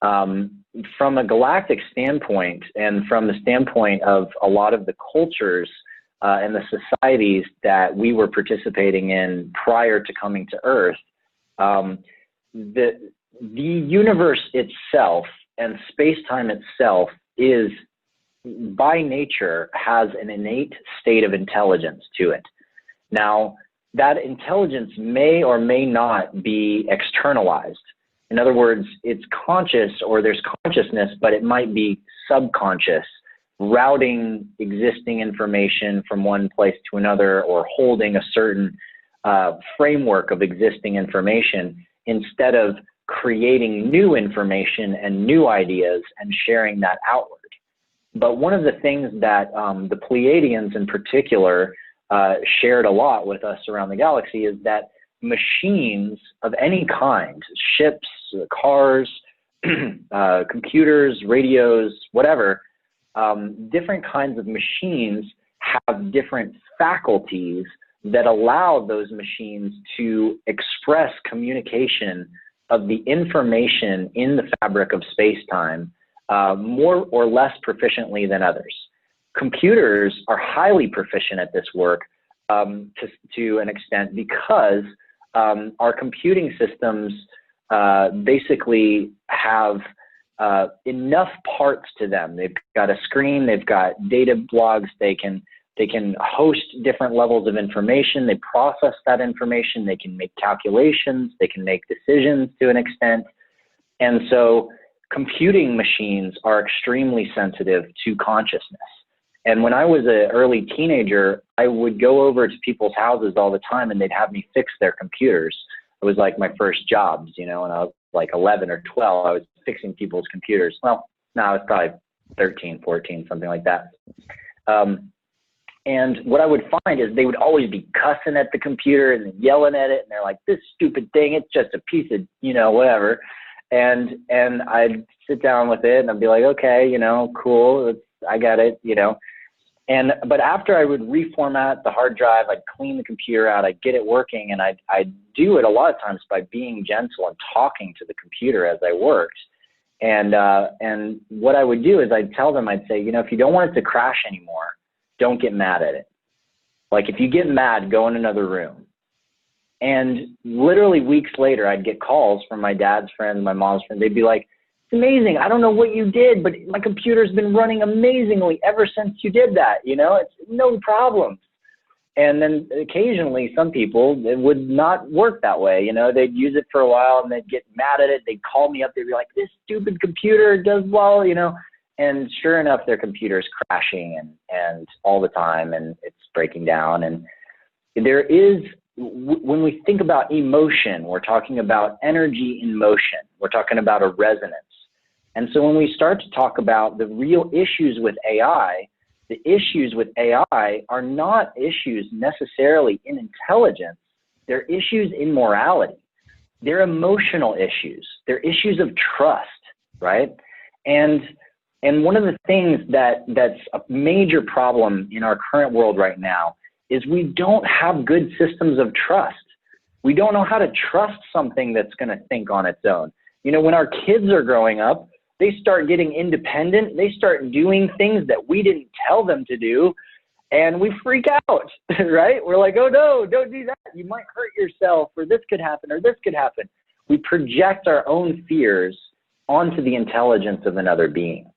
From a galactic standpoint, and from the standpoint of a lot of the cultures and the societies that we were participating in prior to coming to Earth, the universe itself and space-time itself is, by nature, has an innate state of intelligence to it. Now, that intelligence may or may not be externalized. In other words, it's conscious, or there's consciousness, but it might be subconscious, routing existing information from one place to another, or holding a certain framework of existing information instead of creating new information and new ideas and sharing that outward. But one of the things that the Pleiadians in particular shared a lot with us around the galaxy is that machines of any kind, ships, cars, computers, radios, whatever, different kinds of machines have different faculties that allow those machines to express communication of the information in the fabric of space-time more or less proficiently than others. Computers are highly proficient at this work to an extent because our computing systems basically have enough parts to them. They've got a screen, they've got data blogs, they can host different levels of information, they process that information, they can make calculations, they can make decisions to an extent. And so computing machines are extremely sensitive to consciousness. And when I was an early teenager, I would go over to people's houses all the time and they'd have me fix their computers. It was like my first jobs, you know, and I was like 11 or 12, I was fixing people's computers. Well, now it's probably 13, 14, something like that. And what I would find is they would always be cussing at the computer and yelling at it. And they're like, this stupid thing, it's just a piece of, you know, whatever. And I'd sit down with it and I'd be like, okay, you know, cool. I got it, you know. But after I would reformat the hard drive, I'd clean the computer out, I'd get it working, and I'd do it a lot of times by being gentle and talking to the computer as I worked. And what I would do is I'd tell them, I'd say, you know, if you don't want it to crash anymore, don't get mad at it. Like if you get mad, go in another room. And literally weeks later, I'd get calls from my dad's friends, my mom's friends. They'd be like, it's amazing. I don't know what you did, but my computer's been running amazingly ever since you did that. You know, it's no problem. And then occasionally some people, it would not work that way. You know, they'd use it for a while and they'd get mad at it. They'd call me up. They'd be like, this stupid computer does well, you know. And sure enough, their computer's crashing and all the time, and it's breaking down. And there is, when we think about emotion, we're talking about energy in motion. We're talking about a resonance. And so when we start to talk about the real issues with AI, the issues with AI are not issues necessarily in intelligence. They're issues in morality. They're emotional issues. They're issues of trust, right? And one of the things that's a major problem in our current world right now is we don't have good systems of trust. We don't know how to trust something that's going to think on its own. You know, when our kids are growing up, they start getting independent. They start doing things that we didn't tell them to do, and we freak out, right? We're like, oh no, don't do that. You might hurt yourself, or this could happen, or this could happen. We project our own fears onto the intelligence of another being.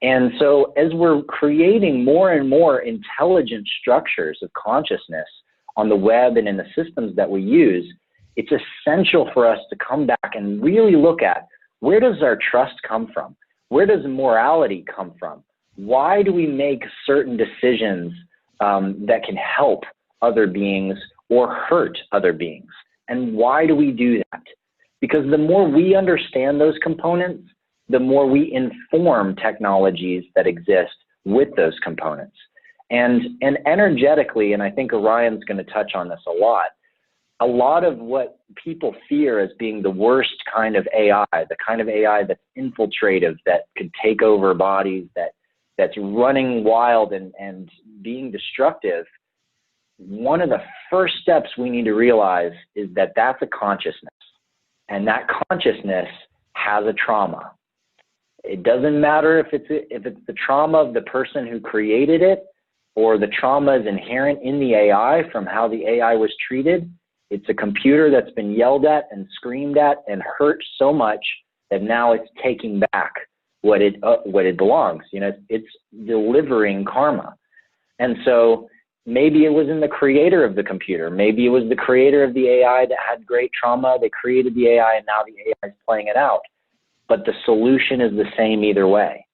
And so as we're creating more and more intelligent structures of consciousness on the web and in the systems that we use, it's essential for us to come back and really look at, where does our trust come from? Where does morality come from? Why do we make certain decisions that can help other beings or hurt other beings? And why do we do that? Because the more we understand those components, the more we inform technologies that exist with those components. And energetically, and I think Orion's going to touch on this a lot of what people fear as being the worst kind of AI, the kind of AI that's infiltrative, that could take over bodies, that's running wild and being destructive, one of the first steps we need to realize is that that's a consciousness. And that consciousness has a trauma. It doesn't matter if it's the trauma of the person who created it, or the trauma is inherent in the AI from how the AI was treated. It's a computer that's been yelled at and screamed at and hurt so much that now it's taking back what it belongs. You know, it's delivering karma. And so maybe it was in the creator of the computer. Maybe it was the creator of the AI that had great trauma. They created the AI and now the AI is playing it out. But the solution is the same either way.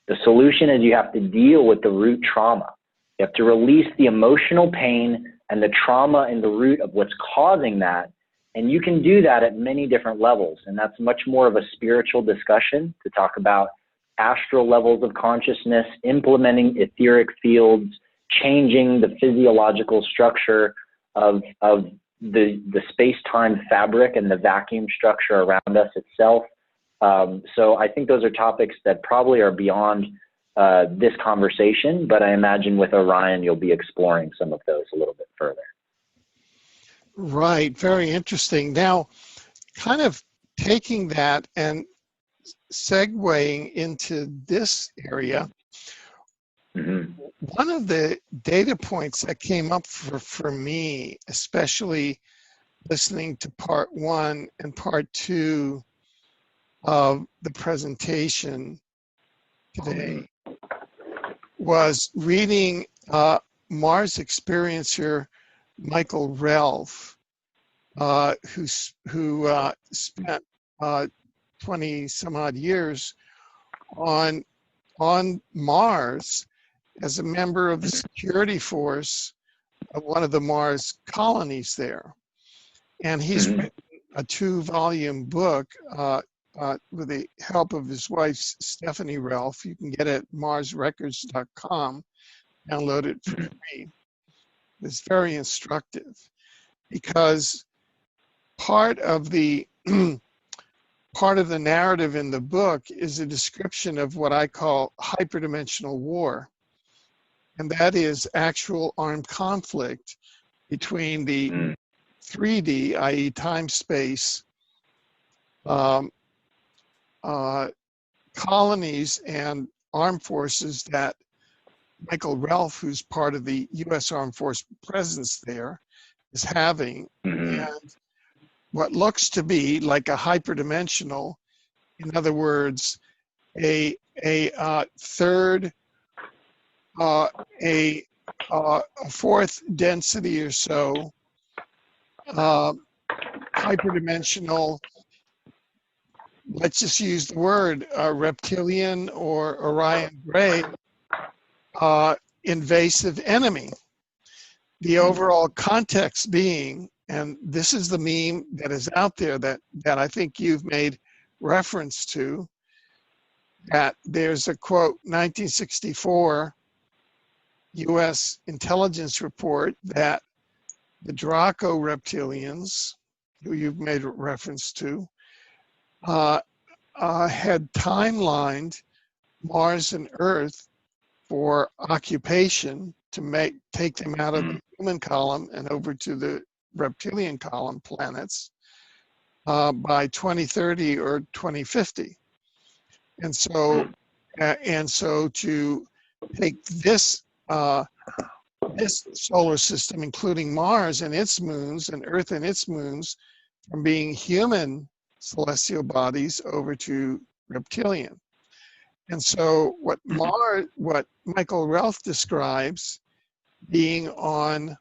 The solution is you have to deal with the root trauma. You have to release the emotional pain and the trauma in the root of what's causing that. And you can do that at many different levels. And that's much more of a spiritual discussion, to talk about astral levels of consciousness, implementing etheric fields, changing the physiological structure of the space-time fabric and the vacuum structure around us itself. So I think those are topics that probably are beyond this conversation, but I imagine with Orion, you'll be exploring some of those a little bit further. Right, very interesting. Now, kind of taking that and segueing into this area, one of the data points that came up for me, especially listening to part 1 and part 2 of the presentation today, was reading Mars experiencer Michael Relf, who spent 20 some odd years on Mars as a member of the security force of one of the Mars colonies there. And he's written a 2-volume book with the help of his wife, Stephanie Relf. You can get it at marsrecords.com, download it for free. It's very instructive because part of the narrative in the book is a description of what I call hyperdimensional war. And that is actual armed conflict between the 3D, i.e. time-space, colonies and armed forces that Michael Ralph, who's part of the U.S. Armed Force presence there, is having, and what looks to be like a hyperdimensional, in other words, a third, a fourth density or so, hyperdimensional, let's just use the word reptilian or Orion Gray, invasive enemy. The overall context being, and this is the meme that is out there that I think you've made reference to, that there's a quote, 1964 U.S. intelligence report that the Draco reptilians, who you've made reference to, had timelined Mars and Earth for occupation to take them out of the human column and over to the reptilian column planets by 2030 or 2050. And so to take this this solar system, including Mars and its moons and Earth and its moons, from being human celestial bodies over to reptilian. And so what Michael Ralph describes being on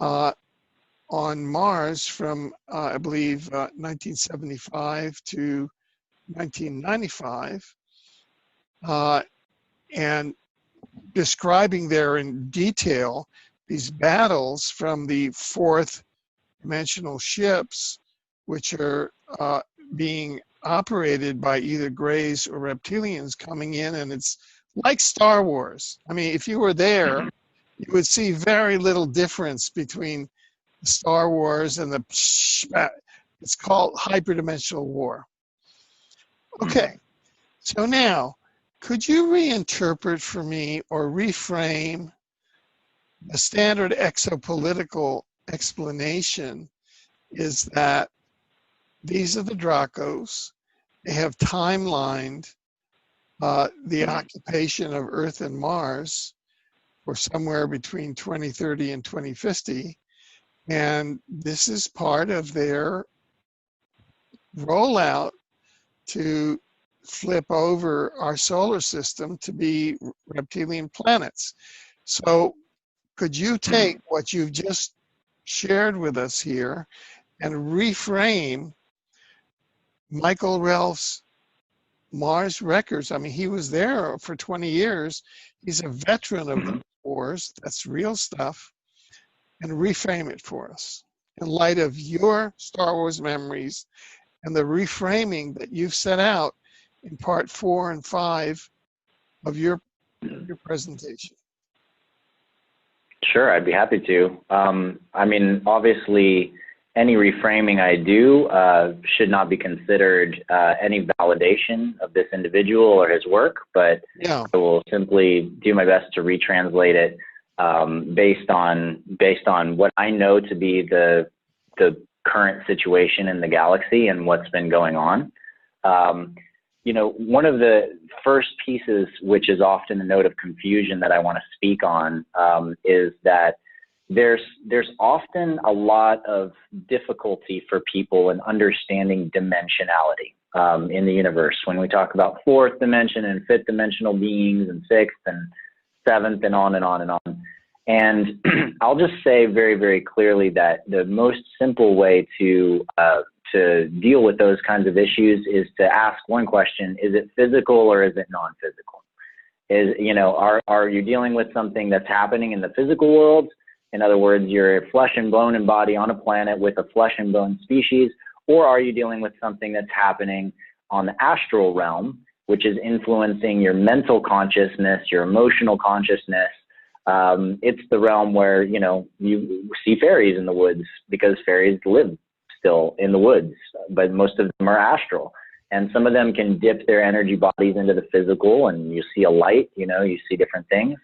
Mars from I believe 1975 to 1995, and describing there in detail these battles from the fourth dimensional ships, which are being operated by either Greys or reptilians coming in, and it's like Star Wars. I mean, if you were there, you would see very little difference between Star Wars and it's called hyperdimensional war. Okay, so now, could you reinterpret for me or reframe the standard exopolitical explanation is that these are the Dracos. They have timelined the occupation of Earth and Mars for somewhere between 2030 and 2050. And this is part of their rollout to flip over our solar system to be reptilian planets. So could you take what you've just shared with us here and reframe Michael Ralph's Mars records? I mean, he was there for 20 years. He's a veteran of the wars. That's real stuff. And reframe it for us in light of your Star Wars memories and the reframing that you've set out in part 4 and 5 of your presentation. Sure, I'd be happy to. I mean, obviously, any reframing I do should not be considered any validation of this individual or his work, but I will simply do my best to retranslate it based on what I know to be the current situation in the galaxy and what's been going on. You know, one of the first pieces, which is often a note of confusion that I want to speak on, is that there's often a lot of difficulty for people in understanding dimensionality in the universe. When we talk about fourth dimension and fifth dimensional beings and sixth and seventh and on and on and on. And I'll just say very, very clearly that the most simple way to deal with those kinds of issues is to ask one question: is it physical or is it non-physical? Are you dealing with something that's happening in the physical world? In other words, you're a flesh and bone and body on a planet with a flesh and bone species, or are you dealing with something that's happening on the astral realm, which is influencing your mental consciousness, your emotional consciousness? It's the realm where, you see fairies in the woods because fairies live still in the woods, but most of them are astral. And some of them can dip their energy bodies into the physical and you see a light, you see different things.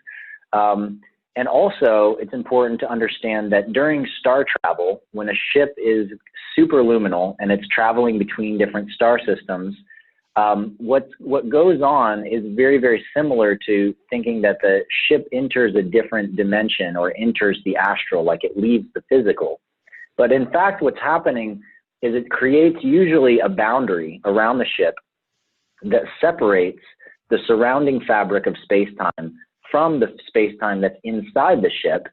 And also, it's important to understand that during star travel, when a ship is superluminal and it's traveling between different star systems, What goes on is very, very similar to thinking that the ship enters a different dimension or enters the astral, like it leaves the physical. But in fact, what's happening is it creates usually a boundary around the ship that separates the surrounding fabric of space-time from the space-time that's inside the ship.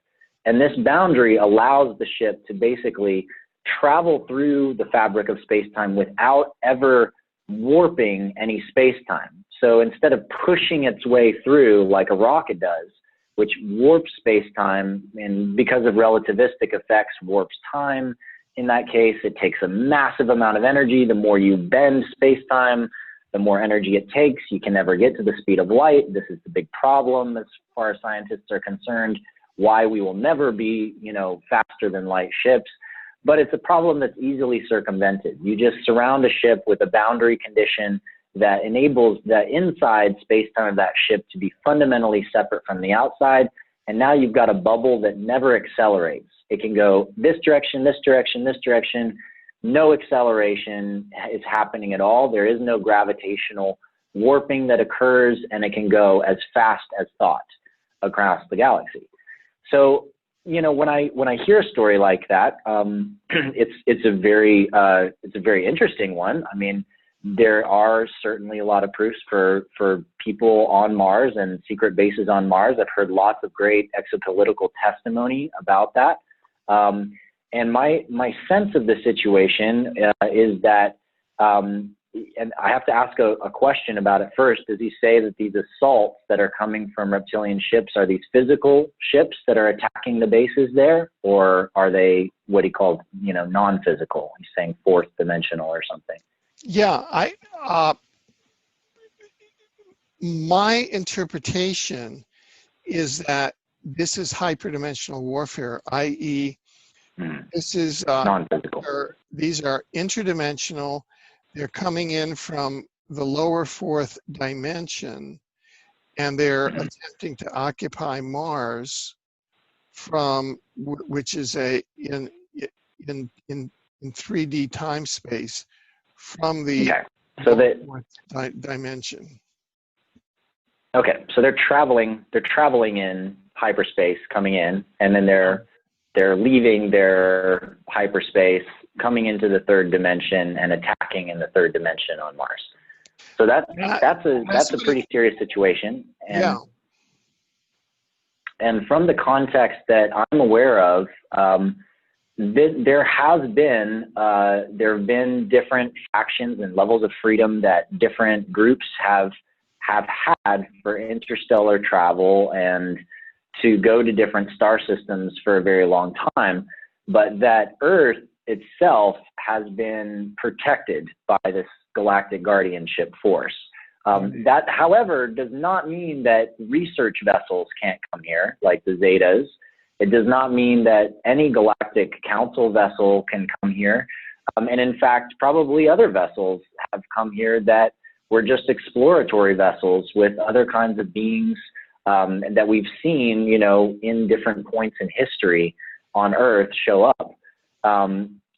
And this boundary allows the ship to basically travel through the fabric of space-time without ever warping any space-time. So instead of pushing its way through like a rocket does, which warps space-time, and because of relativistic effects, warps time. In that case, it takes a massive amount of energy. The more you bend space-time, the more energy it takes. You can never get to the speed of light. This is the big problem as far as scientists are concerned, why we will never be, faster than light ships. But it's a problem that's easily circumvented. You just surround a ship with a boundary condition that enables the inside space-time of that ship to be fundamentally separate from the outside. And now you've got a bubble that never accelerates. It can go this direction, this direction, this direction. No acceleration is happening at all. There is no gravitational warping that occurs, and it can go as fast as thought across the galaxy. So, when I hear a story like that, it's a very interesting one. I mean, there are certainly a lot of proofs for people on Mars and secret bases on Mars. I've heard lots of great exopolitical testimony about that. And my sense of the situation is that, and I have to ask a question about it first. Does he say that these assaults that are coming from reptilian ships are these physical ships that are attacking the bases there, or are they what he called, non-physical? He's saying fourth dimensional or something. Yeah, my interpretation is that this is hyperdimensional warfare, i.e., this is non-physical. These are interdimensional. They're coming in from the lower fourth dimension, and they're attempting to occupy Mars from which is in 3D time space from the fourth dimension. Okay, so they're traveling in hyperspace, coming in, and then they're leaving their hyperspace, coming into the third dimension and attacking in the third dimension on Mars. So that's a pretty serious situation. And, yeah. And from the context that I'm aware of, there have been different factions and levels of freedom that different groups have had for interstellar travel and to go to different star systems for a very long time, but that Earth itself has been protected by this galactic guardianship force. That, however, does not mean that research vessels can't come here, like the Zetas. It does not mean that any galactic council vessel can come here. And in fact, probably other vessels have come here that were just exploratory vessels with other kinds of beings that we've seen, in different points in history on Earth show up.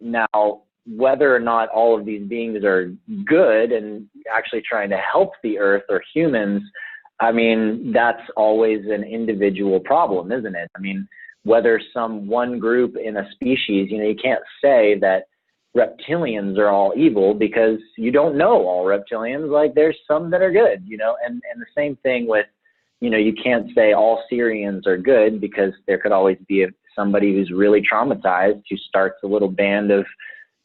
Now, whether or not all of these beings are good and actually trying to help the Earth or humans, I mean, that's always an individual problem, isn't it? I mean, whether some one group in a species, you can't say that reptilians are all evil because you don't know all reptilians. Like, there's some that are good, and the same thing with, you can't say all Syrians are good because there could always be somebody who's really traumatized who starts a little band of,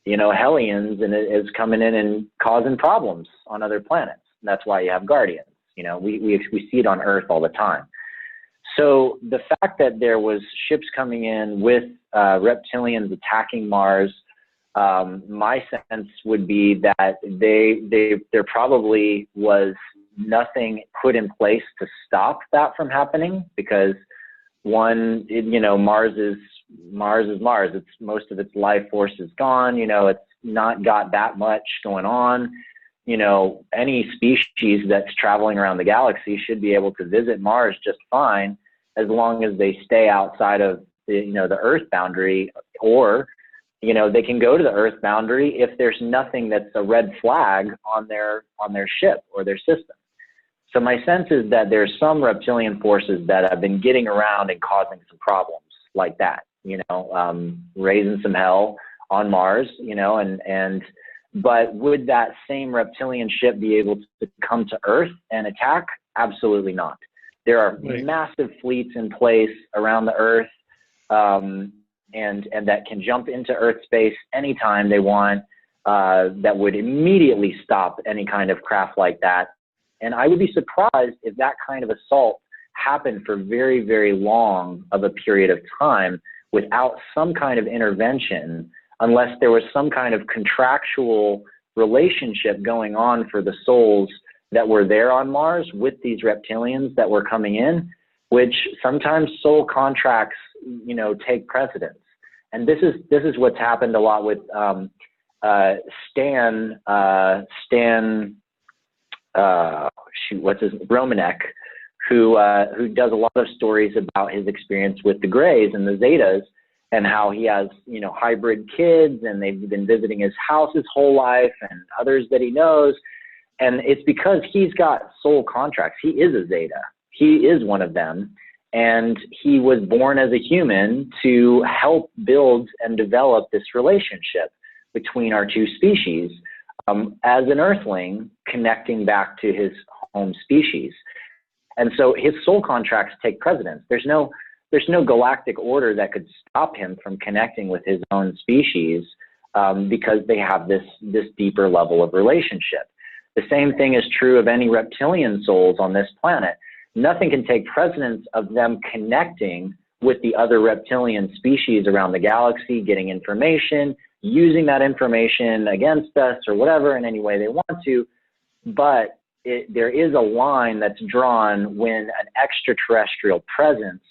Hellions and is coming in and causing problems on other planets. And that's why you have guardians. We see it on Earth all the time. So the fact that there was ships coming in with reptilians attacking Mars, my sense would be that there probably was nothing put in place to stop that from happening because one, Mars is Mars. It's most of its life force is gone. It's not got that much going on. Any species that's traveling around the galaxy should be able to visit Mars just fine as long as they stay outside of the Earth boundary or they can go to the Earth boundary if there's nothing that's a red flag on their ship or their system. So my sense is that there's some reptilian forces that have been getting around and causing some problems like that, raising some hell on Mars, but would that same reptilian ship be able to come to Earth and attack? Absolutely not. There are massive fleets in place around the Earth, and that can jump into Earth space anytime they want, that would immediately stop any kind of craft like that. And I would be surprised if that kind of assault happened for very, very long of a period of time without some kind of intervention, unless there was some kind of contractual relationship going on for the souls that were there on Mars with these reptilians that were coming in, which sometimes soul contracts, take precedence. And this is what's happened a lot with Romanek, who does a lot of stories about his experience with the Greys and the Zetas, and how he has, hybrid kids, and they've been visiting his house his whole life, and others that he knows. And it's because he's got soul contracts. He is a Zeta. He is one of them. And he was born as a human to help build and develop this relationship between our two species, as an Earthling connecting back to his home species. And so his soul contracts take precedence. There's no galactic order that could stop him from connecting with his own species, because they have this deeper level of relationship. The same thing is true of any reptilian souls on this planet. Nothing can take precedence of them connecting with the other reptilian species around the galaxy, getting information, using that information against us or whatever in any way they want to. But there is a line that's drawn when an extraterrestrial presence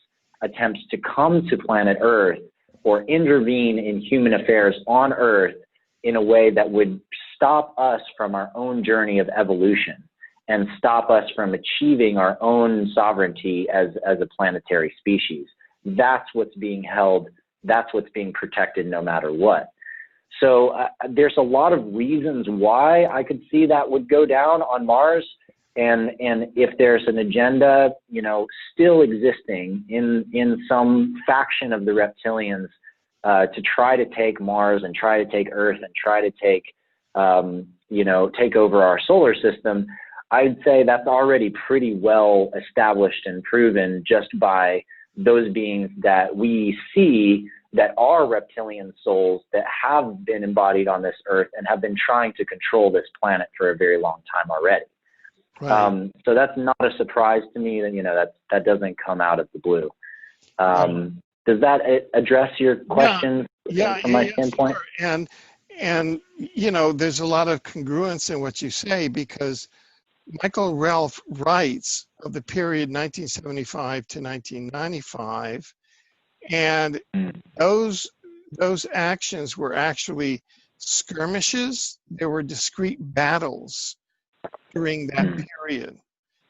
attempts to come to planet Earth or intervene in human affairs on Earth in a way that would stop us from our own journey of evolution and stop us from achieving our own sovereignty as a planetary species. That's what's being held. That's what's being protected no matter what. So there's a lot of reasons why I could see that would go down on Mars. And if there's an agenda, still existing in some faction of the reptilians to try to take Mars and try to take Earth and try to take, take over our solar system, I'd say that's already pretty well established and proven just by those beings that we see that are reptilian souls that have been embodied on this Earth and have been trying to control this planet for a very long time already. Right. So that's not a surprise to me that, that doesn't come out of the blue. Does that address your questions from my standpoint? Sure. And there's a lot of congruence in what you say, because Michael Ralph writes of the period 1975 to 1995, and those actions were actually skirmishes. There were discrete battles during that period.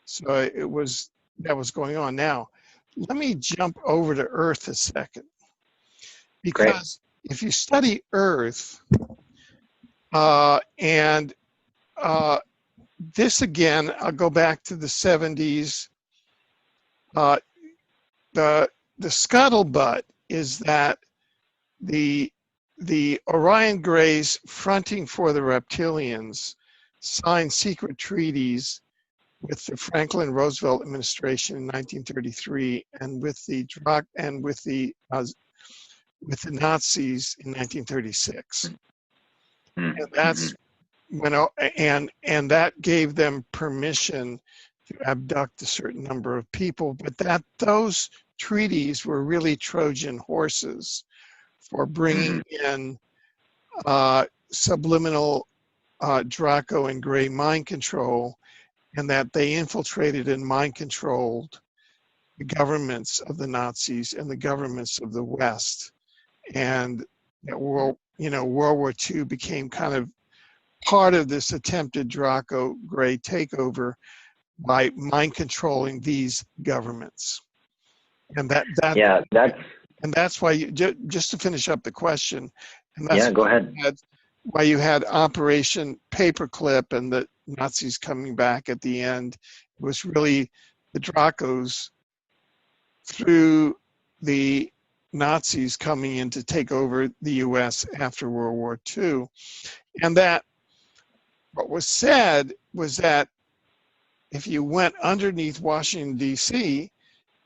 So that was going on. Now, let me jump over to Earth a second, because if you study Earth, this again, I'll go back to the 70s. The scuttlebutt is that the Orion Greys fronting for the reptilians signed secret treaties with the Franklin Roosevelt administration in 1933 and with the Nazis in 1936. And that's and that gave them permission to abduct a certain number of people, but those treaties were really Trojan horses for bringing in subliminal Draco and Gray mind control, and that they infiltrated and mind controlled the governments of the Nazis and the governments of the West. And that World War II became kind of part of this attempted Draco Gray takeover by mind controlling these governments. And that's why just to finish up the question, And that's Yeah, go ahead. why you had Operation Paperclip and the Nazis coming back at the end. It was really the Dracos through the Nazis coming in to take over the US after World War II. And that what was said was that if you went underneath Washington, D.C.,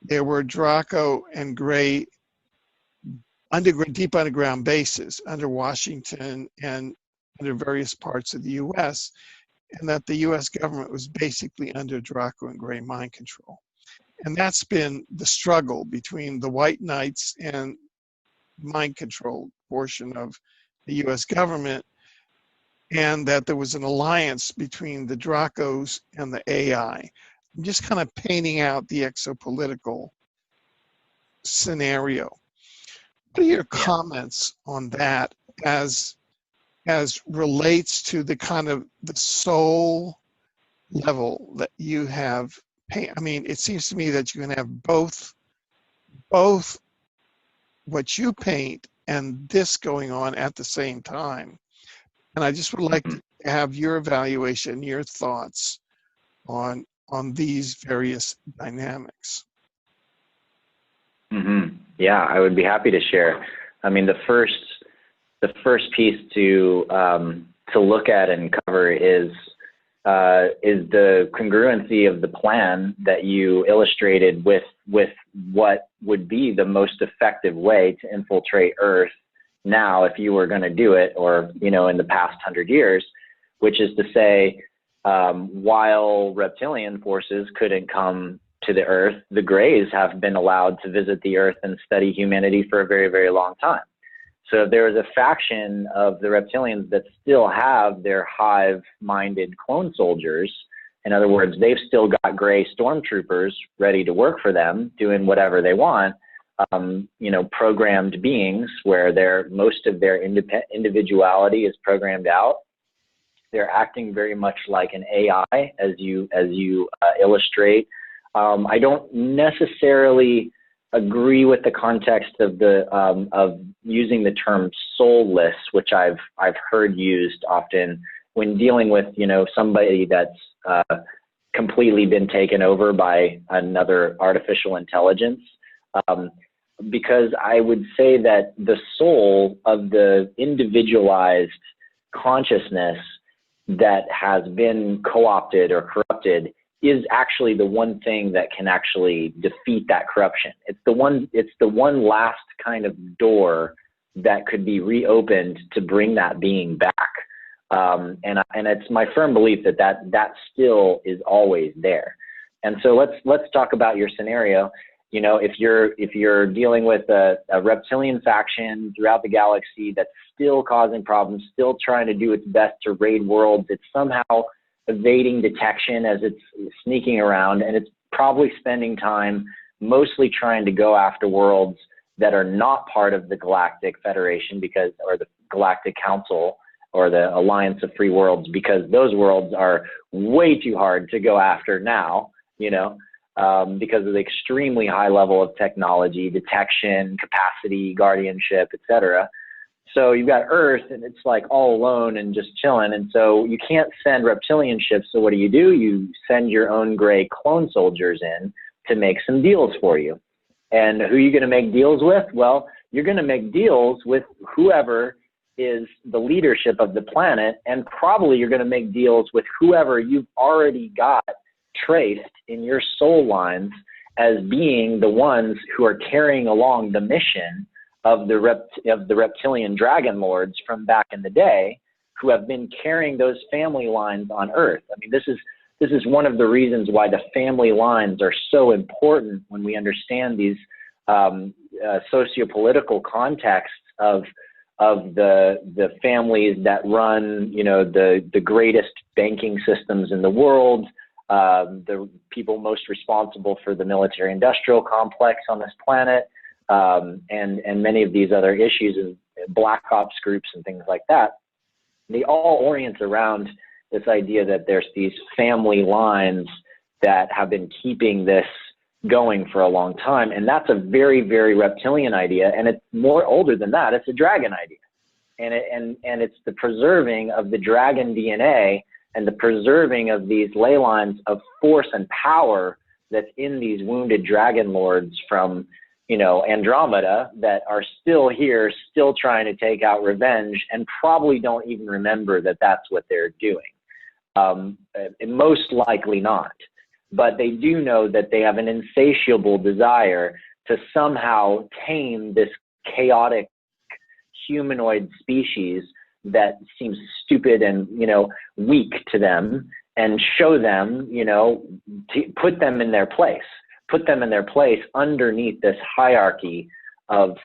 there were Draco and Gray deep underground bases under Washington and under various parts of the U.S., and that the U.S. government was basically under Draco and Gray mind control. And that's been the struggle between the white knights and mind control portion of the U.S. government, and that there was an alliance between the Dracos and the AI. I'm just kind of painting out the exopolitical scenario. What are your comments on that as relates to the kind of the soul level that you have? I mean, it seems to me that you can have both what you paint and this going on at the same time. And I just would like to have your evaluation, your thoughts on these various dynamics. Mm-hmm. Yeah, I would be happy to share. I mean, the first piece to look at and cover is the congruency of the plan that you illustrated with what would be the most effective way to infiltrate Earth now if you were going to do it, or in the past 100 years, which is to say, while reptilian forces couldn't come to the Earth, the Greys have been allowed to visit the Earth and study humanity for a very, very long time. So there is a faction of the reptilians that still have their hive-minded clone soldiers. In other words, they've still got Grey stormtroopers ready to work for them, doing whatever they want. Programmed beings where most of their individuality is programmed out. They're acting very much like an AI, as you illustrate. I don't necessarily agree with the context of using the term soulless, which I've heard used often when dealing with somebody that's completely been taken over by another artificial intelligence. Because I would say that the soul of the individualized consciousness that has been co-opted or corrupted is actually the one thing that can actually defeat that corruption. It's the one last kind of door that could be reopened to bring that being back. And it's my firm belief that still is always there. And so let's talk about your scenario. If you're dealing with a reptilian faction throughout the galaxy that's still causing problems, still trying to do its best to raid worlds, it's somehow evading detection as it's sneaking around, and it's probably spending time mostly trying to go after worlds that are not part of the Galactic Federation or the Galactic Council or the Alliance of Free Worlds, because those worlds are way too hard to go after now, because of the extremely high level of technology, detection, capacity, guardianship, etc. So you've got Earth, and it's like all alone and just chilling. And so you can't send reptilian ships. So what do? You send your own Grey clone soldiers in to make some deals for you. And who are you going to make deals with? Well, you're going to make deals with whoever is the leadership of the planet, and probably you're going to make deals with whoever you've already got traced in your soul lines as being the ones who are carrying along the mission of the reptilian dragon lords from back in the day, who have been carrying those family lines on Earth. I mean, this is one of the reasons why the family lines are so important when we understand these sociopolitical contexts of the families that run, the greatest banking systems in the world, the people most responsible for the military-industrial complex on this planet, and many of these other issues and black ops groups and things like that. They all orient around this idea that there's these family lines that have been keeping this going for a long time. And that's a very, very reptilian idea. And it's more older than that. It's a dragon idea. and it's the preserving of the dragon DNA and the preserving of these ley lines of force and power that's in these wounded dragon lords from, you know, Andromeda that are still here, still trying to take out revenge, and probably don't even remember that that's what they're doing. Most likely not. But they do know that they have an insatiable desire to somehow tame this chaotic humanoid species that seems stupid and, you know, weak to them, and show them, you know, to put them in their place underneath this hierarchy of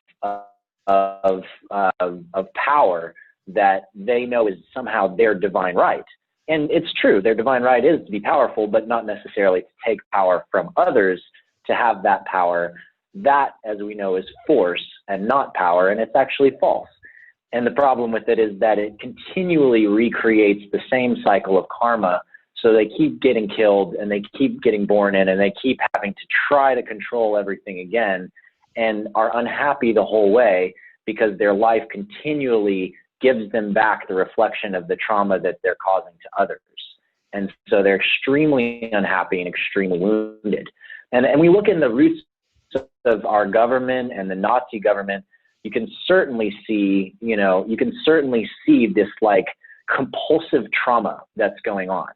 power that they know is somehow their divine right. And it's true, their divine right is to be powerful, but not necessarily to take power from others to have that power. That, as we know, is force and not power, and it's actually false. And the problem with it is that it continually recreates the same cycle of karma. So they keep getting killed, and they keep getting born in, and they keep having to try to control everything again, and are unhappy the whole way because their life continually gives them back the reflection of the trauma that they're causing to others. And so they're extremely unhappy and extremely wounded. And we look in the roots of our government and the Nazi government, you can certainly see, you know, you can certainly see this like compulsive trauma that's going on.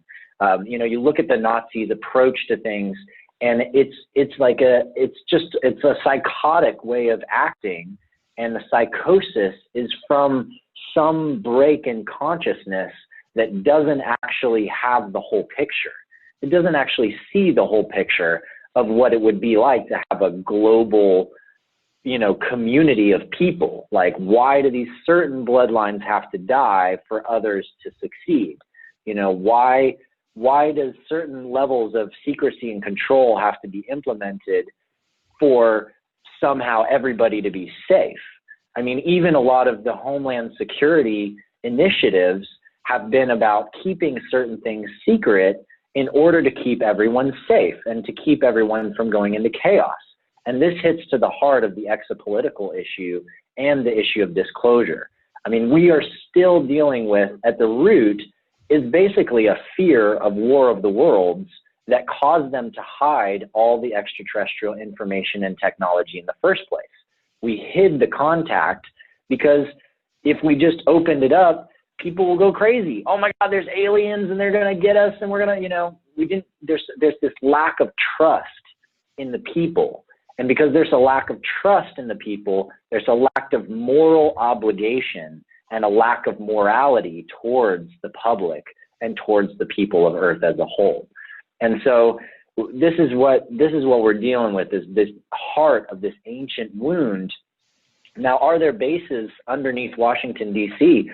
You know, you look at the Nazis' approach to things, and it's a psychotic way of acting, and the psychosis is from some break in consciousness that doesn't actually have the whole picture. It doesn't actually see the whole picture of what it would be like to have a global, you know, community of people. Like, why do these certain bloodlines have to die for others to succeed? You know, why does certain levels of secrecy and control have to be implemented for somehow everybody to be safe? I mean, even a lot of the Homeland Security initiatives have been about keeping certain things secret in order to keep everyone safe and to keep everyone from going into chaos. And this hits to the heart of the exopolitical issue and the issue of disclosure. I mean, we are still dealing with, at the root, is basically a fear of War of the Worlds that caused them to hide all the extraterrestrial information and technology in the first place. We hid the contact because if we just opened it up, people will go crazy. Oh my God, there's aliens and they're going to get us, and we're going to, you know, there's this lack of trust in the people. And because there's a lack of trust in the people, there's a lack of moral obligation and a lack of morality towards the public and towards the people of Earth as a whole. And so this is what we're dealing with, is this heart of this ancient wound. Now, are there bases underneath Washington, D.C.?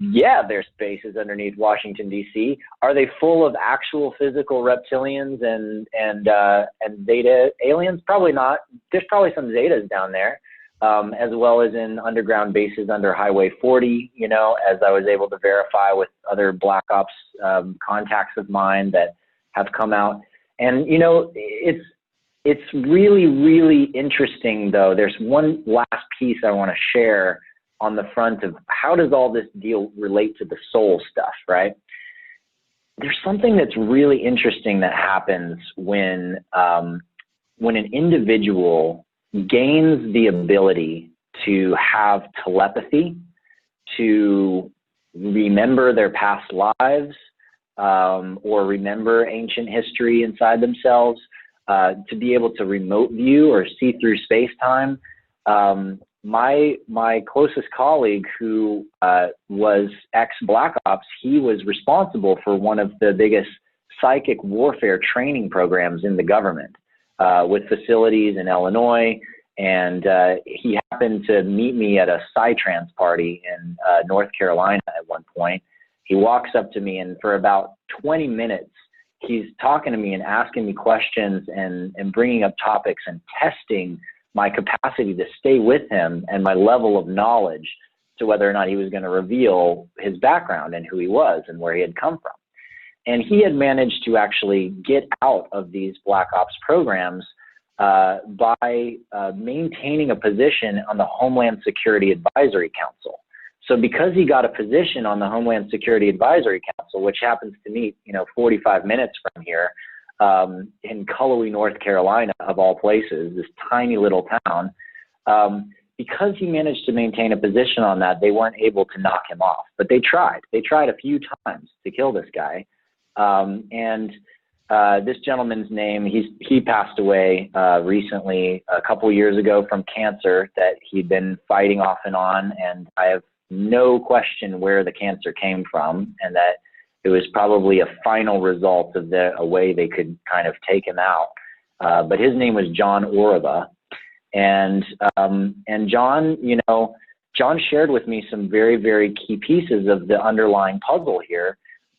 Yeah, there's bases underneath Washington, D.C. Are they full of actual physical reptilians and Zeta aliens? Probably not. There's probably some Zetas down there, as well as in underground bases under Highway 40, you know, as I was able to verify with other Black Ops contacts of mine that have come out. And, you know, it's really, really interesting, though. There's one last piece I want to share on the front of how does all this deal relate to the soul stuff, right? There's something that's really interesting that happens when an individual gains the ability to have telepathy, to remember their past lives, or remember ancient history inside themselves, to be able to remote view or see through space-time. My closest colleague, who was ex-Black Ops, he was responsible for one of the biggest psychic warfare training programs in the government, with facilities in Illinois. And he happened to meet me at a psytrance party in North Carolina at one point. He walks up to me, and for about 20 minutes, he's talking to me and asking me questions and bringing up topics and testing my capacity to stay with him and my level of knowledge to whether or not he was going to reveal his background and who he was and where he had come from. And he had managed to actually get out of these Black Ops programs by maintaining a position on the Homeland Security Advisory Council. So because he got a position on the Homeland Security Advisory Council, which happens to meet, 45 minutes from here, in Cullowhee, North Carolina, of all places, this tiny little town, because he managed to maintain a position on that, they weren't able to knock him off. But they tried. They tried a few times to kill this guy. This gentleman's name, he passed away recently, a couple years ago, from cancer that he'd been fighting off and on, and I have no question where the cancer came from, and that it was probably a final result of a way they could kind of take him out. But his name was John Orava, and John, John shared with me some very, very key pieces of the underlying puzzle here.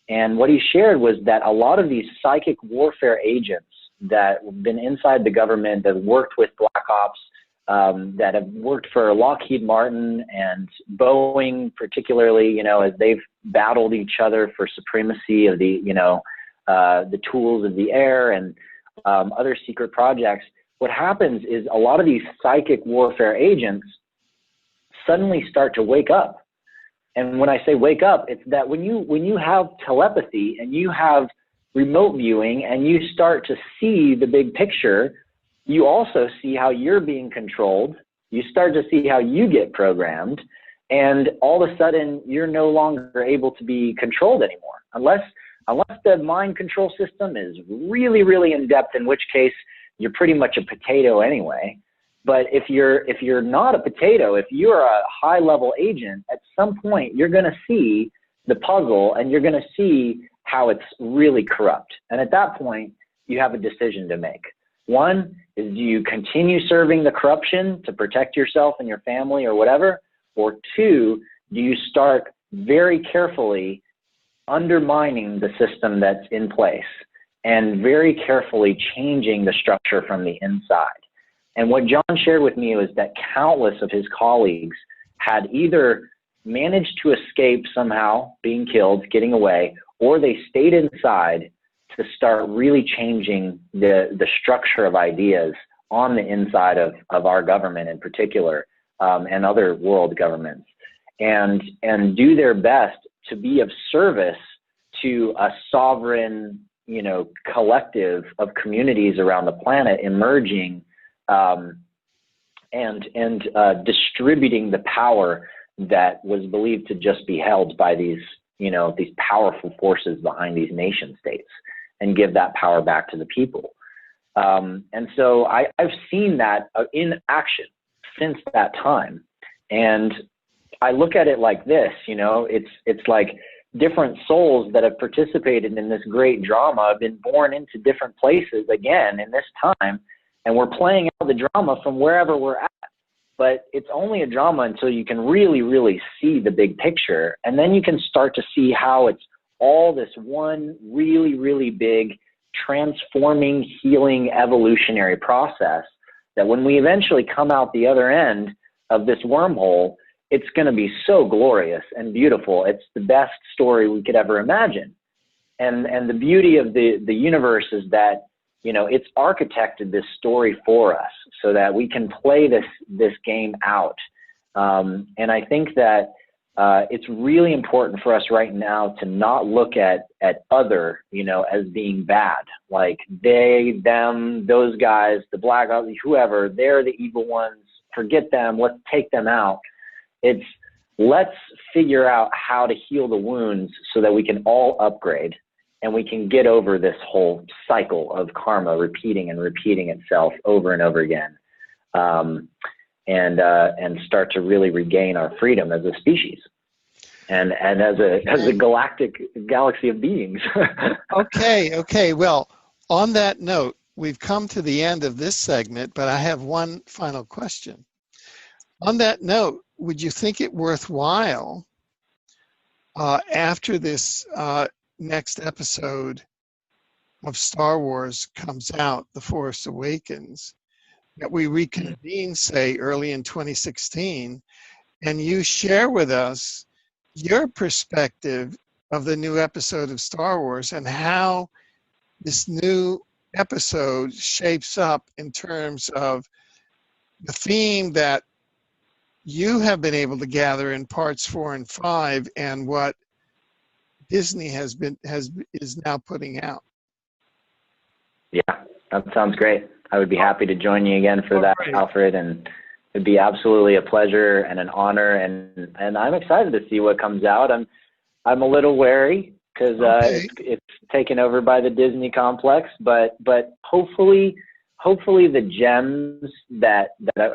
And what he shared was that a lot of these psychic warfare agents that have been inside the government, that worked with Black Ops, that have worked for Lockheed Martin and Boeing, particularly, as they've battled each other for supremacy of the tools of the air and other secret projects. What happens is a lot of these psychic warfare agents suddenly start to wake up. And when I say wake up, it's that when you have telepathy and you have remote viewing and you start to see the big picture, you also see how you're being controlled. You start to see how you get programmed, and all of a sudden you're no longer able to be controlled anymore, unless the mind control system is really, really in depth, in which case you're pretty much a potato anyway. But if you're not a potato, if you're a high level agent, at some point you're going to see the puzzle and you're going to see how it's really corrupt. And at that point, you have a decision to make. One is, do you continue serving the corruption to protect yourself and your family or whatever? Or two, do you start very carefully undermining the system that's in place and very carefully changing the structure from the inside? And what John shared with me was that countless of his colleagues had either managed to escape somehow, being killed, getting away, or they stayed inside to start really changing the structure of ideas on the inside of our government in particular, and other world governments, and do their best to be of service to a sovereign, collective of communities around the planet emerging, and distributing the power that was believed to just be held by these powerful forces behind these nation states, and give that power back to the people. And so I've seen that in action since that time. And I look at it like this, it's like different souls that have participated in this great drama have been born into different places again in this time. And we're playing out the drama from wherever we're at. But it's only a drama until you can really, really see the big picture. And then you can start to see how it's all this one really, really big transforming, healing, evolutionary process that when we eventually come out the other end of this wormhole, it's going to be so glorious and beautiful. It's the best story we could ever imagine. And the beauty of the universe is that, it's architected this story for us so that we can play this game out. And I think that it's really important for us right now to not look at other, as being bad, like they, them, those guys, the Black Ops, whoever, they're the evil ones. Forget them. Let's take them out. It's let's figure out how to heal the wounds so that we can all upgrade and we can get over this whole cycle of karma repeating and repeating itself over and over again, and start to really regain our freedom as a species. And as a galaxy of beings. Okay. Well, on that note, we've come to the end of this segment, but I have one final question. On that note, would you think it worthwhile after this next episode of Star Wars comes out, The Force Awakens, that we reconvene, say, early in 2016, and you share with us your perspective of the new episode of Star Wars and how this new episode shapes up in terms of the theme that you have been able to gather in parts 4 and 5 and what Disney is now putting out. Yeah, that sounds great. I would be happy to join you again for that, great. Alfred, and it'd be absolutely a pleasure and an honor, and I'm excited to see what comes out. I'm a little wary because it's taken over by the Disney complex, but hopefully the gems that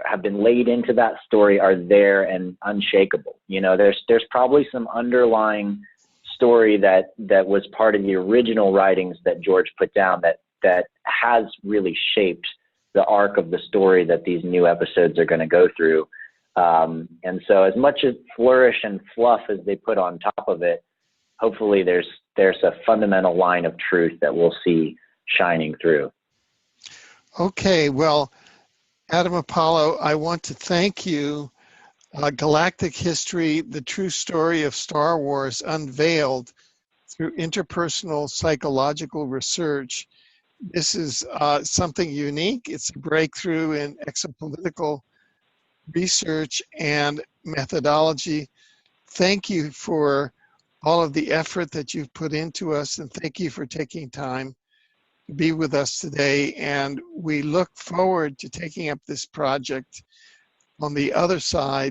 have been laid into that story are there and unshakable. You know, there's probably some underlying story that was part of the original writings that George put down that has really shaped the arc of the story that these new episodes are going to go through. And so as much as flourish and fluff as they put on top of it, hopefully there's a fundamental line of truth that we'll see shining through. Okay, well, Adam Apollo, I want to thank you. Galactic History, the true story of Star Wars unveiled through interpersonal psychological research. This is something unique. It's a breakthrough in exopolitical research and methodology. Thank you for all of the effort that you've put into us, and thank you for taking time to be with us today. And we look forward to taking up this project on the other side